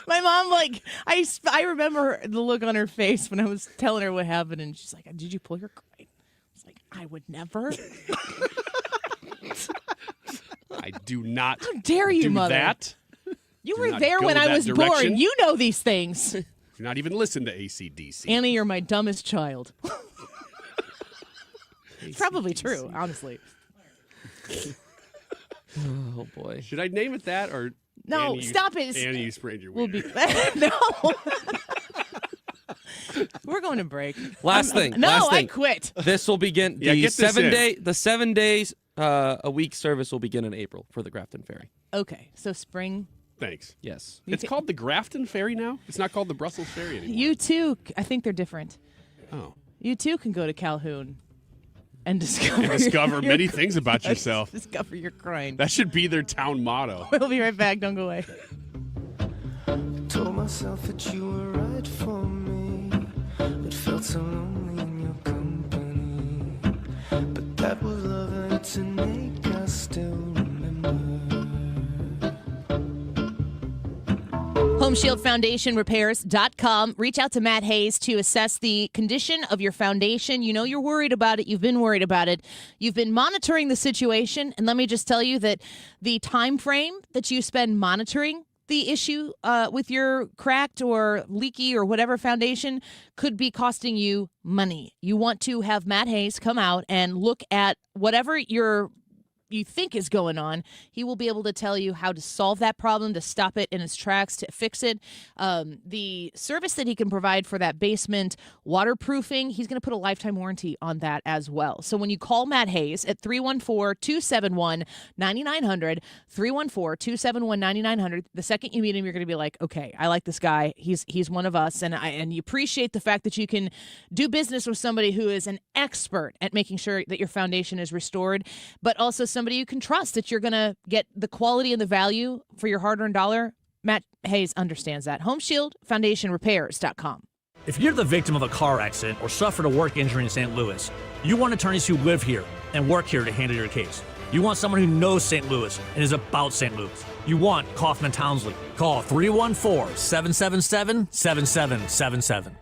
My mom, like, I remember the look on her face when I was telling her what happened, and she's like, did you pull your groin? I was like, I would never. I do not How dare you, do Mother? that. You Do were not there go when I that was direction. born. You know these things. Do not even listen to AC/DC. Annie, you're my dumbest child. It's probably true, honestly. Oh, boy. Should I name it that or No, Annie, stop it. Annie, you sprained your We'll wiener. be no. We're going to break. Last thing. No, last I thing. quit. This will begin. Yeah, The get this in. the 7 days a week service will begin in April for the Grafton Ferry. Okay, so spring. Thanks. Yes. It's called the Grafton Ferry now? It's not called the Brussels Ferry anymore. You too. I think they're different. Oh. You too can go to Calhoun and discover many things about yourself. Discover your groin. That should be their town motto. We'll be right back. Don't go away. Told myself that you were right for me, but felt so lonely in your company. But that was love and to make us still remember. HomeshieldFoundationRepairs.com. Reach out to Matt Hayes to assess the condition of your foundation. You know you're worried about it. You've been worried about it. You've been monitoring the situation. And let me just tell you that the time frame that you spend monitoring the issue with your cracked or leaky or whatever foundation could be costing you money. You want to have Matt Hayes come out and look at whatever you think is going on. He will be able to tell you how to solve that problem, to stop it in its tracks, to fix it. The service that he can provide for that basement waterproofing, he's going to put a lifetime warranty on that as well. So when you call Matt Hayes at 314-271-9900, 314-271-9900, the second you meet him, you're going to be like, okay, I like this guy. He's one of us, and you appreciate the fact that you can do business with somebody who is an expert at making sure that your foundation is restored, but also somebody you can trust that you're going to get the quality and the value for your hard-earned dollar Matt Hayes understands that. HomeshieldFoundationRepairs.com. If you're the victim of a car accident or suffered a work injury in St. Louis, you want attorneys who live here and work here to handle your case. You want someone who knows St. Louis and is about St. Louis. You want Kaufman Townsley. Call 314-777-7777.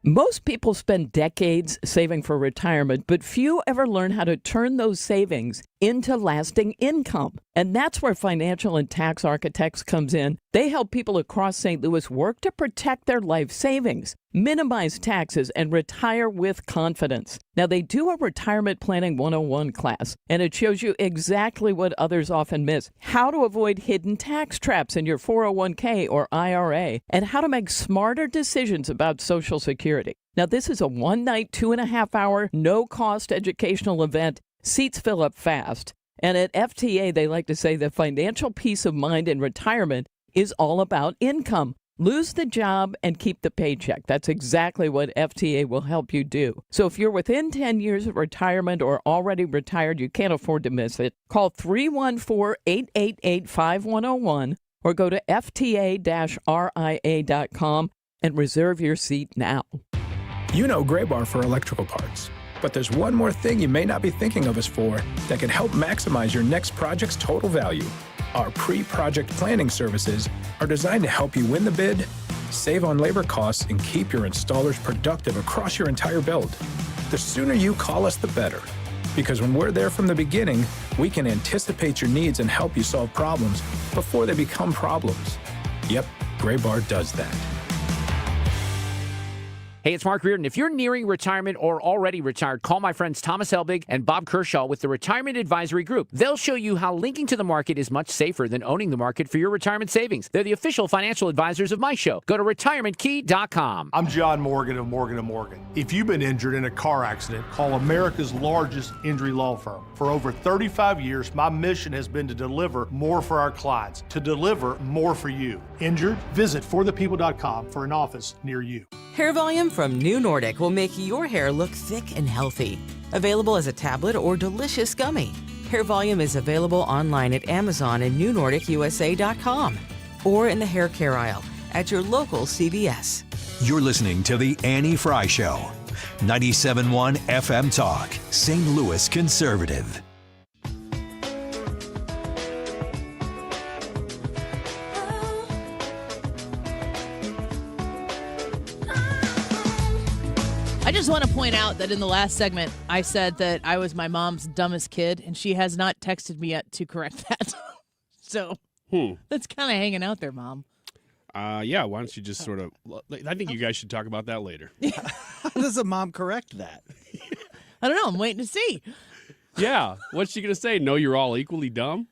Most people spend decades saving for retirement, but few ever learn how to turn those savings into lasting income. And that's where Financial and Tax Architects comes in. They help people across St. Louis work to protect their life savings, minimize taxes, and retire with confidence. Now, they do a Retirement Planning 101 class, and it shows you exactly what others often miss: how to avoid hidden tax traps in your 401k or IRA, and how to make smarter decisions about Social Security. Now, this is a one-night, 2.5-hour, no-cost educational event. Seats fill up fast. And at FTA, they like to say that financial peace of mind in retirement is all about income. Lose the job and keep the paycheck. That's exactly what FTA will help you do. So if you're within 10 years of retirement or already retired, you can't afford to miss it. Call 314-888-5101 or go to fta-ria.com and reserve your seat now. You know Gray Bar for electrical parts. But there's one more thing you may not be thinking of us for that can help maximize your next project's total value. Our pre-project planning services are designed to help you win the bid, save on labor costs, and keep your installers productive across your entire build. The sooner you call us, the better. Because when we're there from the beginning, we can anticipate your needs and help you solve problems before they become problems. Yep, Gray Bar does that. Hey, it's Mark Reardon. If you're nearing retirement or already retired, call my friends Thomas Helbig and Bob Kershaw with the Retirement Advisory Group. They'll show you how linking to the market is much safer than owning the market for your retirement savings. They're the official financial advisors of my show. Go to retirementkey.com. I'm John Morgan of Morgan & Morgan. If you've been injured in a car accident, call America's largest injury law firm. For over 35 years, my mission has been to deliver more for our clients, to deliver more for you. Injured? Visit forthepeople.com for an office near you. Hair Volume from New Nordic will make your hair look thick and healthy. Available as a tablet or delicious gummy. Hair Volume is available online at Amazon and newnordicusa.com or in the hair care aisle at your local CVS. You're listening to The Annie Fry Show. 97.1 FM Talk, St. Louis Conservative. I just want to point out that in the last segment, I said that I was my mom's dumbest kid, and she has not texted me yet to correct that. So that's kind of hanging out there, Mom. Yeah, why don't you just sort of... I think you guys should talk about that later. How does a mom correct that? I don't know. I'm waiting to see. Yeah. What's she going to say? No, you're all equally dumb?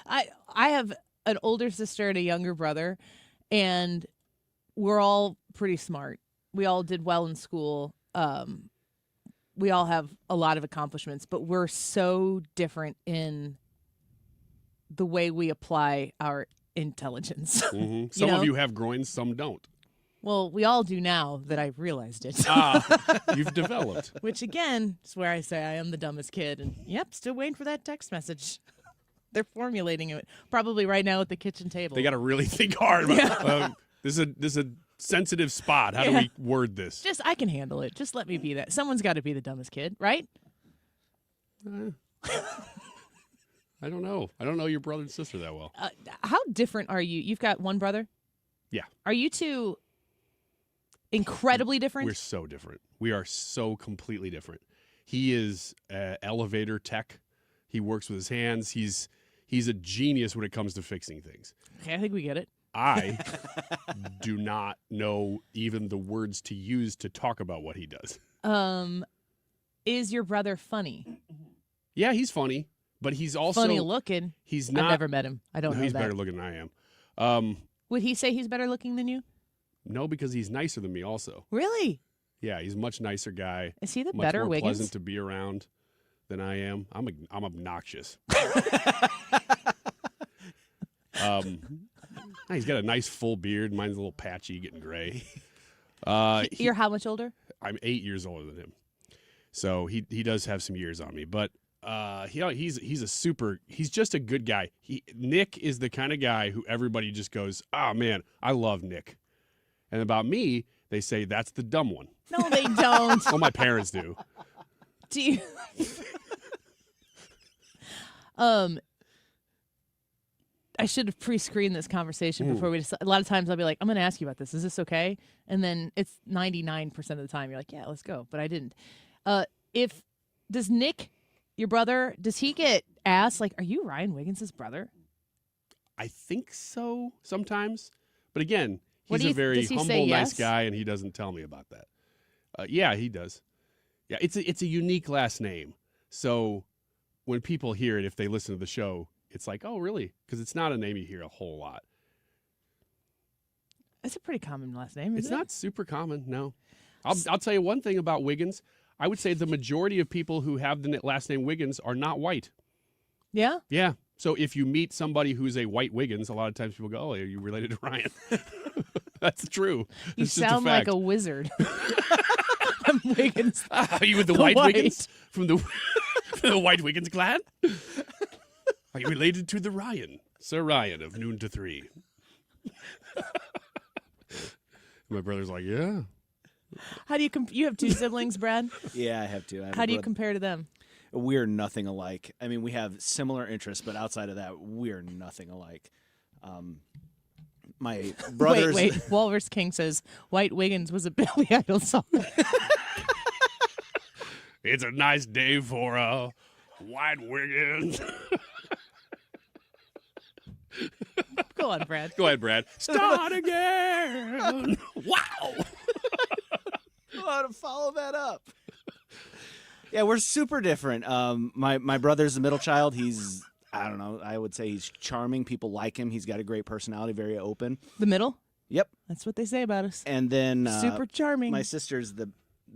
I have an older sister and a younger brother, and we're all pretty smart. We all did well in school. We all have a lot of accomplishments, but we're so different in the way we apply our intelligence. Mm-hmm. Some of you have groins, some don't. Well, we all do now that I've realized it. You've developed. Which, again, is where I say I am the dumbest kid. And, yep, still waiting for that text message. They're formulating it probably right now at the kitchen table. They got to really think hard about this is a sensitive spot. How do we word this? Just, I can handle it. Just let me be that. Someone's got to be the dumbest kid, right? I don't know. I don't know your brother and sister that well. How different are you? You've got one brother? Yeah. Are you two incredibly different? We're so different. We are so completely different. He is elevator tech. He works with his hands. He's a genius when it comes to fixing things. Okay, I think we get it. I do not know even the words to use to talk about what he does. Is your brother funny? Yeah, he's funny, but he's also funny looking. He's not. I've never met him. I don't know he's that. better looking than I am. Would he say he's better looking than you? No, because he's nicer than me also. Really? Yeah, he's a much nicer guy. Is he the much better more Wiggins? pleasant to be around than I am. I'm obnoxious. He's got a nice full beard. Mine's a little patchy, getting gray. You're how much older? I'm 8 years older than him. So he does have some years on me. But He's just a good guy. Nick is the kind of guy who everybody just goes, oh man, I love Nick. And about me, they say that's the dumb one. No, they don't. Well, my parents do. Do you? I should have pre-screened this conversation before we. A lot of times I'll be like, I'm going to ask you about this. Is this okay? And then it's 99% of the time you're like, yeah, let's go. But I didn't. Does Nick, your brother, does he get asked like, are you Ryan Wiggins' brother? I think so sometimes. But again, he's a does very he humble, say nice yes? guy, and he doesn't tell me about that. Yeah, he does. Yeah, it's a unique last name. So when people hear it, if they listen to the show, it's like, oh, really? Because it's not a name you hear a whole lot. It's a pretty common last name, It's isn't not super common, no. I'll tell you one thing about Wiggins. I would say the majority of people who have the last name Wiggins are not white. Yeah? Yeah. So if you meet somebody who's a white Wiggins, a lot of times people go, oh, are you related to Ryan? That's true. You It's just a sound like fact. a wizard. I'm Wiggins. Are you with the white Wiggins? From the white Wiggins clan? Are you related to the Ryan? Sir Ryan of noon to 3. My brother's like, yeah. How do you you have two siblings, Brad? Yeah, I have two. I have How a do you brother. compare to them? We're nothing alike. I mean, we have similar interests, but outside of that, we're nothing alike. My brothers. Wait. Walrus King says White Wiggins was a Billy Idol song. It's a nice day for a white Wiggins. Go on, Brad. Go ahead, Brad. Start again. Wow. How to follow that up? Yeah, we're super different. My brother's the middle child. He's, I don't know, I would say he's charming. People like him. He's got a great personality, very open. The middle? Yep. That's what they say about us. And then Super charming. My sister's the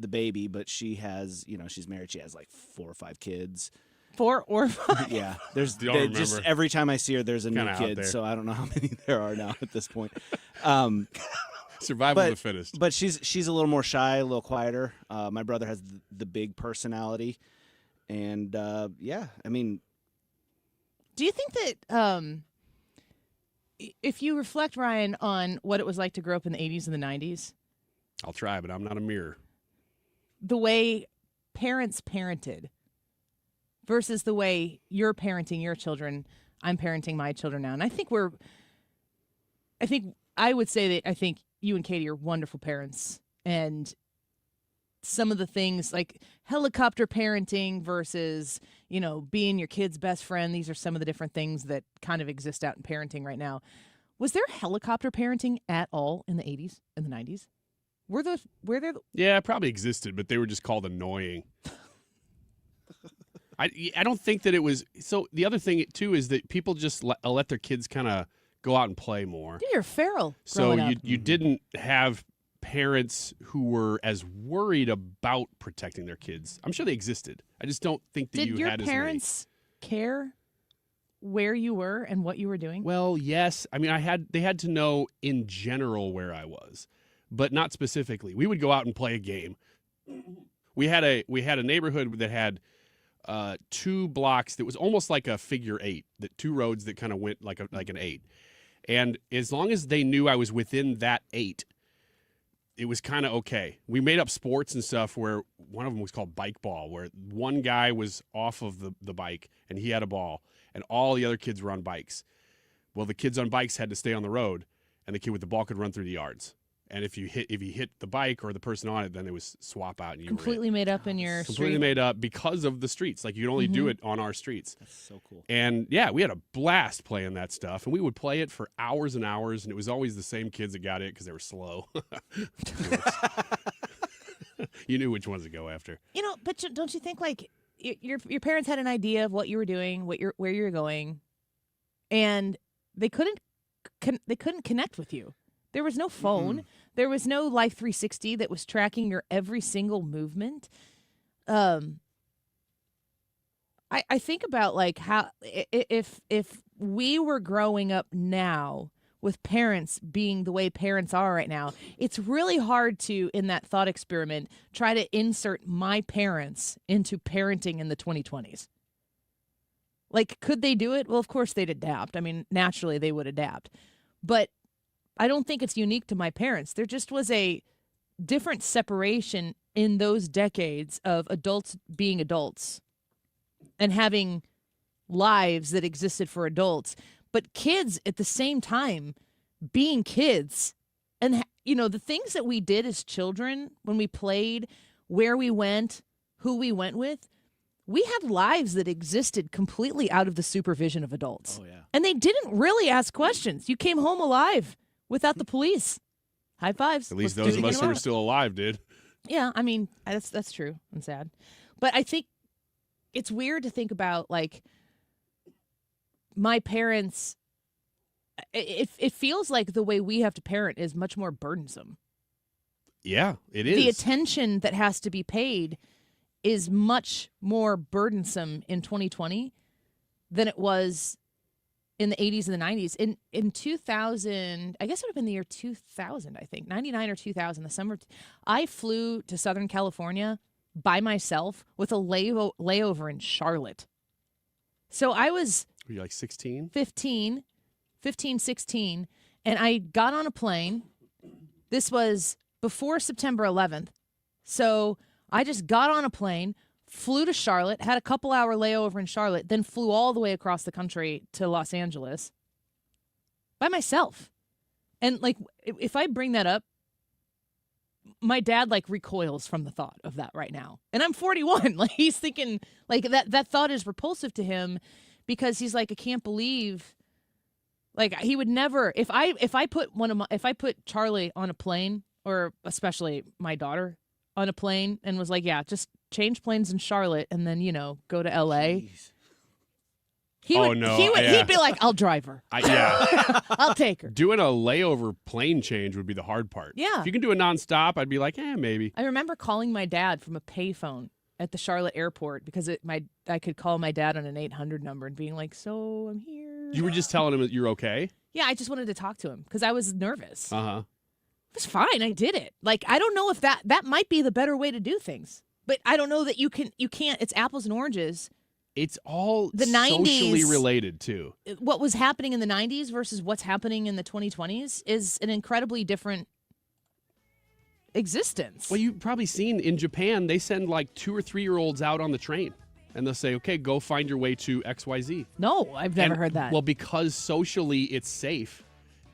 baby, but she has, she's married. She has like 4 or 5 kids. 4 or 5? Yeah. There's Don't just remember. every time I see her, there's a new Kinda out kid. there. So I don't know how many there are now at this point. Survival of the fittest. But she's a little more shy, a little quieter. My brother has the big personality, and yeah, I mean, Do you think that if you reflect, Ryan, on what it was like to grow up in the 80s and the 90s, I'll try, but I'm not a mirror. the way parents parented versus the way you're parenting your children, I'm parenting my children now. And I think I would say that I think you and Katie are wonderful parents. And some of the things like helicopter parenting versus, being your kid's best friend. These are some of the different things that kind of exist out in parenting right now. Was there helicopter parenting at all in the 80s and the 90s? Were there? Yeah, it probably existed, but they were just called annoying. I don't think that it was. So the other thing, too, is that people just let their kids kind of go out and play more. You're feral. So growing up. you didn't have parents who were as worried about protecting their kids. I'm sure they existed. I just don't think that Did you your had as many. parents care where you were and what you were doing? Well, yes. I mean, they had to know in general where I was, but not specifically. We would go out and play a game. We had a neighborhood that had 2 blocks that was almost like a figure 8, that 2 roads that kind of went like an 8. And as long as they knew I was within that 8, it was kind of okay. We made up sports and stuff where one of them was called bike ball, where one guy was off of the bike and he had a ball and all the other kids were on bikes. Well, the kids on bikes had to stay on the road and the kid with the ball could run through the yards. And if you hit the bike or the person on it, then it was swap out and you Completely made up in your completely street. made up because of the streets. Like you could only do it on our streets. That's so cool. And yeah, we had a blast playing that stuff, and we would play it for hours and hours, and it was always the same kids that got it because they were slow. You knew which ones to go after. But don't you think like your parents had an idea of what you were doing, where you were going, and they couldn't connect with you. There was no phone. There was no Life 360 that was tracking your every single movement. I think about like how if we were growing up now with parents being the way parents are right now, it's really hard to, in that thought experiment, try to insert my parents into parenting in the 2020s. Like, could they do it? Well, of course they'd adapt. I mean, naturally they would adapt. But I don't think it's unique to my parents. There just was a different separation in those decades of adults being adults and having lives that existed for adults, but kids at the same time being kids. And, the things that we did as children when we played, where we went, who we went with, we had lives that existed completely out of the supervision of adults. Oh, yeah. And they didn't really ask questions. You came home alive without the police. High fives. At least Let's those do of it us again who are still alive did. Yeah, I mean, that's true and sad. But I think it's weird to think about, like, my parents. It feels like the way we have to parent is much more burdensome. Yeah, it is. The attention that has to be paid is much more burdensome in 2020 than it was in the 80s and the 90s. In 2000, I guess it would have been the year 2000, I think, 99 or 2000, the summer. I flew to Southern California by myself with a layover in Charlotte. So I was Were you like 16? 15, 16, and I got on a plane. This was before September 11th. So I just got on a plane, flew to Charlotte, had a couple-hour layover in Charlotte, then flew all the way across the country to Los Angeles by myself. And, like, if I bring that up, my dad, like, recoils from the thought of that right now. And I'm 41. Like, he's thinking, like, that thought is repulsive to him because he's like, I can't believe, like, he would never, if I put Charlie on a plane, or especially my daughter on a plane, and was like, yeah, just change planes in Charlotte and then, go to LA. He'd be like, I'll drive her. Yeah. I'll take her. Doing a layover plane change would be the hard part. Yeah. If you can do a nonstop, I'd be like, maybe. I remember calling my dad from a payphone at the Charlotte airport because I could call my dad on an 800 number and being like, so I'm here. You were just telling him that you're okay? Yeah, I just wanted to talk to him because I was nervous. Uh-huh. It was fine. I did it. Like, I don't know if that might be the better way to do things, but I don't know that you can't. It's apples and oranges. It's all the 90s, socially related, too. What was happening in the 90s versus what's happening in the 2020s is an incredibly different existence. Well, you've probably seen in Japan, they send like 2 or 3-year-olds out on the train. And they'll say, okay, go find your way to XYZ. No, I've never heard that. Well, because socially it's safe,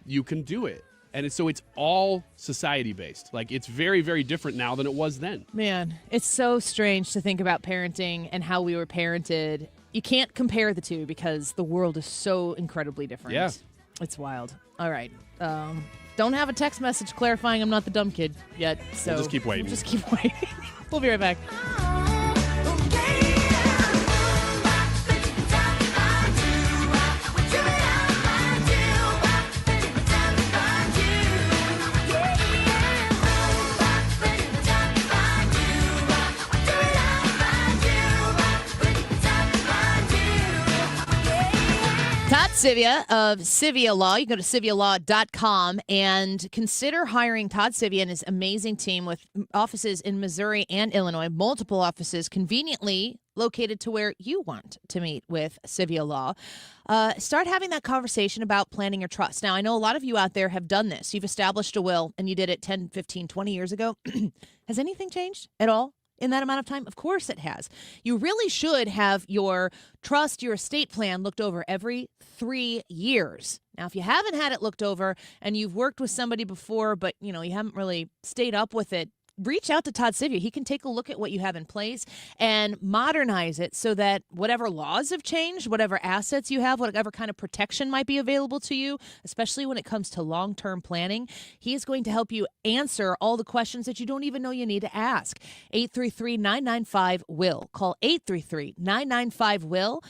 you can do it. And so it's all society-based. Like, it's very, very different now than it was then. Man, it's so strange to think about parenting and how we were parented. You can't compare the two because the world is so incredibly different. Yeah. It's wild. All right. Don't have a text message clarifying I'm not the dumb kid yet. So We'll just keep waiting. We'll just keep waiting. We'll be right back. Todd Sivia of Sivia Law. You can go to SiviaLaw.com and consider hiring Todd Sivia and his amazing team with offices in Missouri and Illinois, multiple offices conveniently located to where you want to meet with Sivia Law. Start having that conversation about planning your trust. Now, I know a lot of you out there have done this. You've established a will and you did it 10, 15, 20 years ago. Has anything changed at all in that amount of time? Of course it has. You really should have your trust, your estate plan looked over every 3 years. Now, if you haven't had it looked over and you've worked with somebody before, but you haven't really stayed up with it, reach out to Todd Sivia. He can take a look at what you have in place and modernize it so that whatever laws have changed, whatever assets you have, whatever kind of protection might be available to you, especially when it comes to long-term planning, he is going to help you answer all the questions that you don't even know you need to ask. 833-995-WILL. Call 833-995-WILL.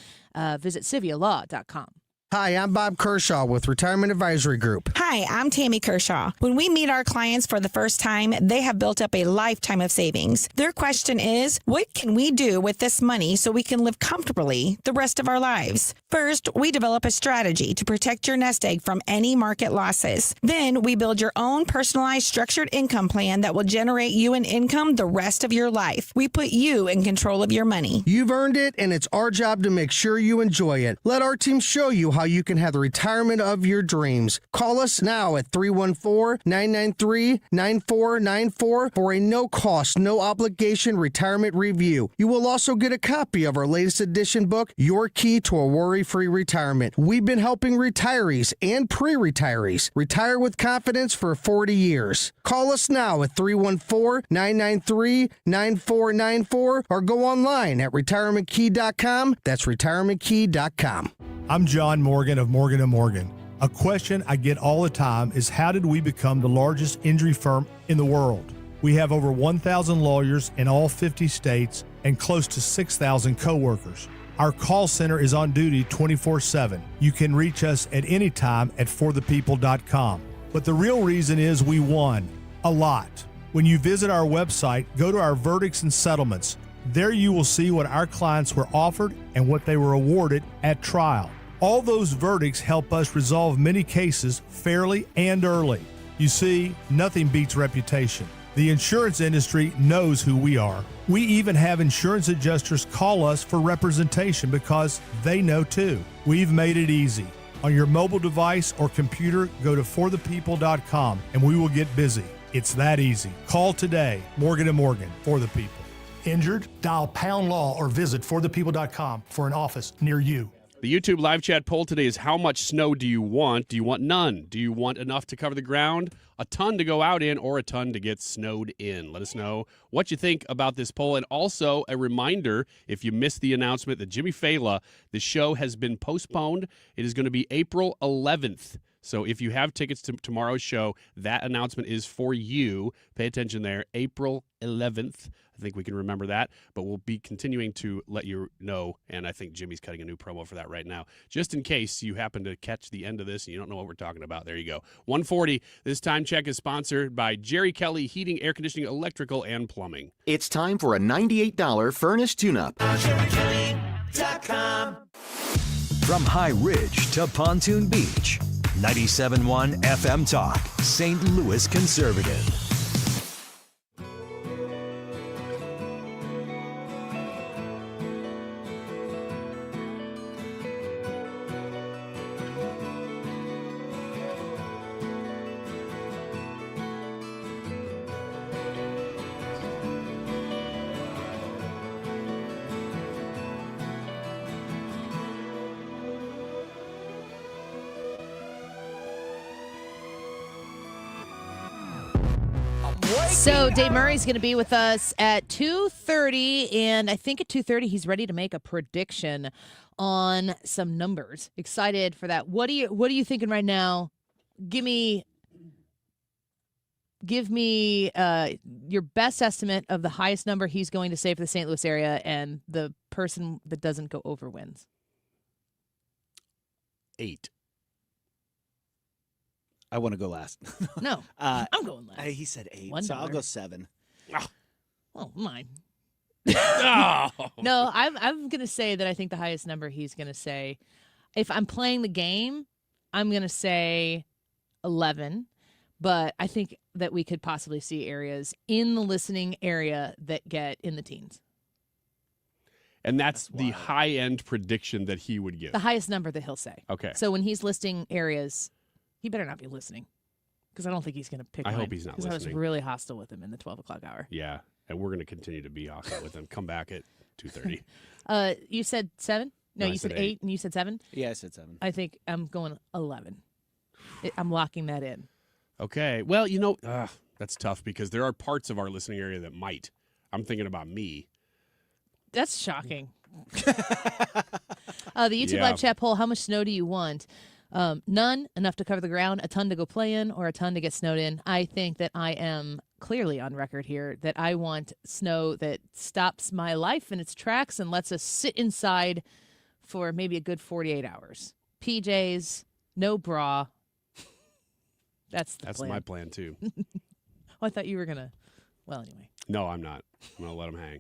Visit SiviaLaw.com. Hi, I'm Bob Kershaw with Retirement Advisory Group. Hi, I'm Tammy Kershaw. When we meet our clients for the first time, they have built up a lifetime of savings. Their question is, what can we do with this money so we can live comfortably the rest of our lives? First, we develop a strategy to protect your nest egg from any market losses. Then, we build your own personalized structured income plan that will generate you an income the rest of your life. We put you in control of your money. You've earned it, and it's our job to make sure you enjoy it. Let our team show you how you can have the retirement of your dreams. Call us now at 314-993-9494 for a no-cost, no-obligation retirement review. You will also get a copy of our latest edition book, Your Key to a Worry-Free Retirement. We've been helping retirees and pre-retirees retire with confidence for 40 years. Call us now at 314-993-9494 or go online at retirementkey.com. That's retirementkey.com. I'm John Morgan of Morgan & Morgan. A question I get all the time is, how did we become the largest injury firm in the world? We have over 1,000 lawyers in all 50 states and close to 6,000 coworkers. Our call center is on duty 24/7. You can reach us at any time at forthepeople.com. But the real reason is we won a lot. When you visit our website, go to our verdicts and settlements. There you will see what our clients were offered and what they were awarded at trial. All those verdicts help us resolve many cases fairly and early. You see, nothing beats reputation. The insurance industry knows who we are. We even have insurance adjusters call us for representation because they know too. We've made it easy. On your mobile device or computer, go to forthepeople.com and we will get busy. It's that easy. Call today. Morgan & Morgan, for the people. Injured? Dial pound law or visit forthepeople.com for an office near you. The YouTube live chat poll today is, how much snow do you want? Do you want none? Do you want enough to cover the ground, a ton to go out in, or a ton to get snowed in? Let us know what you think about this poll. And also a reminder, if you missed the announcement that Jimmy Fallon, the show has been postponed. It is going to be April 11th. So if you have tickets to tomorrow's show, that announcement is for you. Pay attention there. April 11th. I think we can remember that. But we'll be continuing to let you know. And I think Jimmy's cutting a new promo for that right now. Just in case you happen to catch the end of this and you don't know what we're talking about. There you go. 140. This time check is sponsored by Jerry Kelly Heating, Air Conditioning, Electrical, and Plumbing. It's time for a $98 furnace tune-up. From High Ridge to Pontoon Beach, 97.1 FM Talk, St. Louis Conservative. So Dave Murray's going to be with us at 2:30, and I think at 2:30 he's ready to make a prediction on some numbers. Excited for that. What are you thinking right now? Give me your best estimate of the highest number he's going to say for the St. Louis area, and the person that doesn't go over wins. 8. I want to go last. No, I'm going last. He said 8, so I'll go 7. Oh, mine. Oh. No, I'm going to say that I think the highest number he's going to say, if I'm playing the game, I'm going to say 11. But I think that we could possibly see areas in the listening area that get in the teens. And that's the high-end prediction that he would give. The highest number that he'll say. Okay. So when he's listing areas, he better not be listening, because I don't think he's going to pick I mine, hope he's not because I was listening. really hostile with him in the 12 o'clock hour. Yeah, and we're going to continue to be hostile with him. Come back at 2:30. You said 7? No, No, I you said said 8, and you said 7? Yeah, I said 7. I think I'm going 11. I'm locking that in. Okay. Well, that's tough because there are parts of our listening area that might. I'm thinking about me. That's shocking. The YouTube live chat poll, how much snow do you want? None, enough to cover the ground, a ton to go play in, or a ton to get snowed in. I think that I am clearly on record here that I want snow that stops my life in its tracks and lets us sit inside for maybe a good 48 hours. PJs, no bra. That's That's plan. my plan too. I thought you were gonna. Well, anyway. No, I'm not. I'm gonna let him hang.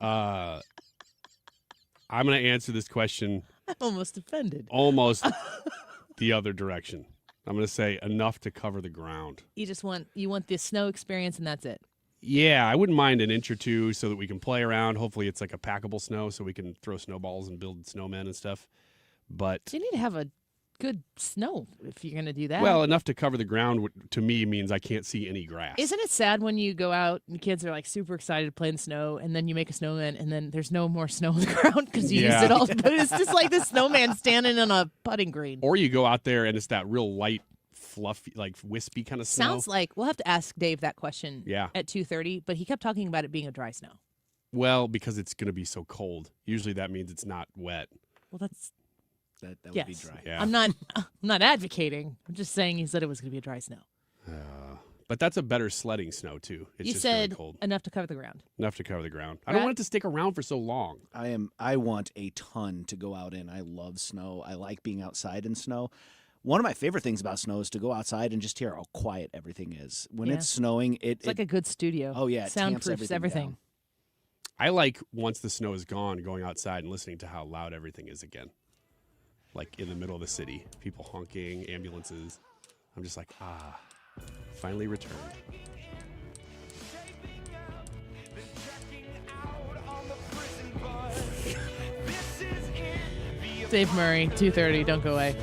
I'm gonna answer this question I'm almost offended. almost the other direction. I'm gonna say enough to cover the ground. You want the snow experience, and that's it. Yeah, I wouldn't mind an inch or two so that we can play around. Hopefully, it's like a packable snow so we can throw snowballs and build snowmen and stuff. But You need to have a good snow if you're gonna do that. well, enough to cover the ground to me means I can't see any grass. Isn't it sad when you go out and kids are like super excited to play in the snow, and then you make a snowman, and then there's no more snow on the ground because you used it all? But it's just like this snowman standing on a putting green. Or you go out there and it's that real light, fluffy, like wispy kind of snow. Sounds like we'll have to ask Dave that question. Yeah. At 2:30, but he kept talking about it being a dry snow. Well, because it's going to be so cold. Usually that means it's not wet. Well, that's that would yes. be dry. Yeah. I'm not advocating. I'm just saying he said it was going to be a dry snow. But that's a better sledding snow too. It's You just said really cold. enough to cover the ground. Enough to cover the ground. I don't want it to stick around for so long. I want a ton to go out in. I love snow. I like being outside in snow. One of my favorite things about snow is to go outside and just hear how quiet everything is. When Yeah. it's snowing, It's like a good studio. Oh yeah, it tamps soundproofs everything. down. I like once the snow is gone, going outside and listening to how loud everything is again. Like in the middle of the city, people honking, ambulances. I'm just like, finally returned. Dave Murray, 2:30. Don't go away.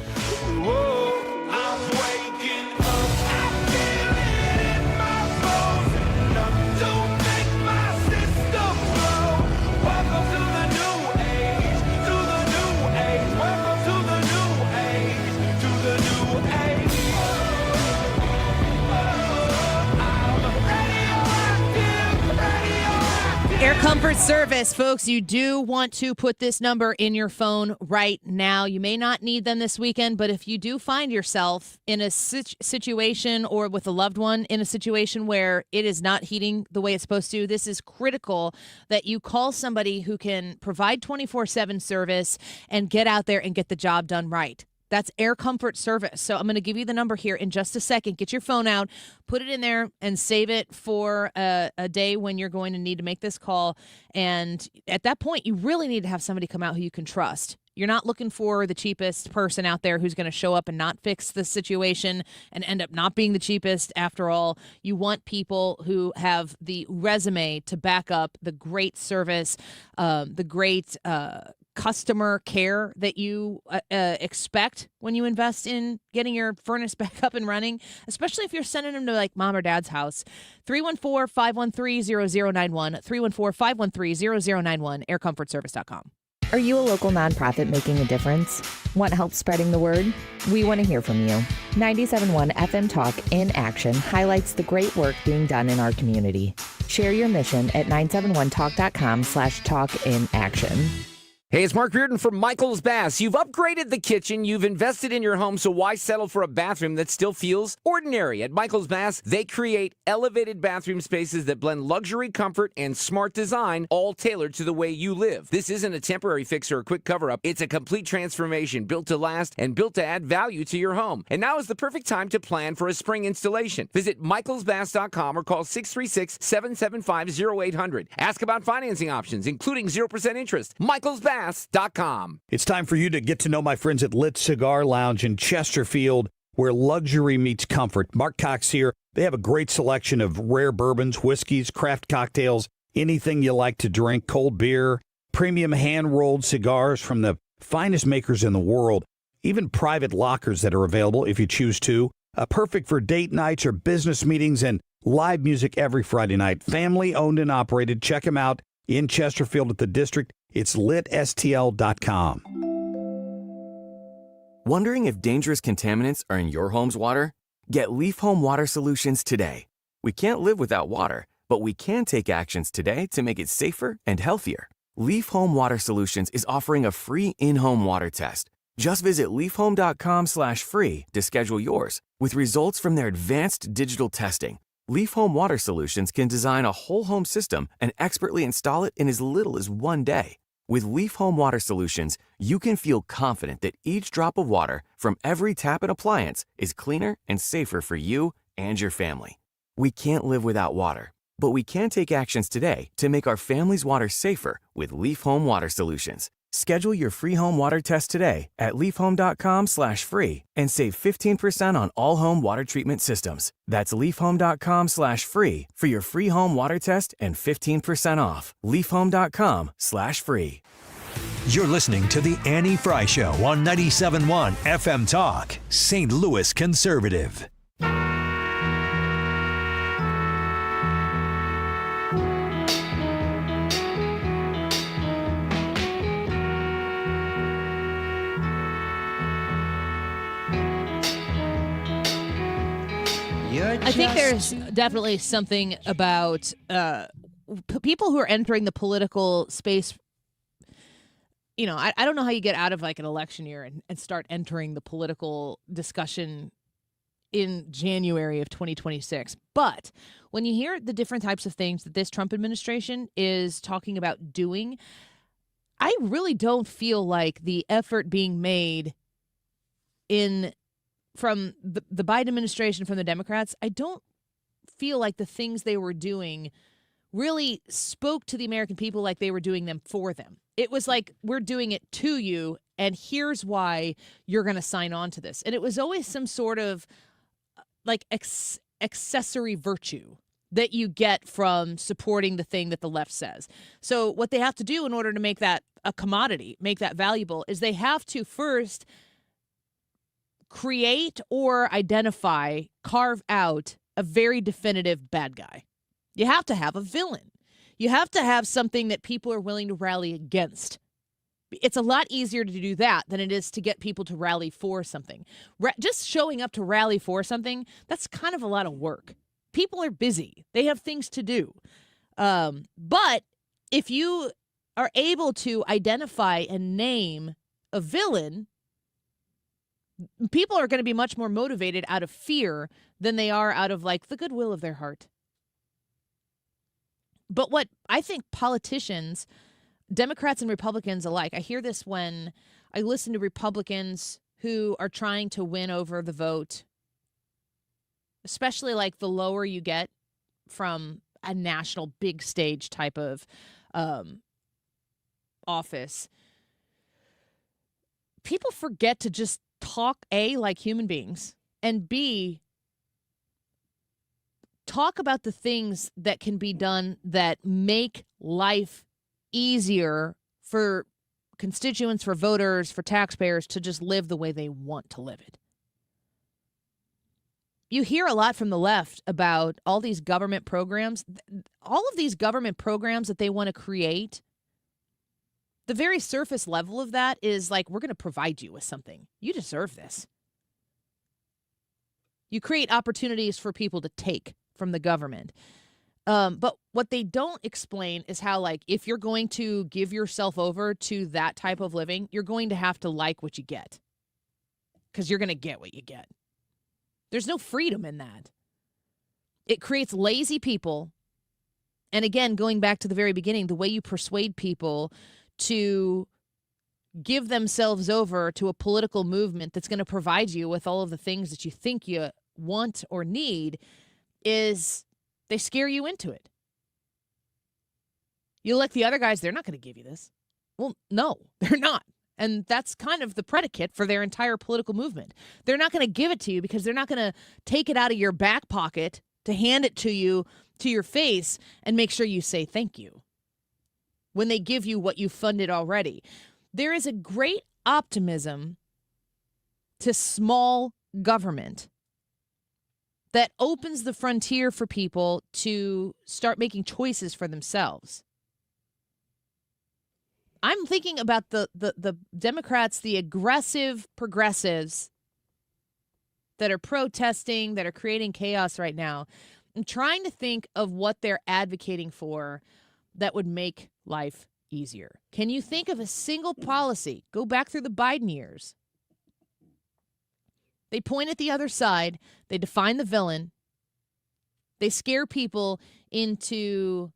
Air Comfort Service, folks, you do want to put this number in your phone right now. You may not need them this weekend, but if you do find yourself in a situation or with a loved one in a situation where it is not heating the way it's supposed to, this is critical that you call somebody who can provide 24/7 service and get out there and get the job done right. That's Air Comfort Service. So I'm going to give you the number here in just a second. Get your phone out, put it in there, and save it for a day when you're going to need to make this call. And at that point, you really need to have somebody come out who you can trust. You're not looking for the cheapest person out there who's going to show up and not fix the situation and end up not being the cheapest after all. You want people who have the resume to back up the great service, the great customer care that you expect when you invest in getting your furnace back up and running, especially if you're sending them to like mom or dad's house. 314-513-0091, 314-513-0091, aircomfortservice.com. Are you a local nonprofit making a difference? Want help spreading the word? We want to hear from you. 97.1 FM Talk in Action highlights the great work being done in our community. Share your mission at 971talk.com/talkinaction. Hey, it's Mark Reardon from Michael's Bass. You've upgraded the kitchen, you've invested in your home, so why settle for a bathroom that still feels ordinary? At Michael's Bass, they create elevated bathroom spaces that blend luxury, comfort, and smart design, all tailored to the way you live. This isn't a temporary fix or a quick cover-up. It's a complete transformation, built to last and built to add value to your home. And now is the perfect time to plan for a spring installation. Visit michaelsbass.com or call 636-775-0800. Ask about financing options, including 0% interest. Michael's Bass. It's time for you to get to know my friends at Lit Cigar Lounge in Chesterfield, where luxury meets comfort. Mark Cox here. They have a great selection of rare bourbons, whiskeys, craft cocktails, anything you like to drink, cold beer, premium hand-rolled cigars from the finest makers in the world, even private lockers that are available if you choose to. Perfect for date nights or business meetings, and live music every Friday night. Family owned and operated. Check them out in Chesterfield at the District. It's litstl.com. Wondering if dangerous contaminants are in your home's water? Get Leaf Home Water Solutions today. We can't live without water, but we can take actions today to make it safer and healthier. Leaf Home Water Solutions is offering a free in-home water test. Just visit leafhome.com/free to schedule yours. With results from their advanced digital testing, Leaf Home Water Solutions can design a whole home system and expertly install it in as little as one day. With Leaf Home Water Solutions, you can feel confident that each drop of water from every tap and appliance is cleaner and safer for you and your family. We can't live without water, but we can take actions today to make our family's water safer with Leaf Home Water Solutions. Schedule your free home water test today at leafhome.com/free and save 15% on all home water treatment systems. That's leafhome.com/free for your free home water test and 15% off. leafhome.com/free. You're listening to The Annie Fry Show on 97.1 FM Talk, St. Louis Conservative. I think there's definitely something about people who are entering the political space. You know, I don't know how you get out of like an election year and start entering the political discussion in January of 2026. But when you hear the different types of things that this Trump administration is talking about doing, I really don't feel like the effort being made from the Biden administration, from the Democrats, I don't feel like the things they were doing really spoke to the American people like they were doing them for them. It was like, we're doing it to you, and here's why you're going to sign on to this. And it was always some sort of like accessory virtue that you get from supporting the thing that the left says. So what they have to do in order to make that a commodity, make that valuable, is they have to first create or identify, carve out a very definitive bad guy. You have to have a villain. You have to have something that people are willing to rally against. It's a lot easier to do that than it is to get people to rally for something. Just showing up to rally for something, that's kind of a lot of work. People are busy. They have things to do. But if you are able to identify and name a villain, people are going to be much more motivated out of fear than they are out of like the goodwill of their heart. But what I think politicians, Democrats and Republicans alike, I hear this when I listen to Republicans who are trying to win over the vote, especially like the lower you get from a national big stage type of office. People forget to just talk, A, like human beings, and B, talk about the things that can be done that make life easier for constituents, for voters, for taxpayers to just live the way they want to live it. You hear a lot from the left about all these government programs. All of these government programs that they want to create, the very surface level of that is like, we're going to provide you with something. You deserve this. You create opportunities for people to take from the government. But what they don't explain is how, like, if you're going to give yourself over to that type of living, you're going to have to like what you get, because you're going to get what you get. There's no freedom in that. It creates lazy people. And again, going back to the very beginning, the way you persuade people to give themselves over to a political movement that's going to provide you with all of the things that you think you want or need is they scare you into it. You elect the other guys, they're not going to give you this. Well, no, they're not. And that's kind of the predicate for their entire political movement. They're not going to give it to you because they're not going to take it out of your back pocket to hand it to you to your face and make sure you say thank you when they give you what you funded already. There is a great optimism to small government that opens the frontier for people to start making choices for themselves. I'm thinking about the Democrats, the aggressive progressives that are protesting, that are creating chaos right now. I'm trying to think of what they're advocating for that would make life easier. Can you think of a single policy? Go back through the Biden years. They point at the other side. They define the villain. They scare people into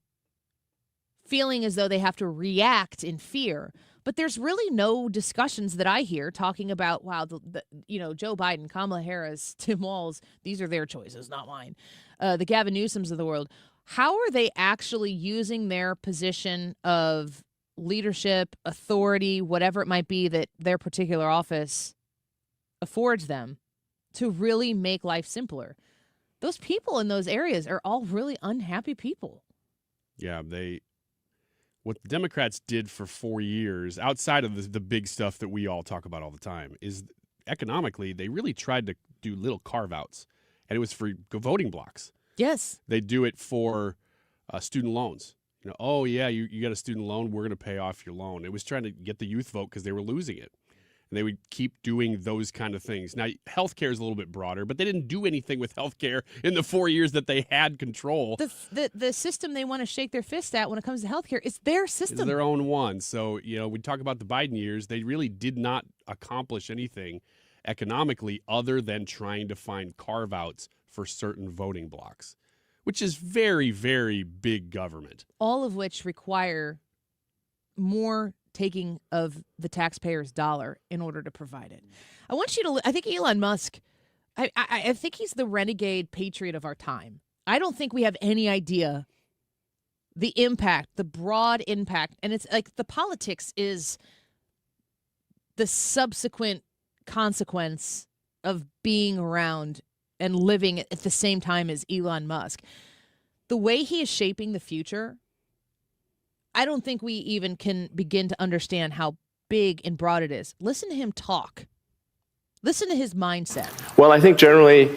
feeling as though they have to react in fear. But there's really no discussions that I hear talking about, wow, Joe Biden, Kamala Harris, Tim Walz, these are their choices, not mine. The Gavin Newsoms of the world. How are they actually using their position of leadership, authority, whatever it might be that their particular office affords them to really make life simpler? Those people in those areas are all really unhappy people. Yeah, what the Democrats did for 4 years, outside of the big stuff that we all talk about all the time, is economically, they really tried to do little carve-outs, and it was for voting blocks. Yes. They do it for student loans. Oh, yeah, you got a student loan, we're going to pay off your loan. It was trying to get the youth vote because they were losing it. And they would keep doing those kind of things. Now, healthcare is a little bit broader, but they didn't do anything with healthcare in the 4 years that they had control. The system they want to shake their fist at when it comes to healthcare is their system. It's their own one. So, we talk about the Biden years. They really did not accomplish anything economically other than trying to find carve-outs for certain voting blocks, which is very, very big government. All of which require more taking of the taxpayer's dollar in order to provide it. I want you to, I think Elon Musk, I think he's the renegade patriot of our time. I don't think we have any idea the impact, the broad impact. And it's like the politics is the subsequent consequence of being around and living at the same time as Elon Musk. The way he is shaping the future, I don't think we even can begin to understand how big and broad it is. Listen to him talk. Listen to his mindset. Well, I think my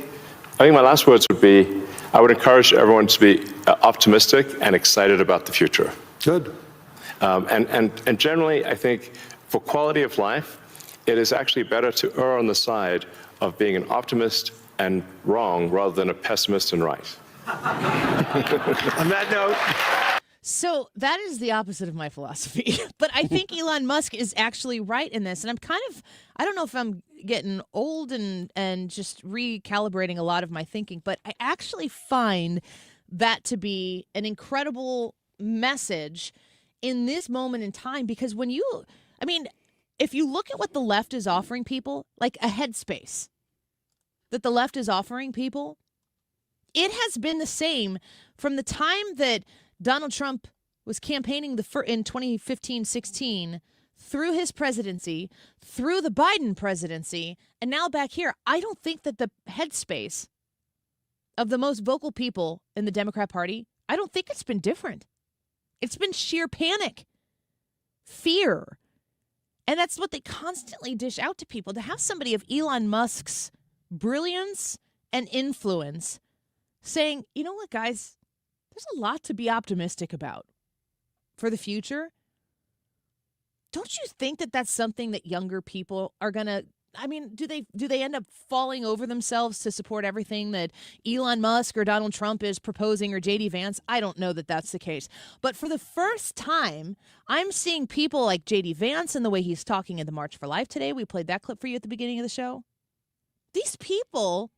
last words would be, I would encourage everyone to be optimistic and excited about the future. Good. And generally, I think for quality of life, it is actually better to err on the side of being an optimist and wrong rather than a pessimist and right. On that note. So that is the opposite of my philosophy. But I think Elon Musk is actually right in this. And I don't know if I'm getting old and just recalibrating a lot of my thinking, but I actually find that to be an incredible message in this moment in time. Because if you look at what the left is offering people, like a headspace that the left is offering people, it has been the same from the time that Donald Trump was campaigning in 2015-16 through his presidency, through the Biden presidency, and now back here. I don't think that the headspace of the most vocal people in the Democrat Party, I don't think it's been different. It's been sheer panic, fear. And that's what they constantly dish out to people. To have somebody of Elon Musk's brilliance and influence saying, you know what, guys, there's a lot to be optimistic about for the future. Don't you think that that's something that younger people are going to, do they end up falling over themselves to support everything that Elon Musk or Donald Trump is proposing or J.D. Vance? I don't know that that's the case. But for the first time, I'm seeing people like J.D. Vance and the way he's talking in the March for Life today. We played that clip for you at the beginning of the show. These people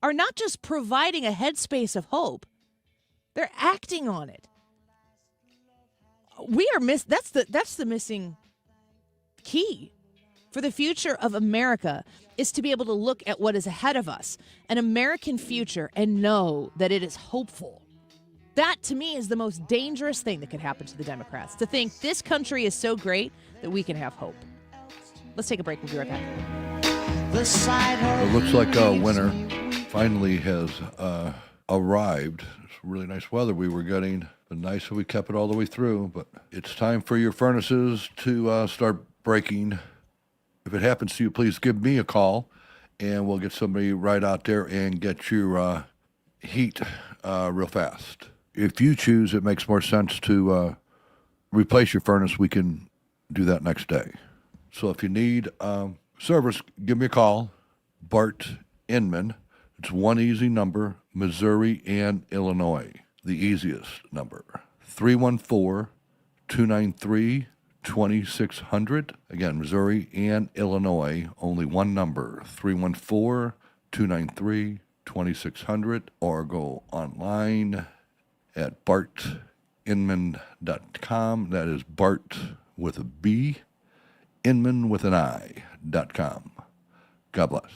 are not just providing a headspace of hope. They're acting on it. That's the missing key for the future of America, is to be able to look at what is ahead of us, an American future, and know that it is hopeful. That, to me, is the most dangerous thing that could happen to the Democrats, to think this country is so great that we can have hope. Let's take a break. We'll be right back. It looks like a winter finally has arrived. It's really nice weather we were getting. But nice that we kept it all the way through. But it's time for your furnaces to start breaking. If it happens to you, please give me a call, and we'll get somebody right out there and get your heat real fast. If you choose, it makes more sense to replace your furnace. We can do that next day. So if you need service, give me a call. Bart Inman. It's one easy number, Missouri and Illinois. The easiest number. 314-293-2600. Again, Missouri and Illinois. Only one number. 314-293-2600. Or go online at bartinman.com. That is Bart with a B, Inman with an I.com. God bless.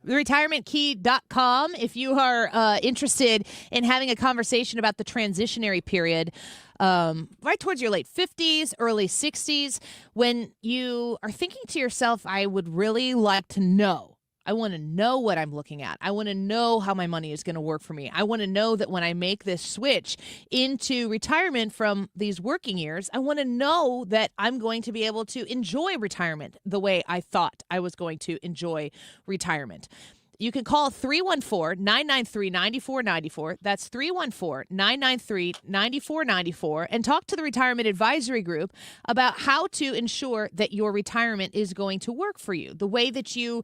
TheRetirementKey.com if you are interested in having a conversation about the transitionary period right towards your late 50s, early 60s, when you are thinking to yourself, I would really like to know. I want to know what I'm looking at. I want to know how my money is going to work for me. I want to know that when I make this switch into retirement from these working years, I want to know that I'm going to be able to enjoy retirement the way I thought I was going to enjoy retirement. You can call 314-993-9494. That's 314-993-9494 and talk to the Retirement Advisory Group about how to ensure that your retirement is going to work for you the way that you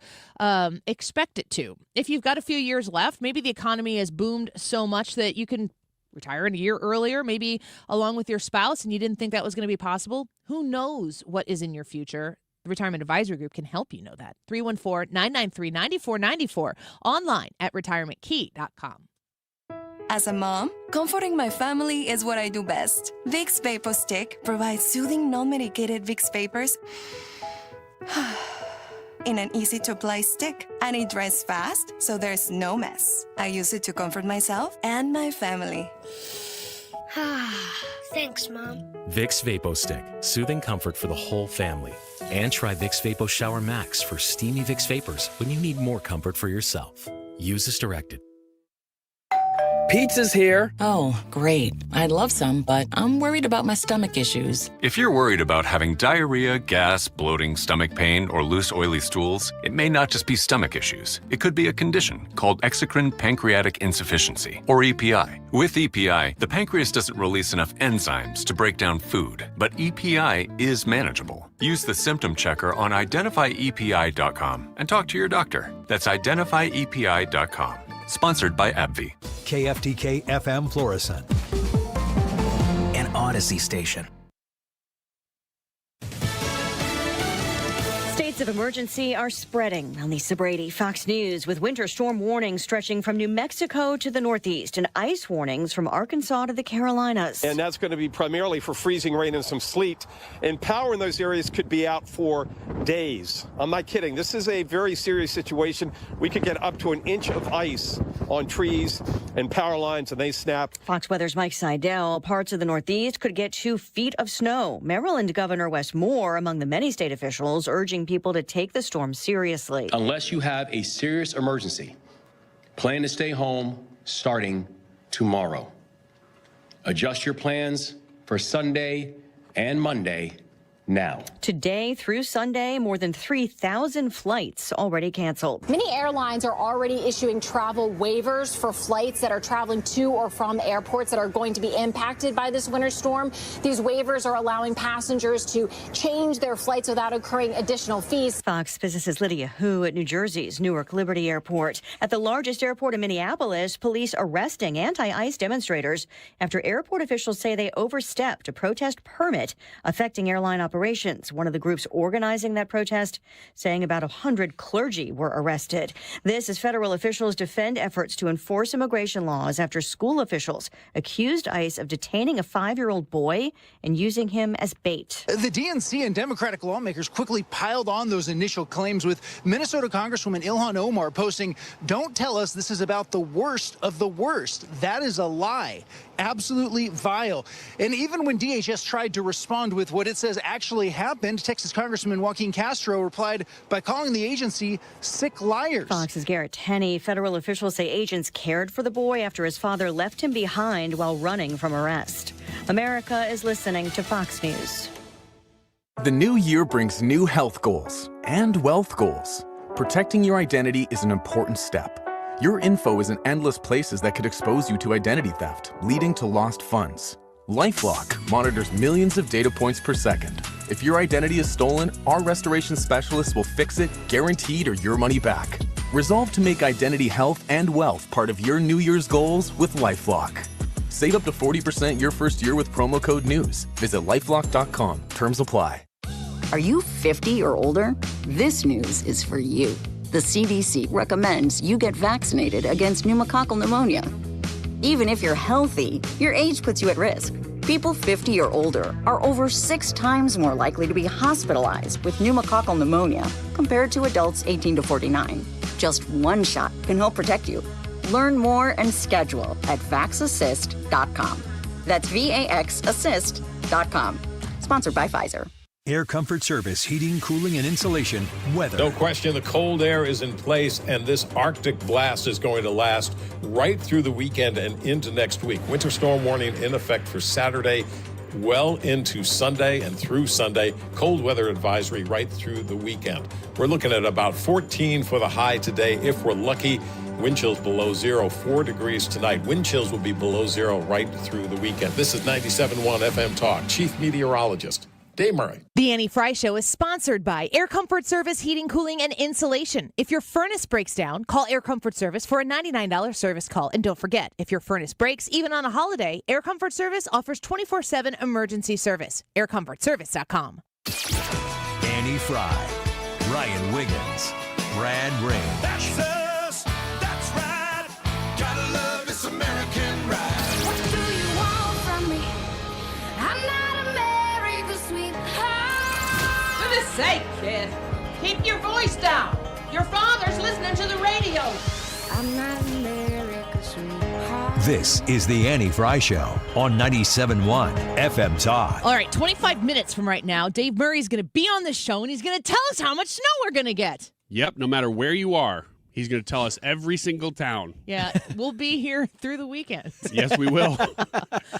expect it to. If you've got a few years left, maybe the economy has boomed so much that you can retire a year earlier, maybe along with your spouse, and you didn't think that was going to be possible. Who knows what is in your future? The Retirement Advisory Group can help you know that. 314-993-9494. Online at retirementkey.com. As a mom, comforting my family is what I do best. Vicks Vapor Stick provides soothing, non-medicated Vicks Vapors in an easy-to-apply stick, and it dries fast, so there's no mess. I use it to comfort myself and my family. Thanks, Mom. Vicks Vapo Stick, soothing comfort for the whole family. And try Vicks Vapo Shower Max for steamy Vicks Vapors when you need more comfort for yourself. Use as directed. Pizza's here. Oh, great. I'd love some, but I'm worried about my stomach issues. If you're worried about having diarrhea, gas, bloating, stomach pain, or loose, oily stools, it may not just be stomach issues. It could be a condition called exocrine pancreatic insufficiency, or EPI. With EPI, the pancreas doesn't release enough enzymes to break down food, but EPI is manageable. Use the symptom checker on identifyepi.com and talk to your doctor. That's identifyepi.com. Sponsored by AbbVie. KFTK FM Florissant. An Odyssey station. States of emergency are spreading. I'm Lisa Brady, Fox News, with winter storm warnings stretching from New Mexico to the Northeast and ice warnings from Arkansas to the Carolinas. And that's going to be primarily for freezing rain and some sleet. And power in those areas could be out for days. I'm not kidding. This is a very serious situation. We could get up to an inch of ice on trees and power lines, and they snap. Fox Weather's Mike Seidel. Parts of the Northeast could get 2 feet of snow. Maryland Governor Wes Moore among the many state officials urging people to take the storm seriously. Unless you have a serious emergency, plan to stay home starting tomorrow. Adjust your plans for Sunday and Monday now. Today through Sunday, more than 3,000 flights already canceled. Many airlines are already issuing travel waivers for flights that are traveling to or from airports that are going to be impacted by this winter storm. These waivers are allowing passengers to change their flights without incurring additional fees. Fox Business's Lydia Hu at New Jersey's Newark Liberty Airport. At the largest airport in Minneapolis, police arresting anti-ICE demonstrators after airport officials say they overstepped a protest permit affecting airline operations. One of the groups organizing that protest saying about 100 clergy were arrested. This as federal officials defend efforts to enforce immigration laws after school officials accused ICE of detaining a 5-year-old boy and using him as bait. The DNC and Democratic lawmakers quickly piled on those initial claims, with Minnesota Congresswoman Ilhan Omar posting, "Don't tell us this is about the worst of the worst. That is a lie. Absolutely vile." And even when DHS tried to respond with what it says actually happened, Texas Congressman Joaquin Castro replied by calling the agency sick liars. Fox's Garrett Tenney. Federal officials say agents cared for the boy after his father left him behind while running from arrest. America is listening to Fox News. The new year brings new health goals and wealth goals. Protecting your identity is an important step. Your info is in endless places that could expose you to identity theft, leading to lost funds. LifeLock monitors millions of data points per second. If your identity is stolen, our restoration specialists will fix it, guaranteed, or your money back. Resolve to make identity health and wealth part of your New Year's goals with LifeLock. Save up to 40% your first year with promo code NEWS. Visit LifeLock.com. Terms apply. Are you 50 or older? This news is for you. The CDC recommends you get vaccinated against pneumococcal pneumonia. Even if you're healthy, your age puts you at risk. People 50 or older are over 6 times more likely to be hospitalized with pneumococcal pneumonia compared to adults 18 to 49. Just one shot can help protect you. Learn more and schedule at vaxassist.com. That's VAXassist.com. Sponsored by Pfizer. Air Comfort Service, heating, cooling, and insulation, weather. No question, the cold air is in place, and this Arctic blast is going to last right through the weekend and into next week. Winter storm warning in effect for Saturday, well into Sunday and through Sunday. Cold weather advisory right through the weekend. We're looking at about 14 for the high today if we're lucky. Wind chills below 0, 4 degrees tonight. Wind chills will be below 0 right through the weekend. This is 97.1 FM Talk. Chief Meteorologist Dave Murray. The Annie Fry Show is sponsored by Air Comfort Service Heating, Cooling, and Insulation. If your furnace breaks down, call Air Comfort Service for a $99 service call. And don't forget, if your furnace breaks, even on a holiday, Air Comfort Service offers 24/7 emergency service. AirComfortService.com. Annie Fry, Ryan Wiggins, Brad Ring. That's us. That's right. Gotta love this American ride. What do you want from me? I'm not America's sweetheart. For goodness sake, kid. Keep your voice down. Your father's listening to the radio. I'm not America's sweetheart. This is the Annie Fry Show on 97.1 FM Talk. All right, 25 minutes from right now, Dave Murray's going to be on the show, and he's going to tell us how much snow we're going to get. Yep, no matter where you are, he's going to tell us every single town. Yeah, we'll be here through the weekend. Yes, we will.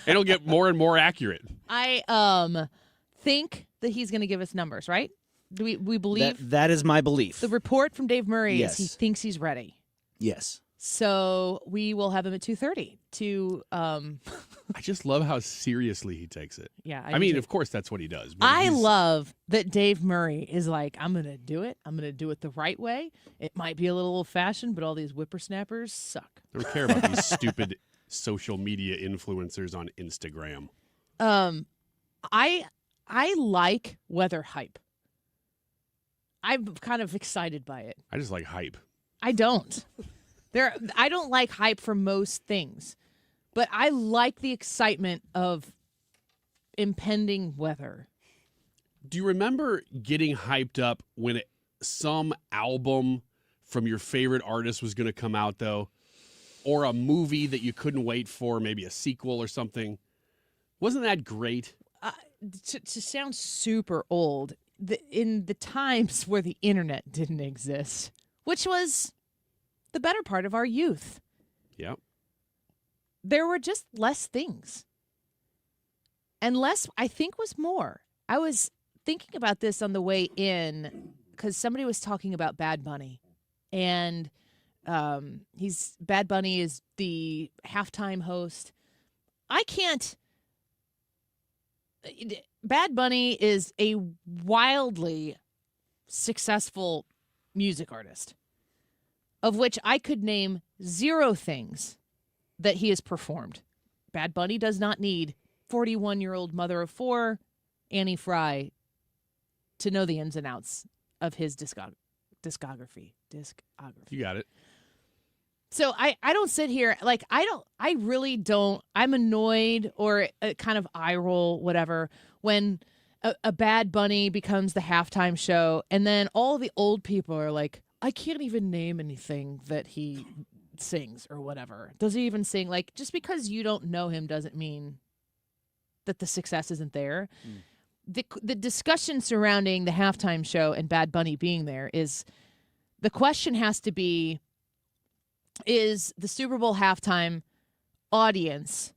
It'll get more and more accurate. I think that he's going to give us numbers, right? Do we believe? That is my belief. The report from Dave Murray Yes. is he thinks he's ready. Yes. So we will have him at 2:30 to I just love how seriously he takes it. Yeah, I mean, of course, that's what he does. But I love that Dave Murray is like, I'm going to do it. I'm going to do it the right way. It might be a little old-fashioned, but all these whippersnappers suck. I don't care about these stupid social media influencers on Instagram. I like weather hype. I'm kind of excited by it. I just like hype. I don't. I don't like hype for most things, but I like the excitement of impending weather. Do you remember getting hyped up when some album from your favorite artist was going to come out, though? Or a movie that you couldn't wait for, maybe a sequel or something? Wasn't that great? To sound super old, in the times where the internet didn't exist, which was the better part of our youth. Yep. There were just less things. And less, I think, was more. I was thinking about this on the way in because somebody was talking about Bad Bunny. And Bad Bunny is the halftime host. Bad Bunny is a wildly successful music artist, of which I could name 0 things that he has performed. Bad Bunny does not need 41-year-old mother of 4, Annie Fry, to know the ins and outs of his discography. You got it. So I don't sit here, I really don't, I'm annoyed or kind of eye roll, whatever, when a Bad Bunny becomes the halftime show and then all the old people are like, I can't even name anything that he sings or whatever. Does he even sing? Like, just because you don't know him doesn't mean that the success isn't there. The discussion surrounding the halftime show and Bad Bunny being there is, the question has to be, is the Super Bowl halftime audience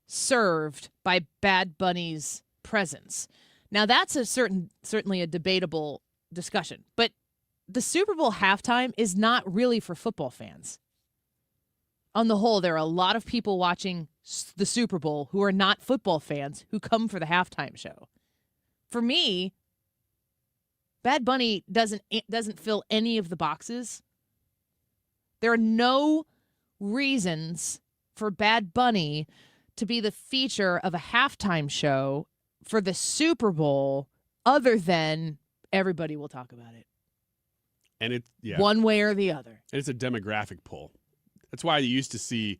served by Bad Bunny's presence? Now, that's certainly a debatable discussion, but the Super Bowl halftime is not really for football fans. On the whole, there are a lot of people watching the Super Bowl who are not football fans who come for the halftime show. For me, Bad Bunny doesn't fill any of the boxes. There are no reasons for Bad Bunny to be the feature of a halftime show for the Super Bowl other than everybody will talk about it. And it's one way or the other. And it's a demographic pull. That's why you used to see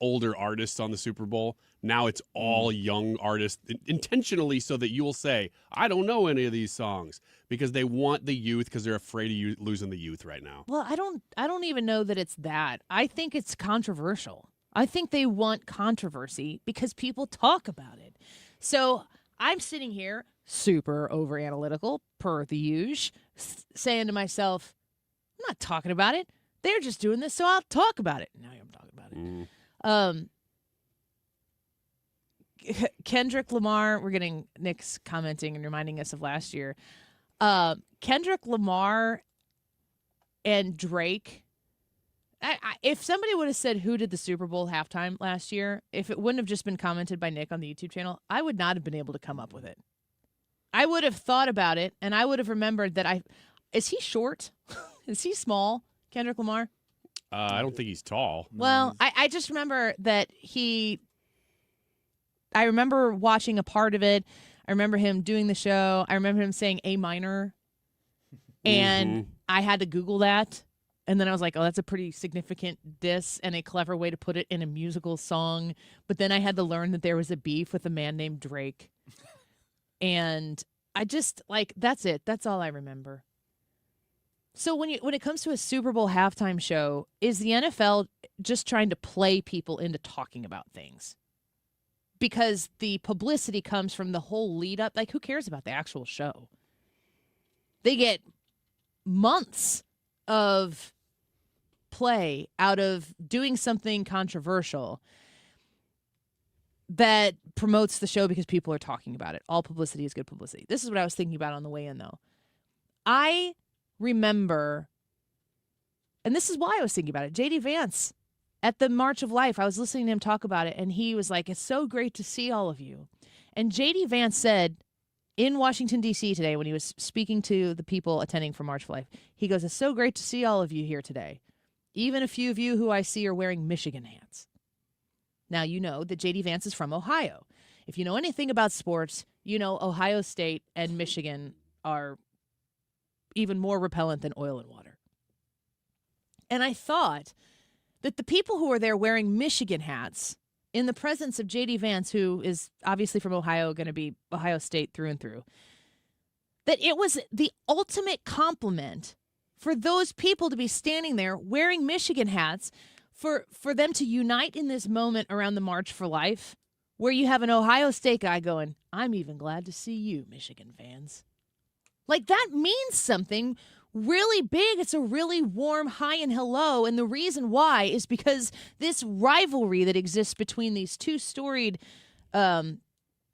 older artists on the Super Bowl. Now it's all young artists intentionally so that you'll say, I don't know any of these songs because they want the youth because they're afraid of losing the youth right now. Well, I don't even know that it's that. I think it's controversial. I think they want controversy because people talk about it. So I'm sitting here super over analytical per the usual, saying to myself, I'm not talking about it. They're just doing this, so I'll talk about it. Now I'm talking about it. Kendrick Lamar, we're getting Nick's commenting and reminding us of last year. Kendrick Lamar and Drake. If somebody would have said who did the Super Bowl halftime last year, if it wouldn't have just been commented by Nick on the YouTube channel, I would not have been able to come up with it. I would have thought about it, and I would have remembered that is he short? Is he small, Kendrick Lamar? I don't think he's tall. Well, I just remember that I remember watching a part of it. I remember him doing the show. I remember him saying A minor. And I had to Google that. And then I was like, oh, that's a pretty significant diss and a clever way to put it in a musical song. But then I had to learn that there was a beef with a man named Drake. And I just, that's it. That's all I remember. So when it comes to a Super Bowl halftime show, is the NFL just trying to play people into talking about things? Because the publicity comes from the whole lead up. Who cares about the actual show? They get months of play out of doing something controversial that promotes the show because people are talking about it. All publicity is good publicity. This is what I was thinking about on the way in, though. I remember, and this is why I was thinking about it, J.D. Vance at the March of Life. I was listening to him talk about it, and he was like, it's so great to see all of you. And J.D. Vance said in Washington, D.C. today when he was speaking to the people attending for March of Life, he goes, it's so great to see all of you here today. Even a few of you who I see are wearing Michigan hats. Now, you know that J.D. Vance is from Ohio. If you know anything about sports, you know Ohio State and Michigan are even more repellent than oil and water. And I thought that the people who are there wearing Michigan hats in the presence of J.D. Vance, who is obviously from Ohio, going to be Ohio State through and through, that it was the ultimate compliment for those people to be standing there wearing Michigan hats, for them to unite in this moment around the March for Life, where you have an Ohio State guy going, I'm even glad to see you, Michigan fans. That means something really big. It's a really warm hi and hello. And the reason why is because this rivalry that exists between these two storied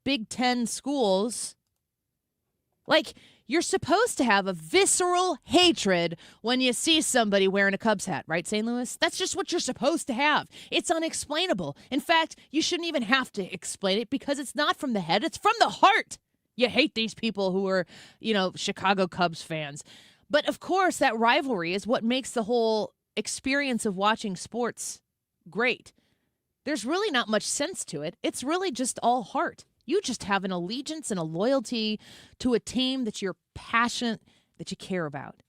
Big Ten schools, you're supposed to have a visceral hatred when you see somebody wearing a Cubs hat, right, St. Louis? That's just what you're supposed to have. It's unexplainable. In fact, you shouldn't even have to explain it because it's not from the head, it's from the heart. You hate these people who are, Chicago Cubs fans. But, of course, that rivalry is what makes the whole experience of watching sports great. There's really not much sense to it. It's really just all heart. You just have an allegiance and a loyalty to a team that you're passionate, that you care about.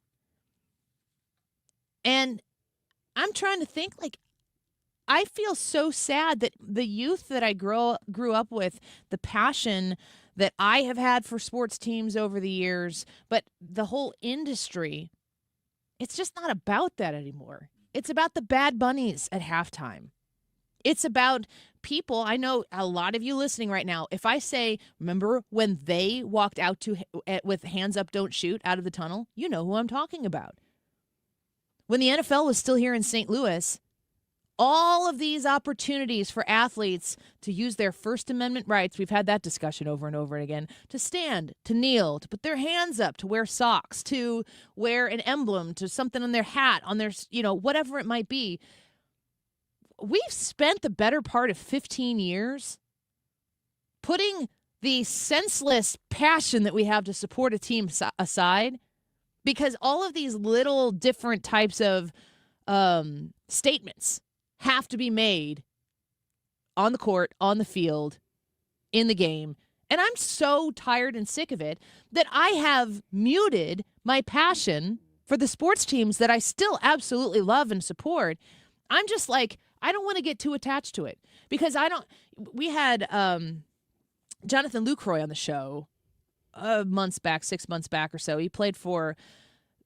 And I'm trying to think, I feel so sad that the youth that I grew up with, the passion that I have had for sports teams over the years, but the whole industry, it's just not about that anymore. It's about the Bad Bunnies at halftime. It's about people. I know a lot of you listening right now, if I say, remember when they walked out with hands up, don't shoot out of the tunnel, you know who I'm talking about. When the NFL was still here in St. Louis, all of these opportunities for athletes to use their First Amendment rights, we've had that discussion over and over again, to stand, to kneel, to put their hands up, to wear socks, to wear an emblem, to something on their hat, on their, whatever it might be. We've spent the better part of 15 years putting the senseless passion that we have to support a team aside because all of these little different types of statements have to be made on the court, on the field, in the game. And I'm so tired and sick of it that I have muted my passion for the sports teams that I still absolutely love and support. I'm just I don't want to get too attached to it because we had Jonathan Lucroy on the show 6 months back or so. He played for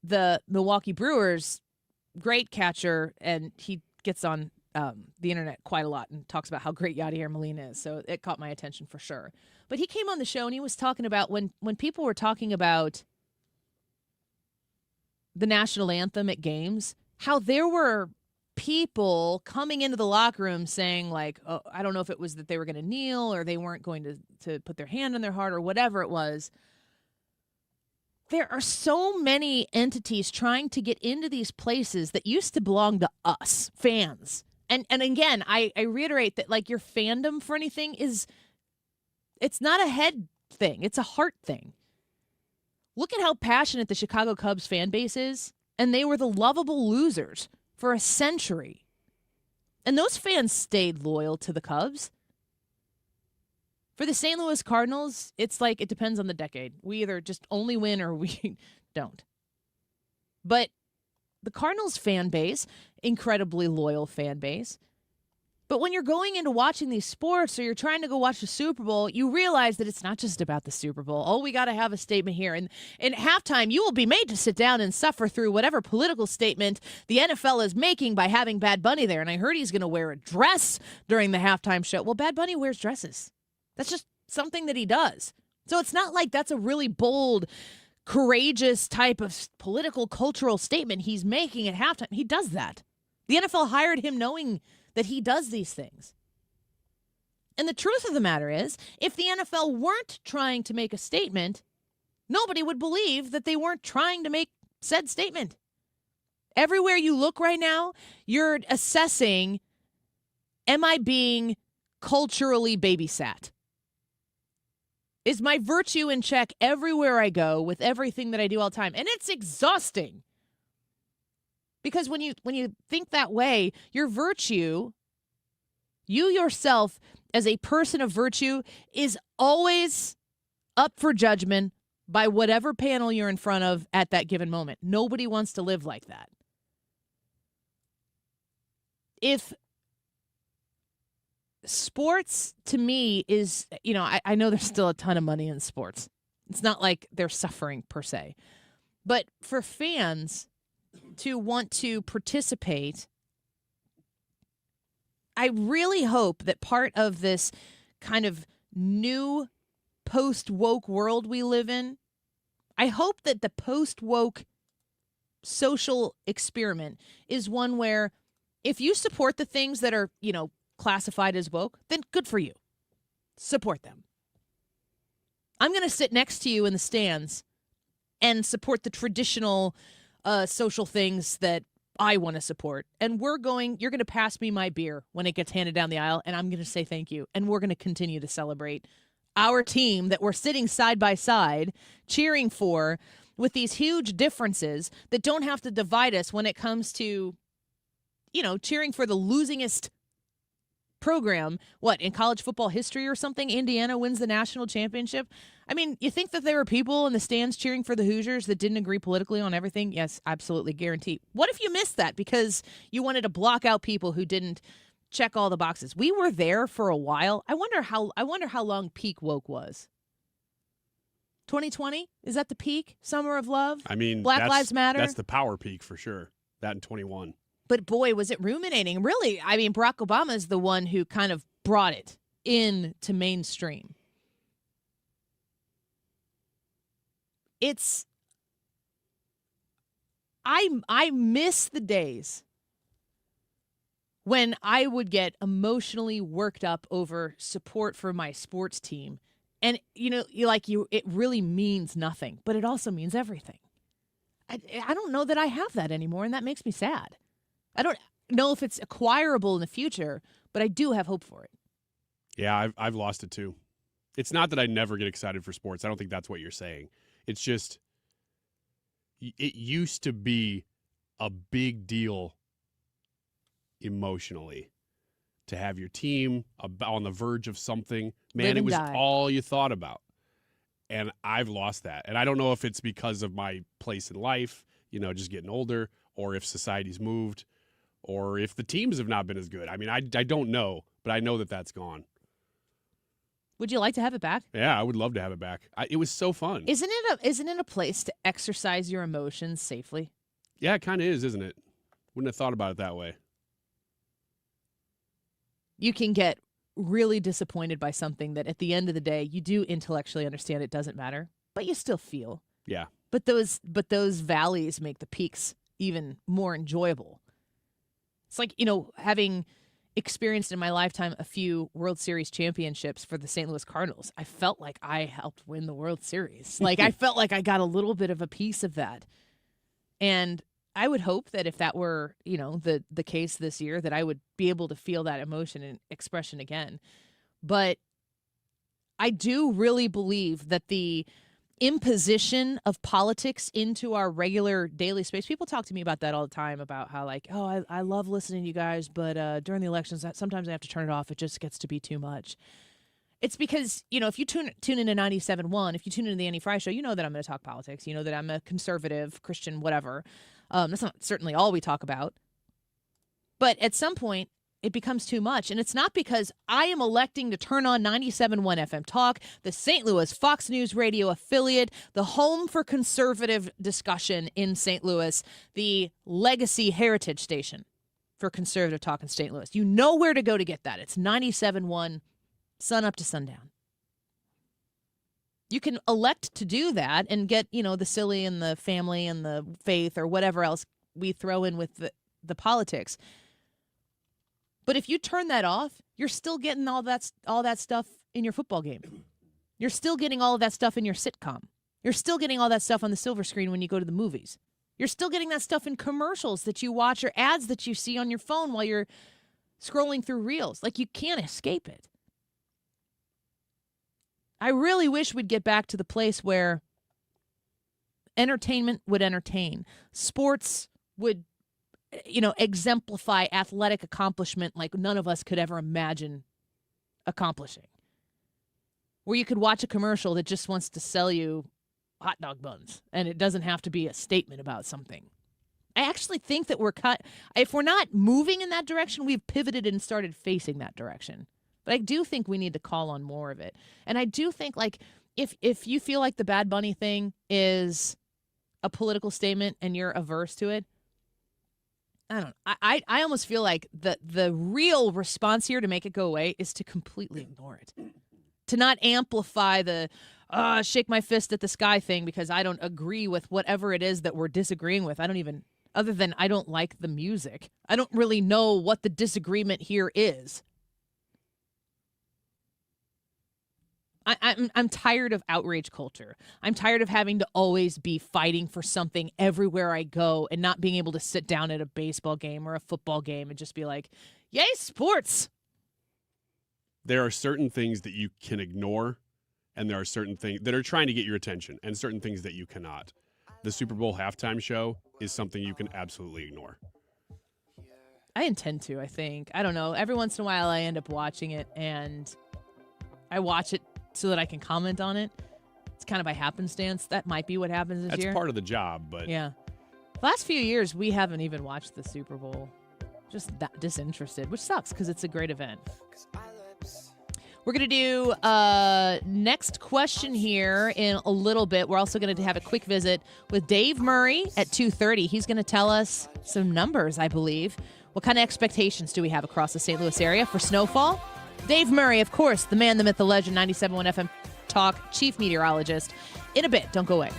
the Milwaukee Brewers, great catcher, and he gets on the internet quite a lot and talks about how great Yadier Molina is. So it caught my attention for sure. But he came on the show and he was talking about when people were talking about the national anthem at games, how there were people coming into the locker room saying, like, oh, I don't know if it was that they were going to kneel or they weren't going to put their hand on their heart or whatever it was. There are so many entities trying to get into these places that used to belong to us, fans. And again, I reiterate that, like, your fandom for anything it's not a head thing. It's a heart thing. Look at how passionate the Chicago Cubs fan base is, and they were the lovable losers for a century. And those fans stayed loyal to the Cubs. For the St. Louis Cardinals, it's like it depends on the decade. We either just only win or we don't. But the Cardinals fan base, incredibly loyal fan base. But when you're going into watching these sports or you're trying to go watch the Super Bowl, you realize that it's not just about the Super Bowl. Oh, we got to have a statement here. And at halftime, you will be made to sit down and suffer through whatever political statement the NFL is making by having Bad Bunny there. And I heard he's going to wear a dress during the halftime show. Well, Bad Bunny wears dresses. That's just something that he does. So it's not like that's a really bold, courageous type of political, cultural statement he's making at halftime. He does that. The NFL hired him knowing that he does these things. And the truth of the matter is, if the NFL weren't trying to make a statement, nobody would believe that they weren't trying to make said statement. Everywhere you look right now, you're assessing, am I being culturally babysat? Is my virtue in check everywhere I go with everything that I do all the time? And it's exhausting. Because when you think that way, your virtue, you yourself as a person of virtue, is always up for judgment by whatever panel you're in front of at that given moment. Nobody wants to live like that. If sports, to me, is, I know there's still a ton of money in sports. It's not like they're suffering per se. But for fans to want to participate, I really hope that part of this kind of new post-woke world we live in, I hope that the post-woke social experiment is one where if you support the things that are, classified as woke, then good for you. Support them. I'm going to sit next to you in the stands and support the traditional social things that I want to support. And you're going to pass me my beer when it gets handed down the aisle, and I'm going to say thank you. And we're going to continue to celebrate our team that we're sitting side by side cheering for, with these huge differences that don't have to divide us when it comes to, cheering for the losingest program, in college football history or something. Indiana wins the national championship. I mean, you think that there were people in the stands cheering for the Hoosiers that didn't agree politically on everything? Yes, absolutely, guarantee. What if you missed that because you wanted to block out people who didn't check all the boxes? We were there for a while. I wonder how long peak woke was. 2020? Is that the peak? Summer of love? I mean, Black Lives Matter? That's the power peak for sure. That in 21. But boy, was it ruminating. Really, I mean, Barack Obama is the one who kind of brought it into mainstream. I miss the days when I would get emotionally worked up over support for my sports team. And, it really means nothing, but it also means everything. I don't know that I have that anymore, and that makes me sad. I don't know if it's acquirable in the future, but I do have hope for it. Yeah, I've lost it too. It's not that I never get excited for sports. I don't think that's what you're saying. It's just, it used to be a big deal emotionally to have your team on the verge of something. Man, it was all you thought about. And I've lost that. And I don't know if it's because of my place in life, just getting older, or if society's moved, or if the teams have not been as good. I mean, I don't know, but I know that that's gone. Would you like to have it back? Yeah, I would love to have it back. It was so fun. Isn't it a place to exercise your emotions safely? Yeah, it kind of is, isn't it? Wouldn't have thought about it that way. You can get really disappointed by something that at the end of the day, you do intellectually understand it doesn't matter, but you still feel. Yeah. But those valleys make the peaks even more enjoyable. It's like, having experienced in my lifetime a few World Series championships for the St. Louis Cardinals, I felt like I helped win the World Series. Like, I felt like I got a little bit of a piece of that. And I would hope that if that were, the case this year, that I would be able to feel that emotion and expression again. But I do really believe that the imposition of politics into our regular daily space. People talk to me about that all the time, about how I love listening to you guys, but during the elections, sometimes I have to turn it off. It just gets to be too much. It's because, if you tune into 97.1, if you tune into the Annie Fry Show, you know that I'm going to talk politics. You know that I'm a conservative, Christian, whatever. That's not certainly all we talk about. But at some point, it becomes too much. And it's not because I am electing to turn on 97.1 FM Talk, the St. Louis Fox News Radio affiliate, the home for conservative discussion in St. Louis, the legacy heritage station for conservative talk in St. Louis. You know where to go to get that. It's 97.1, sun up to sundown. You can elect to do that and get, the silly and the family and the faith or whatever else we throw in with the politics. But if you turn that off, you're still getting all that stuff in your football game. You're still getting all of that stuff in your sitcom. You're still getting all that stuff on the silver screen when you go to the movies. You're still getting that stuff in commercials that you watch or ads that you see on your phone while you're scrolling through reels. Like, you can't escape it. I really wish we'd get back to the place where entertainment would entertain. Sports would exemplify athletic accomplishment like none of us could ever imagine accomplishing. Where you could watch a commercial that just wants to sell you hot dog buns, and it doesn't have to be a statement about something. I actually think that if we're not moving in that direction, we've pivoted and started facing that direction. But I do think we need to call on more of it. And I do think, if you feel like the Bad Bunny thing is a political statement and you're averse to it, I don't know. I almost feel like the real response here to make it go away is to completely ignore it. To not amplify the shake my fist at the sky thing because I don't agree with whatever it is that we're disagreeing with. Other than I don't like the music. I don't really know what the disagreement here is. I'm tired of outrage culture. I'm tired of having to always be fighting for something everywhere I go and not being able to sit down at a baseball game or a football game and just be like, yay, sports. There are certain things that you can ignore, and there are certain things that are trying to get your attention, and certain things that you cannot. The Super Bowl halftime show is something you can absolutely ignore. I intend to, I think. I don't know. Every once in a while I end up watching it, and I watch it so that I can comment on it. It's kind of by happenstance. That might be what happens this year. That's part of the job, but... Yeah. The last few years, we haven't even watched the Super Bowl. Just that disinterested, which sucks because it's a great event. We're going to do next question here in a little bit. We're also going to have a quick visit with Dave Murray at 2:30. He's going to tell us some numbers, I believe. What kind of expectations do we have across the St. Louis area for snowfall? Dave Murray, of course, the man, the myth, the legend, 97.1 FM Talk, chief meteorologist. In a bit. Don't go away.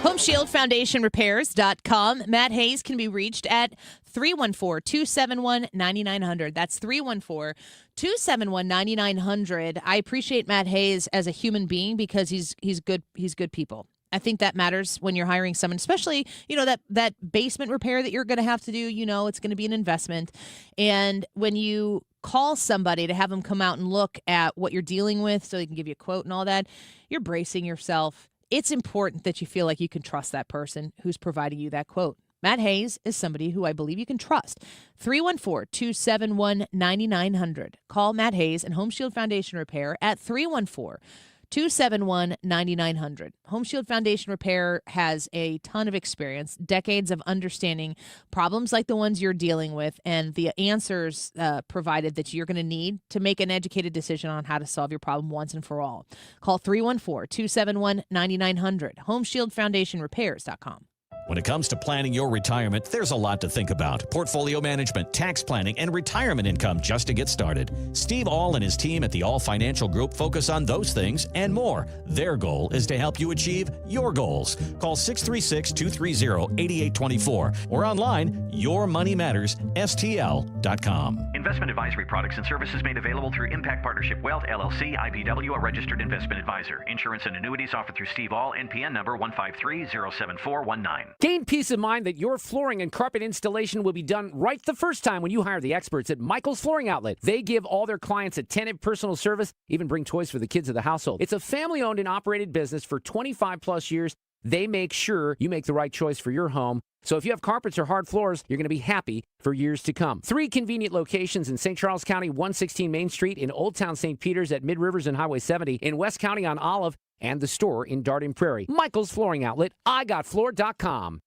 HomeShieldFoundationRepairs.com. Matt Hayes can be reached at 314-271-9900. That's 314-271-9900. I appreciate Matt Hayes as a human being because he's good people. I think that matters when you're hiring someone, especially, that basement repair that you're going to have to do, it's going to be an investment. And when you call somebody to have them come out and look at what you're dealing with so they can give you a quote and all that, you're bracing yourself. It's important that you feel like you can trust that person who's providing you that quote. Matt Hayes is somebody who I believe you can trust. 314-271-9900. Call Matt Hayes and Home Shield Foundation Repair at 314-271-9900. Home Shield Foundation Repair has a ton of experience, decades of understanding problems like the ones you're dealing with, and the answers provided that you're going to need to make an educated decision on how to solve your problem once and for all. Call 314-271-9900. HomeshieldFoundationRepairs.com. When it comes to planning your retirement, there's a lot to think about. Portfolio management, tax planning, and retirement income just to get started. Steve All and his team at the All Financial Group focus on those things and more. Their goal is to help you achieve your goals. Call 636-230-8824 or online, yourmoneymattersstl.com. Investment advisory products and services made available through Impact Partnership Wealth, LLC, IPW, a registered investment advisor. Insurance and annuities offered through Steve All, NPN number 153-07419. Gain peace of mind that your flooring and carpet installation will be done right the first time when you hire the experts at Michael's Flooring Outlet. They give all their clients attentive personal service, even bring toys for the kids of the household. It's a family-owned and operated business for 25-plus years. They make sure you make the right choice for your home. So if you have carpets or hard floors, you're going to be happy for years to come. 3 convenient locations in St. Charles County, 116 Main Street, in Old Town St. Peters at Mid-Rivers and Highway 70, in West County on Olive, and the store in Darden Prairie. Michael's Flooring Outlet, IGotFloor.com.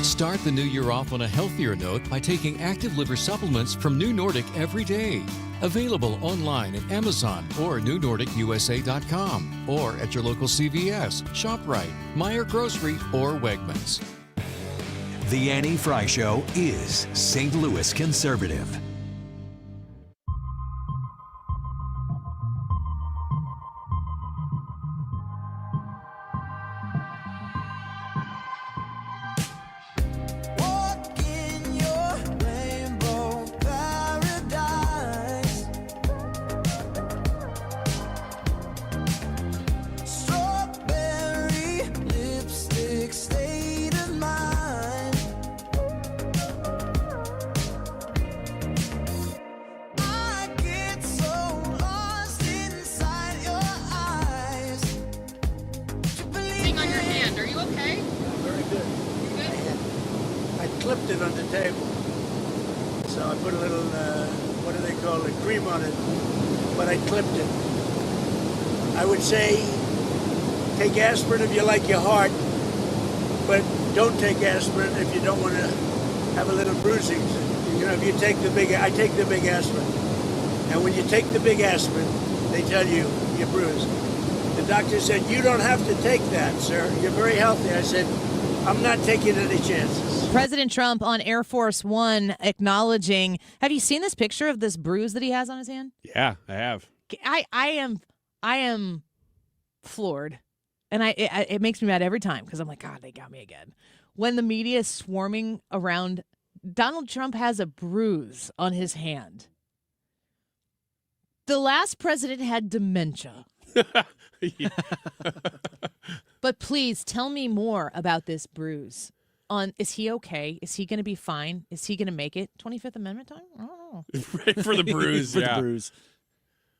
Start the new year off on a healthier note by taking active liver supplements from New Nordic every day. Available online at Amazon or NewNordicUSA.com or at your local CVS, ShopRite, Meijer Grocery, or Wegmans. The Annie Fry Show is St. Louis conservative. Clipped it on the table. So I put a little, what do they call it, cream on it, but I clipped it. I would say take aspirin if you like your heart, but don't take aspirin if you don't want to have a little bruising. You know, if you take the big, I take the big aspirin. And when you take the big aspirin, they tell you you're bruised. The doctor said, you don't have to take that, sir. You're very healthy. I said, I'm not taking any chances. President Trump on Air Force One acknowledging. Have you seen this picture of this bruise that he has on his hand? Yeah, I have. I am floored, and it makes me mad every time because I'm like, God, they got me again. When the media is swarming around, Donald Trump has a bruise on his hand. The last president had dementia. But please tell me more about this bruise. Is he okay? Is he going to be fine? Is he going to make it? 25th Amendment time? I don't know. Right, for the bruise. For yeah. the bruise.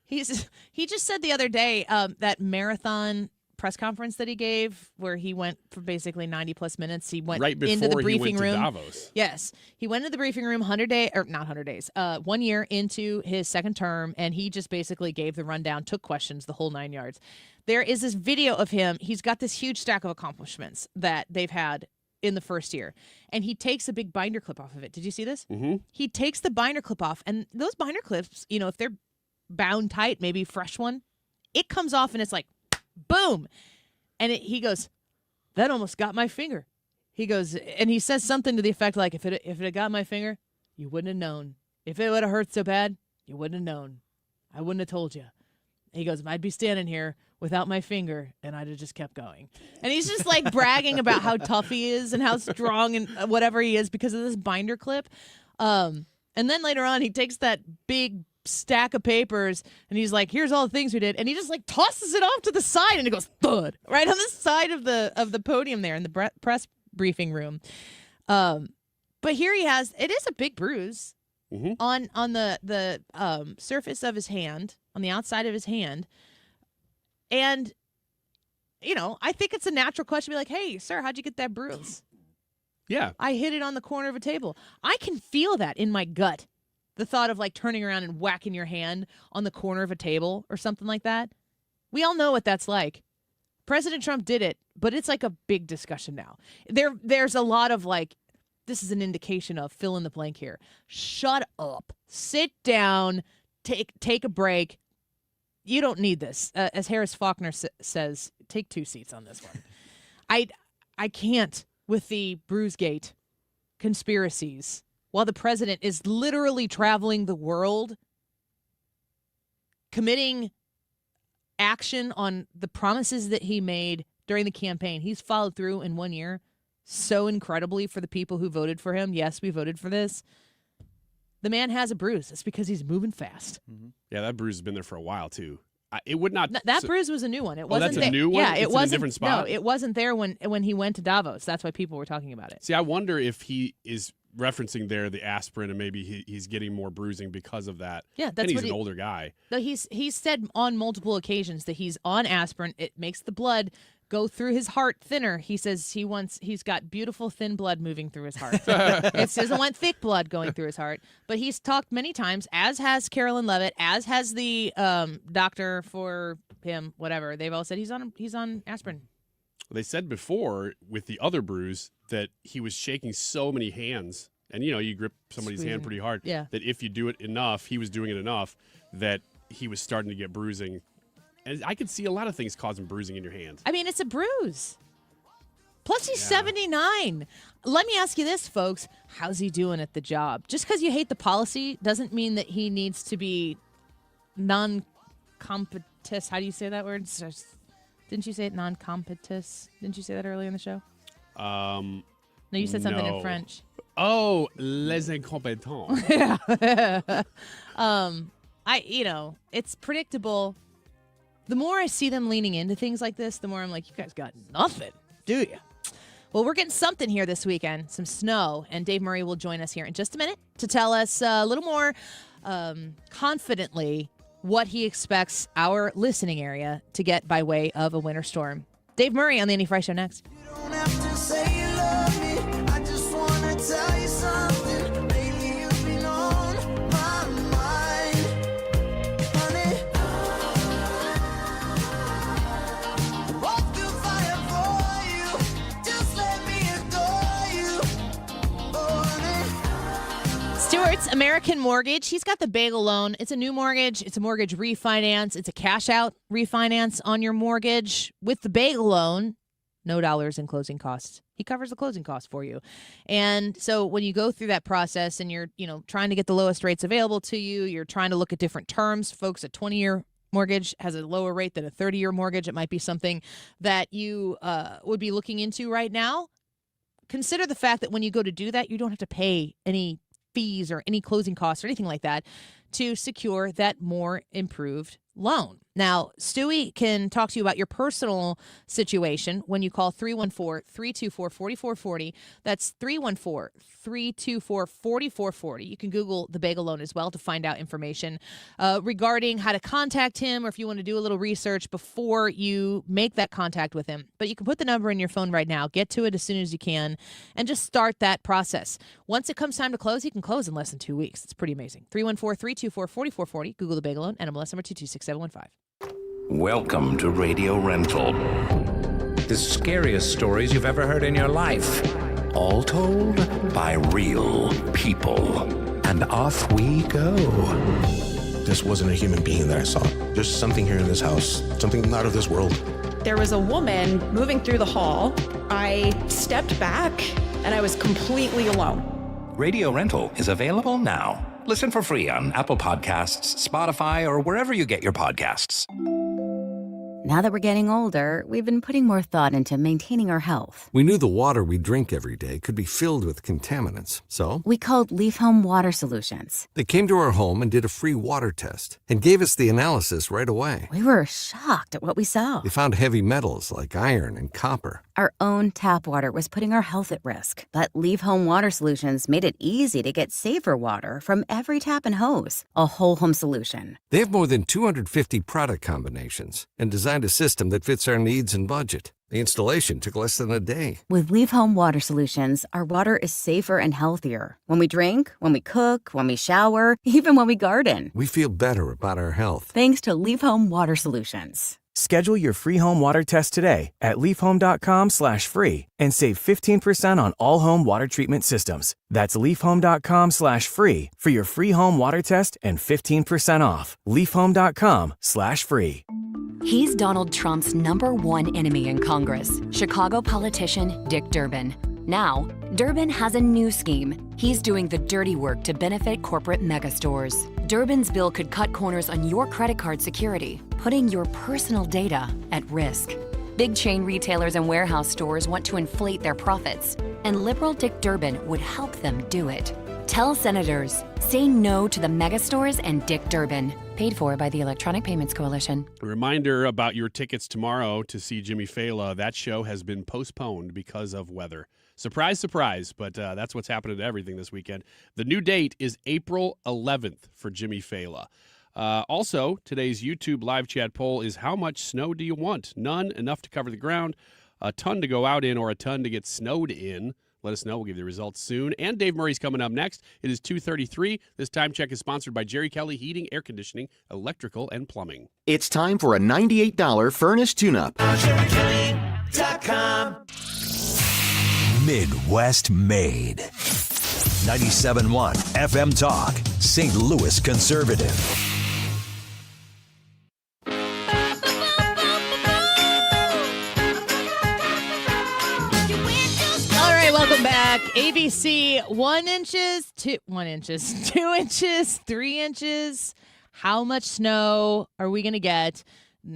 He just said the other day that marathon press conference that he gave where he went for basically 90 plus minutes. He went right into the before briefing he went room. to Davos. Yes. He went into the briefing room 100 days, 1 year into his second term, and he just basically gave the rundown, took questions, the whole 9 yards. There is this video of him. He's got this huge stack of accomplishments that they've had in the first year, and he takes a big binder clip off of it. Did you see this? Mm-hmm. He takes the binder clip off, and those binder clips, you know, if they're bound tight, maybe fresh one, it comes off and it's like, boom. And he goes, that almost got my finger. He goes, and he says something to the effect like, if it had got my finger, you wouldn't have known. If it would have hurt so bad, you wouldn't have known. I wouldn't have told you. He goes, I'd be standing here without my finger, and I'd have just kept going. And he's just like bragging about how tough he is and how strong and whatever he is because of this binder clip. And then later on, he takes that big stack of papers and he's like, here's all the things we did, and he just like tosses it off to the side and it goes thud right on the side of the podium there in the press briefing room. But here he has, it is a big bruise on the surface of his hand, on the outside of his hand. And you know, I think it's a natural question to be like, hey sir, how'd you get that bruise? Yeah. I hit it on the corner of a table. I can feel that in my gut. The thought of like turning around and whacking your hand on the corner of a table or something like that. We all know what that's like. President Trump did it, but it's like a big discussion now. There's a lot of like, this is an indication of fill in the blank here. Shut up. Sit down. Take a break. You don't need this. As Harris Faulkner says, take 2 seats on this one. I can't with the Bruisegate conspiracies while the president is literally traveling the world, committing action on the promises that he made during the campaign. He's followed through in 1 year so incredibly for the people who voted for him. Yes, we voted for this. The man has a bruise. It's because he's moving fast. Mm-hmm. Yeah, that bruise has been there for a while, too. It would not... That bruise was a new one. It wasn't that's a new one? Yeah, It's it wasn't in a different spot? No, it wasn't there when he went to Davos. That's why people were talking about it. See, I wonder if he is referencing there the aspirin and maybe he's getting more bruising because of that. Yeah, that's and he's what an older guy. He's said on multiple occasions that he's on aspirin. It makes the blood go through his heart thinner. He says he's got beautiful thin blood moving through his heart. It doesn't want thick blood going through his heart. But he's talked many times, as has Carolyn Levitt, as has the doctor for him, whatever. They've all said he's on aspirin. They said before with the other bruise that he was shaking so many hands, and you grip somebody's hand pretty hard, yeah, that if you do it enough, he was doing it enough that he was starting to get bruising. And I could see a lot of things causing bruising in your hand. I mean, it's a bruise. Plus, he's 79. Let me ask you this, folks. How's he doing at the job? Just because you hate the policy doesn't mean that he needs to be non-competous. How do you say that word? Didn't you say it non-competous? Didn't you say that earlier in the show? No, you said something in French. Oh, les incompetents. Yeah. It's predictable. The more I see them leaning into things like this, the more I'm like, you guys got nothing, do you? Well, we're getting something here this weekend, some snow, and Dave Murray will join us here in just a minute to tell us a little more confidently what he expects our listening area to get by way of a winter storm. Dave Murray on the Andy Fry Show next. You don't have to say you love me. I just want to tell you something. Lately you've been on my mind, honey. Walk through fire for you. Just let me adore you, oh, honey. Stewart's American Mortgage. He's got the bagel loan. It's a new mortgage. It's a mortgage refinance. It's a cash out refinance on your mortgage. With the bagel loan, no dollars in closing costs. He covers the closing costs for you. And so when you go through that process and you're, trying to get the lowest rates available to you, you're trying to look at different terms. Folks, a 20-year mortgage has a lower rate than a 30-year mortgage. It might be something that you would be looking into right now. Consider the fact that when you go to do that, you don't have to pay any fees or any closing costs or anything like that to secure that more improved loan. Now, Stewie can talk to you about your personal situation when you call 314-324-4440. That's 314-324-4440. You can Google the bagel loan as well to find out information regarding how to contact him, or if you want to do a little research before you make that contact with him. But you can put the number in your phone right now, get to it as soon as you can, and just start that process. Once it comes time to close, he can close in less than 2 weeks. It's pretty amazing. 314-324-4440. Google the bagel loan, NMLS number 226715. Welcome to Radio Rental. The scariest stories you've ever heard in your life. All told by real people. And off we go. This wasn't a human being that I saw. There's something here in this house, something not of this world. There was a woman moving through the hall. I stepped back and I was completely alone. Radio Rental is available now. Listen for free on Apple Podcasts, Spotify, or wherever you get your podcasts. Now that we're getting older, we've been putting more thought into maintaining our health. We knew the water we drink every day could be filled with contaminants, so we called Leaf Home Water Solutions. They came to our home and did a free water test and gave us the analysis right away. We were shocked at what we saw. They found heavy metals like iron and copper. Our own tap water was putting our health at risk, but Leaf Home Water Solutions made it easy to get safer water from every tap and hose. A whole home solution. They have more than 250 product combinations and designed a system that fits our needs and budget. The installation took less than a day. With Leaf Home Water Solutions, our water is safer and healthier. When we drink, when we cook, when we shower, even when we garden. We feel better about our health. Thanks to Leaf Home Water Solutions. Schedule your free home water test today at leafhome.com/free and save 15% on all home water treatment systems. That's leafhome.com/free for your free home water test and 15% off. leafhome.com/free. He's Donald Trump's #1 enemy in Congress, Chicago politician Dick Durbin. Now, Durbin has a new scheme. He's doing the dirty work to benefit corporate megastores. Durbin's bill could cut corners on your credit card security, putting your personal data at risk. Big chain retailers and warehouse stores want to inflate their profits, and liberal Dick Durbin would help them do it. Tell senators, say no to the megastores and Dick Durbin. Paid for by the Electronic Payments Coalition. A reminder about your tickets tomorrow to see Jimmy Fallon. That show has been postponed because of weather. Surprise, surprise, but that's what's happening to everything this weekend. The new date is April 11th for Jimmy Fallon. Also, today's YouTube live chat poll is how much snow do you want? None, enough to cover the ground, a ton to go out in, or a ton to get snowed in. Let us know. We'll give you the results soon. And Dave Murray's coming up next. It is 2:33. This time check is sponsored by Jerry Kelly Heating, Air Conditioning, Electrical, and Plumbing. It's time for a $98 furnace tune-up. Midwest Made. 97.1 FM Talk, St. Louis Conservative. Welcome back. ABC, 1 inches, 2 inches, 3 inches. How much snow are we going to get?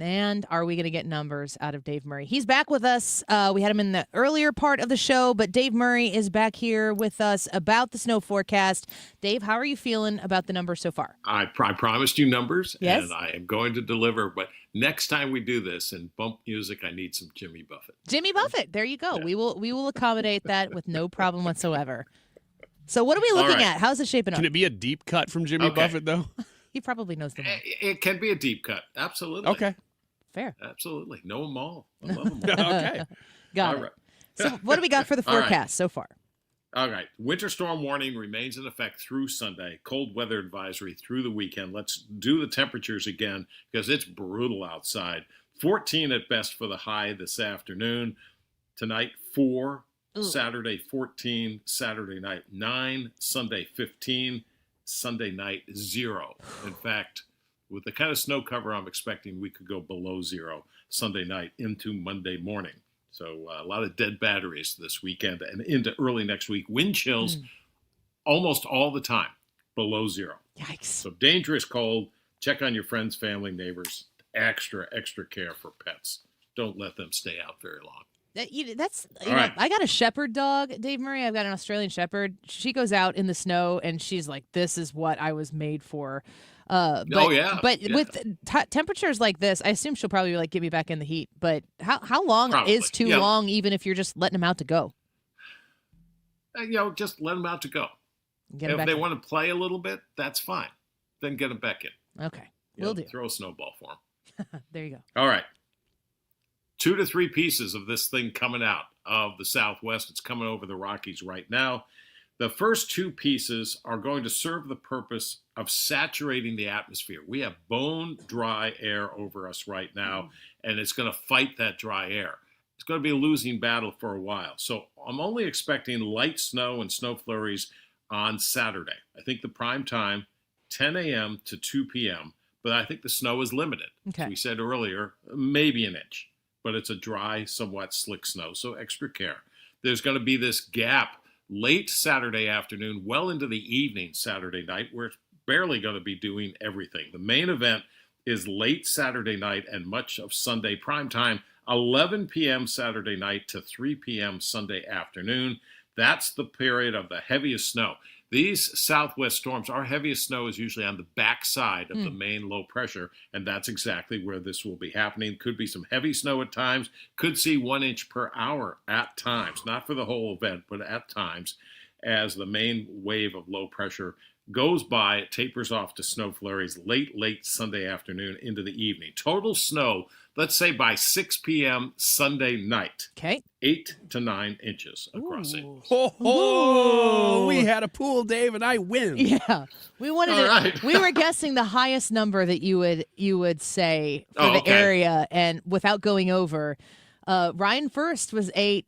And are we going to get numbers out of Dave Murray? He's back with us. We had him in the earlier part of the show, but Dave Murray is back here with us about the snow forecast. Dave, how are you feeling about the numbers so far? I promised you numbers, yes, and I am going to deliver. But next time we do this in bump music, I need some Jimmy Buffett. Jimmy Buffett. There you go. Yeah. We will accommodate that with no problem whatsoever. So what are we looking at? How's it shaping up? Can it be a deep cut from Jimmy Buffett, though? He probably knows the most. It can be a deep cut. Absolutely. Okay. Fair. Absolutely. Know them all. I love them all. Okay. Got all it. Right. So what do we got for the forecast so far? All right. Winter storm warning remains in effect through Sunday. Cold weather advisory through the weekend. Let's do the temperatures again because it's brutal outside. 14 at best for the high this afternoon. Tonight, 4. Ooh. Saturday, 14. Saturday night, 9. Sunday, 15. Sunday night, 0. In fact, with the kind of snow cover I'm expecting, we could go below 0 Sunday night into Monday morning. So a lot of dead batteries this weekend and into early next week. Wind chills almost all the time below 0. Yikes. So dangerous cold. Check on your friends, family, neighbors. Extra care for pets. Don't let them stay out very long. Right. I got a shepherd dog, Dave Murray. I've got an Australian shepherd. She goes out in the snow and she's like, this is what I was made for. But with temperatures like this, I assume she'll probably like get me back in the heat. But how long is too long, even if you're just letting them out to go? Just let them out to go. If they want to play a little bit, that's fine. Then get them back in. Okay, will do. Throw a snowball for them. There you go. All right. 2 to 3 pieces of this thing coming out of the Southwest. It's coming over the Rockies right now. The first 2 pieces are going to serve the purpose of saturating the atmosphere. We have bone dry air over us right now, and it's going to fight that dry air. It's going to be a losing battle for a while. So I'm only expecting light snow and snow flurries on Saturday. I think the prime time, 10 a.m. to 2 p.m., but I think the snow is limited. Okay. As we said earlier, maybe an inch, but it's a dry, somewhat slick snow, so extra care. There's going to be this gap late Saturday afternoon, well into the evening Saturday night, where it's barely going to be doing everything. The main event is late Saturday night and much of Sunday prime time, 11 p.m. Saturday night to 3 p.m. Sunday afternoon. That's the period of the heaviest snow. These southwest storms, our heaviest snow is usually on the backside of the main low pressure, and that's exactly where this will be happening. Could be some heavy snow at times, could see 1 inch per hour at times, not for the whole event, but at times, as the main wave of low pressure goes by, it tapers off to snow flurries late Sunday afternoon into the evening. Total snow, let's say by 6 p.m. Sunday night. Okay. 8 to 9 inches across it. Oh, we had a pool, Dave, and I win. Yeah, we wanted All to. right. We were guessing the highest number that you would say for the okay. area, and without going over, Ryan first was 8.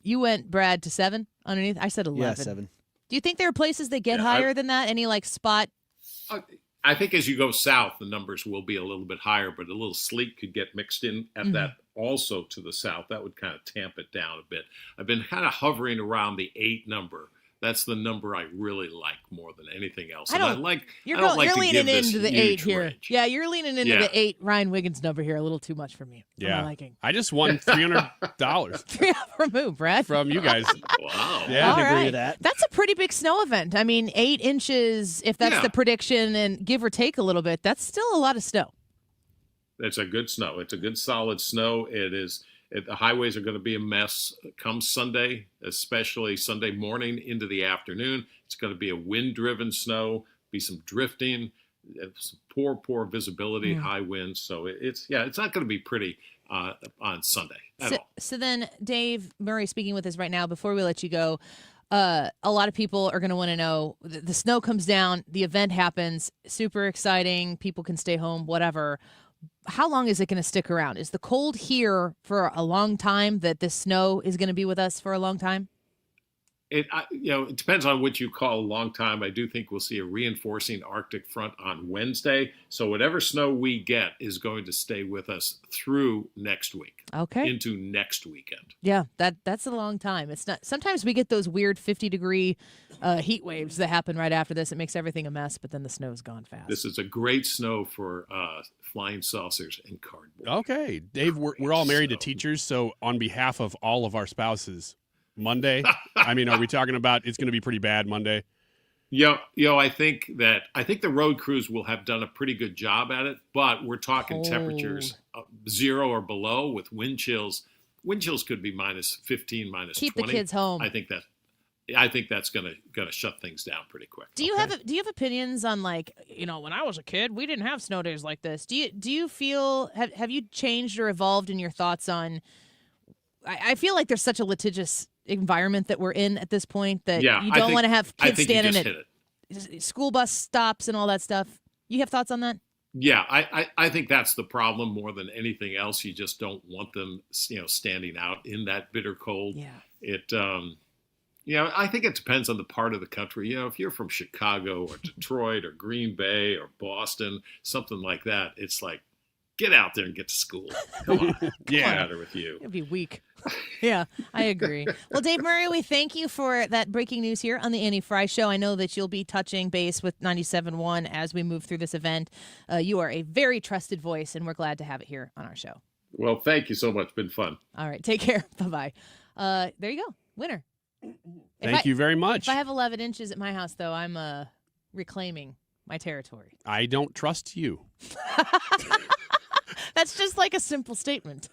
You went, Brad, to 7 underneath. I said 11. Yeah, 7. Do you think there are places that get higher than that? Any like spot? I think as you go south, the numbers will be a little bit higher, but a little sleet could get mixed in at that also to the south. That would kind of tamp it down a bit. I've been kind of hovering around the 8 number. That's the number I really like more than anything else. You're leaning into the 8 here. Range. Yeah, you're leaning into the 8 Ryan Wiggins number here a little too much for me. Yeah. I'm not liking. I just won $300 From who, Brad? from you guys. Wow. Yeah. All I agree right. with that. That's a pretty big snow event. I mean, 8 inches, if that's the prediction, and give or take a little bit, that's still a lot of snow. It's a good snow. It's a good solid snow. The highways are going to be a mess come Sunday, especially Sunday morning into the afternoon. It's going to be a wind-driven snow, be some drifting, some poor visibility, high winds. So it's not going to be pretty on Sunday at all. So then, Dave Murray speaking with us right now. Before we let you go, a lot of people are going to want to know, the snow comes down, the event happens, super exciting, people can stay home, whatever. How long is it going to stick around? Is the cold here for a long time, that this snow is going to be with us for a long time? It depends on what you call a long time. I do think we'll see a reinforcing Arctic front on Wednesday. So whatever snow we get is going to stay with us through next week. Okay. Into next weekend. Yeah, that's a long time. It's not. Sometimes we get those weird 50-degree heat waves that happen right after this. It makes everything a mess, but then the snow's gone fast. This is a great snow for flying saucers and cardboard. Okay, Dave, we're all married to teachers, so on behalf of all of our spouses, Monday, I mean, are we talking about it's going to be pretty bad Monday? I think the road crews will have done a pretty good job at it, but we're talking temperatures 0 or below with wind chills. Wind chills could be minus 15, minus 20. Keep the kids home. I think that's gonna shut things down pretty quick. Do you have opinions on, like, when I was a kid, we didn't have snow days like this. Do you feel have you changed or evolved in your thoughts on? I feel like there's such a litigious environment that we're in at this point that you don't want to have kids standing at school bus stops and all that stuff. You have thoughts on that? Yeah, I think that's the problem more than anything else. You just don't want them, standing out in that bitter cold. Yeah. I think it depends on the part of the country. If you're from Chicago or Detroit or Green Bay or Boston, something like that, it's like, get out there and get to school. Come on. What's the matter with you? It'd be weak. Yeah, I agree. Well, Dave Murray, we thank you for that breaking news here on the Annie Fry Show. I know that you'll be touching base with 97.1 as we move through this event. You are a very trusted voice, and we're glad to have it here on our show. Well, thank you so much. Been fun. All right, take care. Bye-bye. There you go. Winner. Thank you very much. If I have 11 inches at my house, though, I'm reclaiming my territory. I don't trust you. That's just like a simple statement.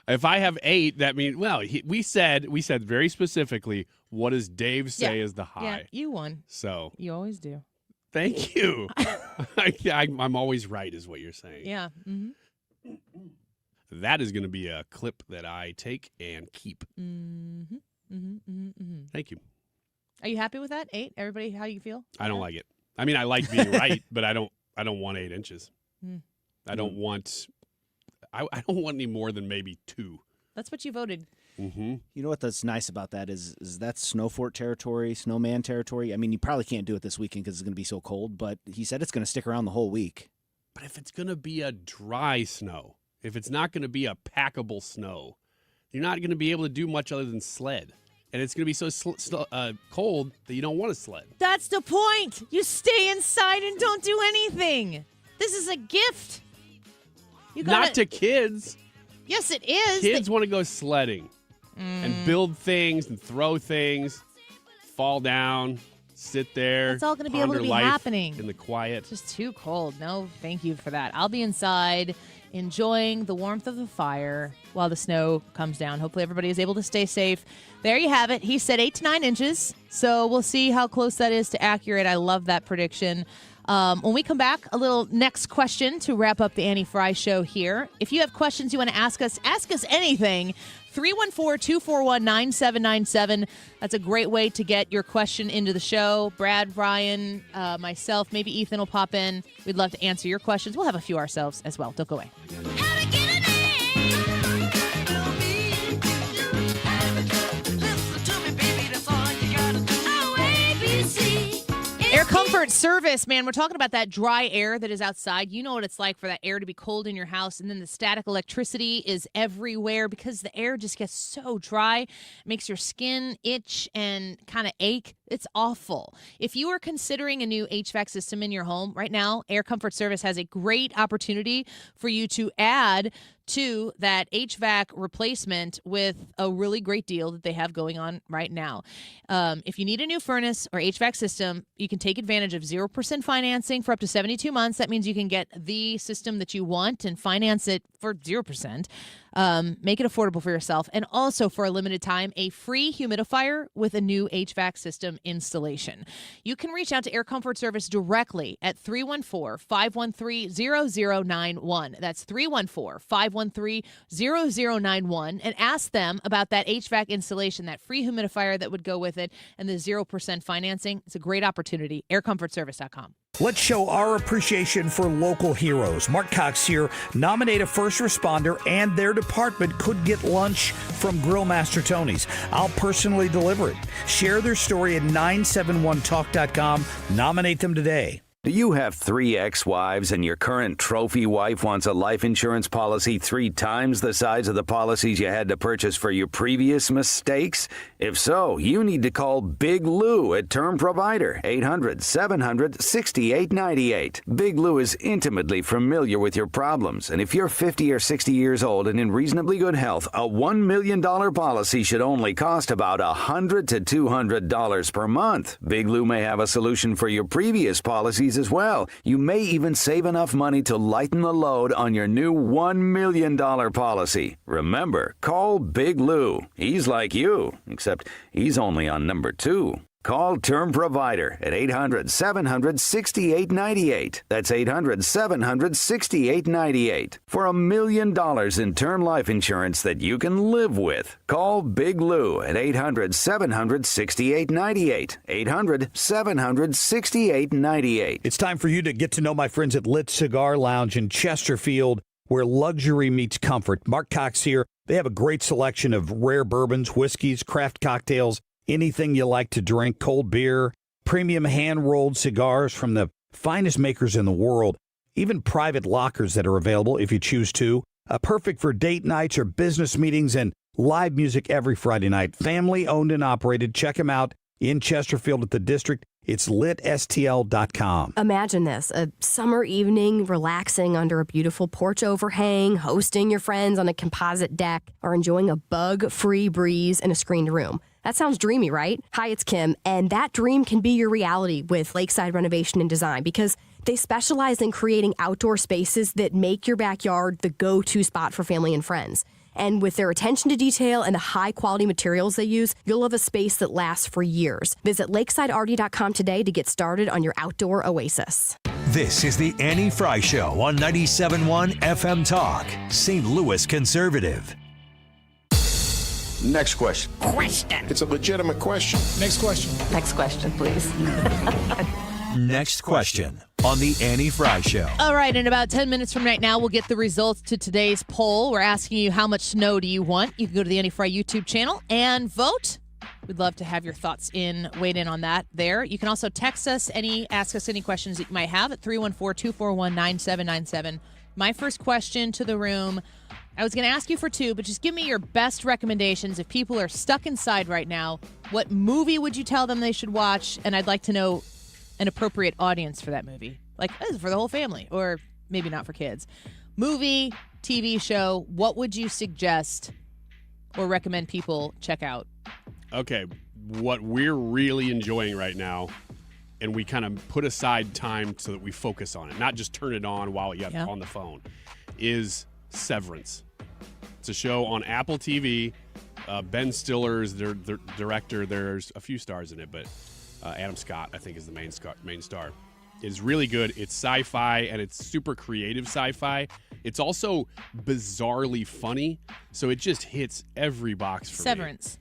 If I have 8, that means, we said very specifically, what does Dave say is the high? Yeah, you won. So you always do. Thank you. I'm always right, is what you're saying. Yeah. Mm-hmm. That is going to be a clip that I take and keep. Mm-hmm. Mm-hmm. Mm-hmm. Thank you. Are you happy with that? 8? Everybody, how do you feel? I don't like it. I mean, I like being right, but I don't want 8 inches. Mm. I don't want any more than maybe 2. That's what you voted. Mm-hmm. You know what that's nice about that is that's snow fort territory, snowman territory. I mean, you probably can't do it this weekend because it's going to be so cold, but he said it's going to stick around the whole week. But if it's going to be a dry snow, if it's not going to be a packable snow, you're not going to be able to do much other than sled. And it's going to be so cold that you don't want to sled. That's the point. You stay inside and don't do anything. This is a gift. Not to kids. Yes, it is. Kids want to go sledding and build things and throw things, fall down, sit there. That's all going to be able to ponder be life happening. in the quiet. It's just too cold. No, thank you for that. I'll be inside enjoying the warmth of the fire while the snow comes down. Hopefully everybody is able to stay safe. There you have it. He said 8 to 9 inches. So we'll see how close that is to accurate. I love that prediction. When we come back, a little next question to wrap up the Annie Fry Show here. If you have questions you want to ask us anything. 314-241-9797. That's a great way to get your question into the show. Brad, Brian, myself, maybe Ethan will pop in. We'd love to answer your questions. We'll have a few ourselves as well. Don't go away. Air Comfort Service, man, we're talking about that dry air that is outside. You know what it's like for that air to be cold in your house, and then the static electricity is everywhere because the air just gets so dry. It makes your skin itch and kind of ache. It's awful. If you are considering a new HVAC system in your home right now, Air Comfort Service has a great opportunity for you to add to that HVAC replacement with a really great deal that they have going on right now. If you need a new furnace or HVAC system, you can take advantage of 0% financing for up to 72 months. That means you can get the system that you want and finance it for 0%. Make it affordable for yourself. And also for a limited time, a free humidifier with a new HVAC system installation. You can reach out to Air Comfort Service directly at 314-513-0091. That's 314-513-0091. And ask them about that HVAC installation, that free humidifier that would go with it, and the 0% financing. It's a great opportunity. AirComfortService.com. Let's show our appreciation for local heroes. Mark Cox here. Nominate a first responder and their department could get lunch from Grill Master Tony's. I'll personally deliver it. Share their story at 971talk.com. Nominate them today. Do you have 3 ex-wives and your current trophy wife wants a life insurance policy 3 times the size of the policies you had to purchase for your previous mistakes? If so, you need to call Big Lou at Term Provider, 800-700-6898. Big Lou is intimately familiar with your problems, and if you're 50 or 60 years old and in reasonably good health, a $1 million policy should only cost about $100 to $200 per month. Big Lou may have a solution for your previous policies as well. You may even save enough money to lighten the load on your new $1 million policy. Remember, call Big Lou. He's like you, except he's only on number 2. Call Term Provider at 800-700-6898. That's 800-700-6898. For $1 million in term life insurance that you can live with. Call Big Lou at 800-700-6898. 800-700-6898. It's time for you to get to know my friends at Lit Cigar Lounge in Chesterfield, where luxury meets comfort. Mark Cox here. They have a great selection of rare bourbons, whiskeys, craft cocktails, anything you like to drink, cold beer, premium hand-rolled cigars from the finest makers in the world, even private lockers that are available if you choose to. Perfect for date nights or business meetings, and live music every Friday night. Family owned and operated. Check them out in Chesterfield at the District. It's litstl.com. Imagine this, a summer evening, relaxing under a beautiful porch overhang, hosting your friends on a composite deck, or enjoying a bug-free breeze in a screened room. That sounds dreamy, right? Hi, it's Kim, and that dream can be your reality with Lakeside Renovation and Design because they specialize in creating outdoor spaces that make your backyard the go-to spot for family and friends. And with their attention to detail and the high-quality materials they use, you'll have a space that lasts for years. Visit lakesideRD.com today to get started on your outdoor oasis. This is the Annie Fry Show on 97.1 FM Talk, St. Louis Conservative. Next question. It's a legitimate question. Next question. Next question, please. Next question on the Annie Fry Show. All right, in about 10 minutes from right now, we'll get the results to today's poll. We're asking you how much snow do you want? You can go to the Annie Fry YouTube channel and vote. We'd love to have your thoughts weighed in on that there. You can also text us ask us any questions that you might have at 314-241-9797. My first question to the room, I was going to ask you for 2, but just give me your best recommendations. If people are stuck inside right now, what movie would you tell them they should watch? And I'd like to know an appropriate audience for that movie. Like, this is for the whole family, or maybe not for kids. Movie, TV show, what would you suggest or recommend people check out? Okay, what we're really enjoying right now, and we kind of put aside time so that we focus on it, not just turn it on while you're on the phone, is Severance. It's a show on Apple TV. Ben Stiller is their director. There's a few stars in it, but Adam Scott, I think, is the main star. It's really good. It's sci-fi, and it's super creative sci-fi. It's also bizarrely funny, so it just hits every box for me.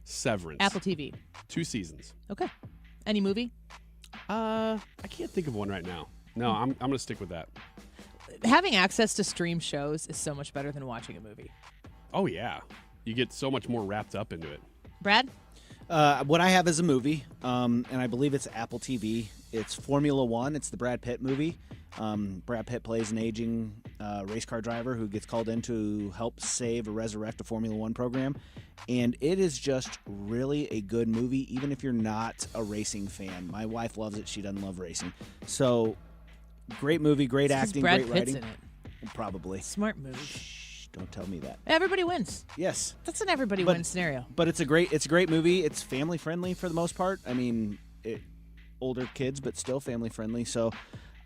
Severance. Apple TV. 2 seasons. Okay. Any movie? I can't think of one right now. No, I'm going to stick with that. Having access to stream shows is so much better than watching a movie. Oh, yeah. You get so much more wrapped up into it. Brad? What I have is a movie, and I believe it's Apple TV. It's Formula One. It's the Brad Pitt movie. Brad Pitt plays an aging race car driver who gets called in to help save or resurrect a Formula One program. And it is just really a good movie, even if you're not a racing fan. My wife loves it. She doesn't love racing. So, great movie, great acting, Brad great Pitt's writing. in it. Probably. Smart movie. Shh, don't tell me that. Everybody wins. Yes. That's an everybody wins scenario. But it's a great movie. It's family friendly for the most part. I mean, older kids, but still family friendly. So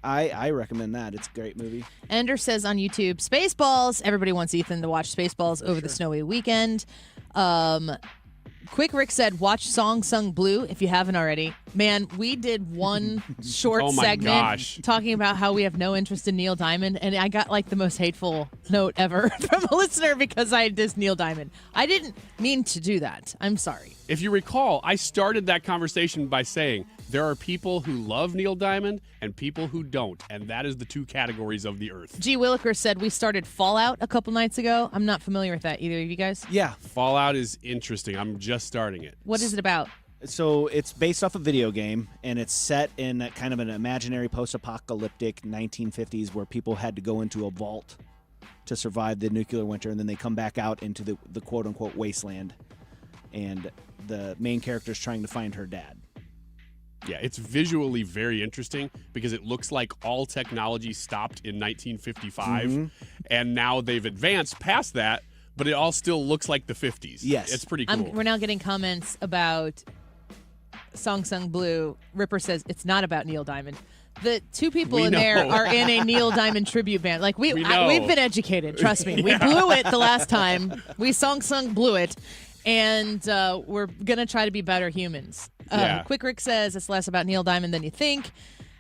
I recommend that. It's a great movie. Ender says on YouTube, Spaceballs. Everybody wants Ethan to watch Spaceballs over the snowy weekend. Quick Rick said, watch Song Sung Blue if you haven't already. Man, we did one short segment talking about how we have no interest in Neil Diamond, and I got like the most hateful note ever from a listener because I dissed Neil Diamond. I didn't mean to do that. I'm sorry. If you recall, I started that conversation by saying there are people who love Neil Diamond and people who don't, and that is the 2 categories of the earth. G. Williker said we started Fallout a couple nights ago. I'm not familiar with that. Either of you guys? Yeah. Fallout is interesting. I'm just starting it. What is it about? So it's based off a video game, and it's set in a kind of an imaginary post-apocalyptic 1950s where people had to go into a vault to survive the nuclear winter, and then they come back out into the quote-unquote wasteland, and the main character is trying to find her dad. Yeah, it's visually very interesting because it looks like all technology stopped in 1955, and now they've advanced past that, but it all still looks like the 50s. Yes. It's pretty cool. We're now getting comments about Song Sung Blue. Ripper says it's not about Neil Diamond. The 2 people in there are in a Neil Diamond tribute band. Like we've been educated. Trust me. We blew it the last time. We Song Blew it. And we're going to try to be better humans. Quick Rick says it's less about Neil Diamond than you think.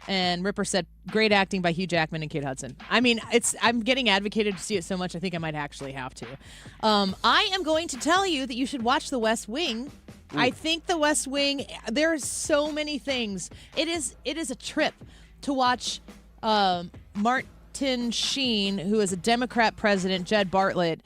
And Ripper said, great acting by Hugh Jackman and Kate Hudson. I mean, I'm getting advocated to see it so much, I think I might actually have to. I am going to tell you that you should watch The West Wing. Ooh. I think The West Wing, there are so many things. It is a trip to watch Martin Sheen, who is a Democrat president, Jed Bartlett,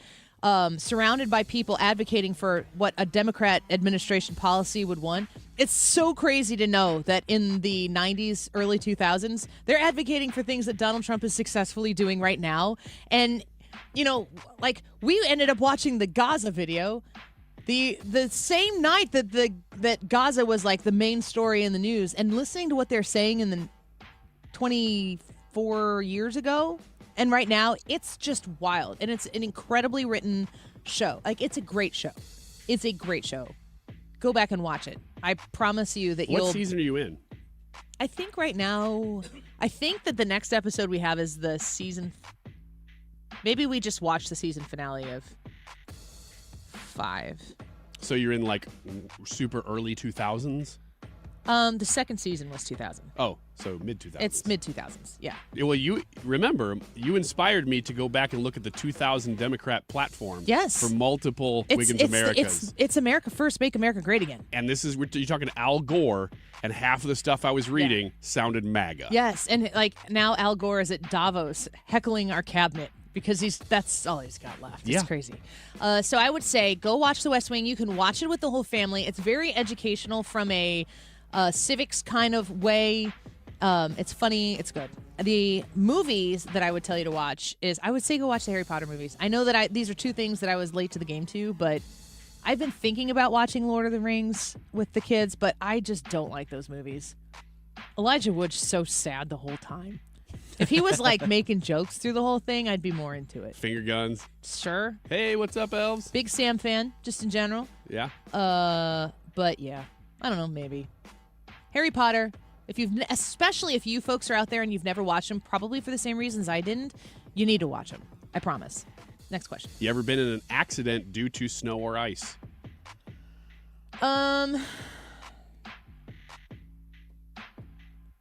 surrounded by people advocating for what a Democrat administration policy would want. It's so crazy to know that in the 90s, early 2000s, they're advocating for things that Donald Trump is successfully doing right now. And, you know, like we ended up watching the Gaza video the same night that Gaza was like the main story in the news, and listening to what they're saying in the 24 years ago. And right now, it's just wild. And it's an incredibly written show. Like, it's a great show. It's a great show. Go back and watch it. I promise you that What season are you in? I think right now, I think that the next episode we have is the season. Maybe we just watch the season finale of 5. So you're in like super early 2000s? The second season was 2000. Oh, so mid-2000s. It's mid-2000s, yeah. Well, you remember, you inspired me to go back and look at the 2000 Democrat platform. Yes. For multiple Wiggins Americas. It's America First, Make America Great Again. And this is, you're talking Al Gore, and half of the stuff I was reading sounded MAGA. Yes, and like now Al Gore is at Davos heckling our cabinet. Because that's all he's got left. It's crazy. So I would say go watch The West Wing. You can watch it with the whole family. It's very educational from a civics kind of way. It's funny. It's good. The movies that I would tell you to watch is, I would say go watch the Harry Potter movies. I know that these are 2 things that I was late to the game to, but I've been thinking about watching Lord of the Rings with the kids, but I just don't like those movies. Elijah Wood's so sad the whole time. If he was like making jokes through the whole thing, I'd be more into it. Finger guns. Sure. Hey, what's up, elves? Big Sam fan, just in general. Yeah. But yeah. I don't know, maybe. Harry Potter, especially if you folks are out there and you've never watched them, probably for the same reasons I didn't, you need to watch them. I promise. Next question. You ever been in an accident due to snow or ice?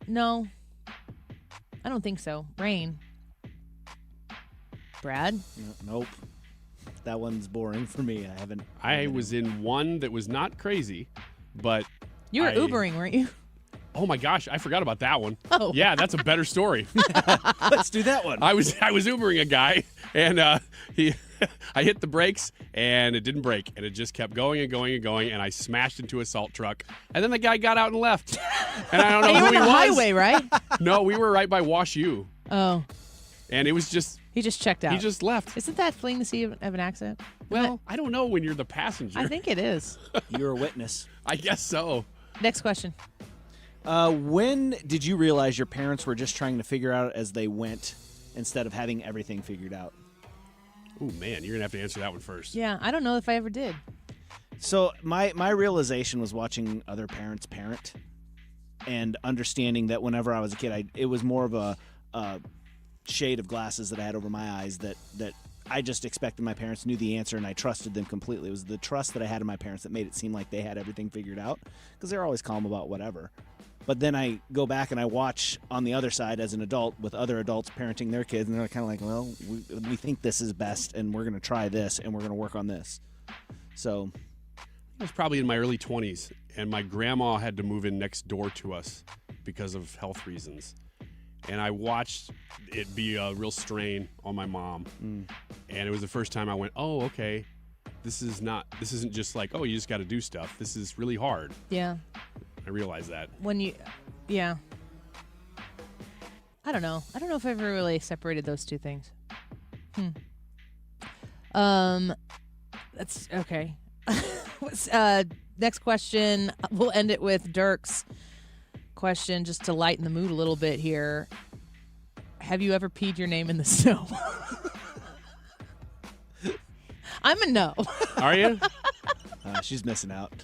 No. I don't think so. Rain. Brad? Nope. That one's boring for me. I was in one that was not crazy, but You were Ubering, weren't you? Oh my gosh, I forgot about that one. Oh. Yeah, that's a better story. Let's do that one. I was Ubering a guy, and I hit the brakes, and it didn't brake, and it just kept going and going and going, and I smashed into a salt truck, and then the guy got out and left, and I don't know And you who were he on the was. highway, right? No, we were right by Wash U, Oh. and it was just He just checked out. he just left. Isn't that fleeing the scene of an accident? Well, I don't know when you're the passenger. I think it is. You're a witness. I guess so. Next question. When did you realize your parents were just trying to figure out as they went instead of having everything figured out? Oh man, you're gonna have to answer that one first. Yeah, I don't know if I ever did. So my realization was watching other parents parent and understanding that whenever I was a kid, it was more of a shade of glasses that I had over my eyes that I just expected my parents knew the answer and I trusted them completely. It was the trust that I had in my parents that made it seem like they had everything figured out because they're always calm about whatever. But then I go back and I watch on the other side as an adult with other adults parenting their kids, and they're kind of like, well, we think this is best, and we're going to try this, and we're going to work on this. So I was probably in my early 20s, and my grandma had to move in next door to us because of health reasons. And I watched it be a real strain on my mom. And it was the first time I went, oh, okay, this isn't just like, oh, you just got to do stuff. This is really hard. Yeah. I realized that. Yeah. I don't know. I don't know if I've ever really separated those two things. That's okay. Next question. We'll end it with Dirk's question just to lighten the mood a little bit here. Have you ever peed your name in the snow? I'm a no. Are you? She's missing out.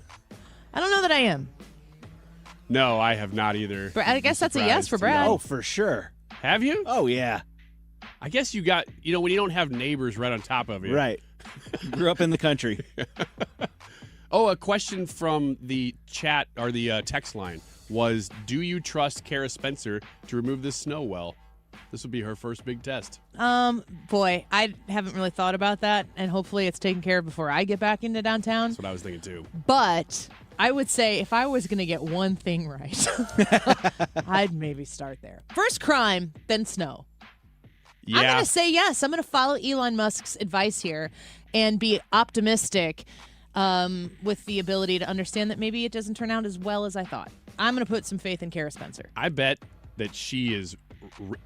I don't know that I am. No, I have not either. I guess that's a yes for Brad. Oh, for sure. Have you? Oh, yeah. I guess you got, when you don't have neighbors right on top of you. Right. Grew up in the country. Oh, a question from the chat or the text line was, do you trust Kara Spencer to remove this snow well? This will be her first big test. Boy, I haven't really thought about that, and hopefully it's taken care of before I get back into downtown. That's what I was thinking too. But I would say if I was going to get one thing right, I'd maybe start there. First crime, then snow. Yeah. I'm going to say yes. I'm going to follow Elon Musk's advice here and be optimistic with the ability to understand that maybe it doesn't turn out as well as I thought. I'm going to put some faith in Kara Spencer. I bet that she is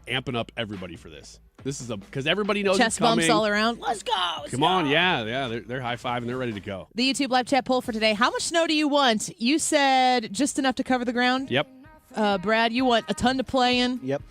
amping up everybody for this. This is because everybody knows Chest it's coming. bumps all around. Let's go. Come on, yeah. They're high fiving. They're ready to go. The YouTube live chat poll for today. How much snow do you want? You said just enough to cover the ground. Yep. Brad, you want a ton to play in. Yep.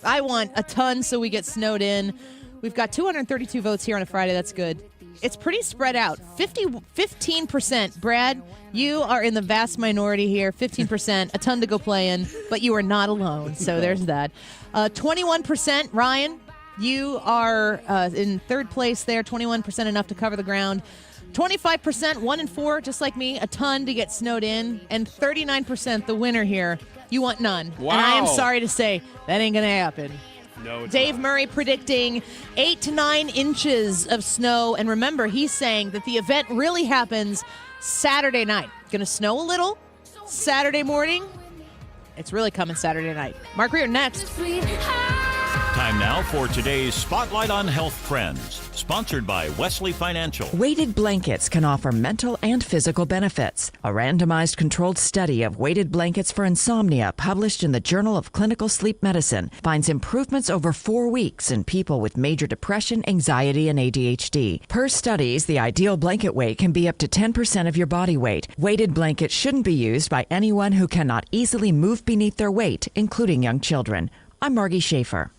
I want a ton so we get snowed in. We've got 232 votes here on a Friday. That's good. It's pretty spread out. 15%. Brad, you are in the vast minority here. 15%. A ton to go play in, but you are not alone. So there's that. 21%. Ryan, you are in third place there. 21% enough to cover the ground. 25%, 1 and 4, just like me. A ton to get snowed in. And 39%, the winner here. You want none. Wow. And I am sorry to say that ain't going to happen. No, it's Dave not. Murray predicting 8 to 9 inches of snow. And remember, he's saying that the event really happens Saturday night. Going to snow a little Saturday morning. It's really coming Saturday night. Mark Rear next. Time now for today's Spotlight on Health Trends, sponsored by Wesley Financial. Weighted blankets can offer mental and physical benefits. A randomized controlled study of weighted blankets for insomnia published in the Journal of Clinical Sleep Medicine finds improvements over 4 weeks in people with major depression, anxiety, and ADHD. Per studies, the ideal blanket weight can be up to 10% of your body weight. Weighted blankets shouldn't be used by anyone who cannot easily move beneath their weight, including young children. I'm Margie Schaefer.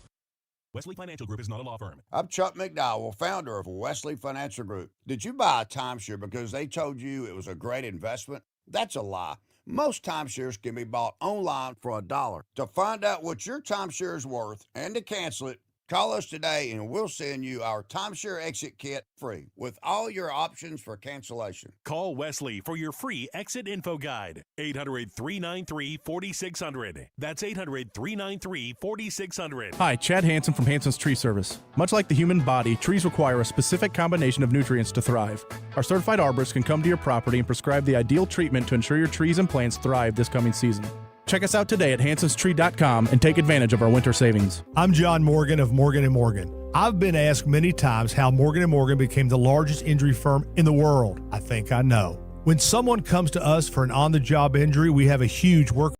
Wesley Financial Group is not a law firm. I'm Chuck McDowell, founder of Wesley Financial Group. Did you buy a timeshare because they told you it was a great investment? That's a lie. Most timeshares can be bought online for $1. To find out what your timeshare is worth and to cancel it, call us today and we'll send you our timeshare exit kit free with all your options for cancellation. Call Wesley for your free exit info guide. 800-393-4600. That's 800-393-4600. Hi, Chad Hansen from Hansen's Tree Service. Much like the human body, trees require a specific combination of nutrients to thrive. Our certified arborists can come to your property and prescribe the ideal treatment to ensure your trees and plants thrive this coming season. Check us out today at hansenstree.com and take advantage of our winter savings. I'm John Morgan of Morgan & Morgan. I've been asked many times how Morgan & Morgan became the largest injury firm in the world. I think I know. When someone comes to us for an on-the-job injury, we have a huge work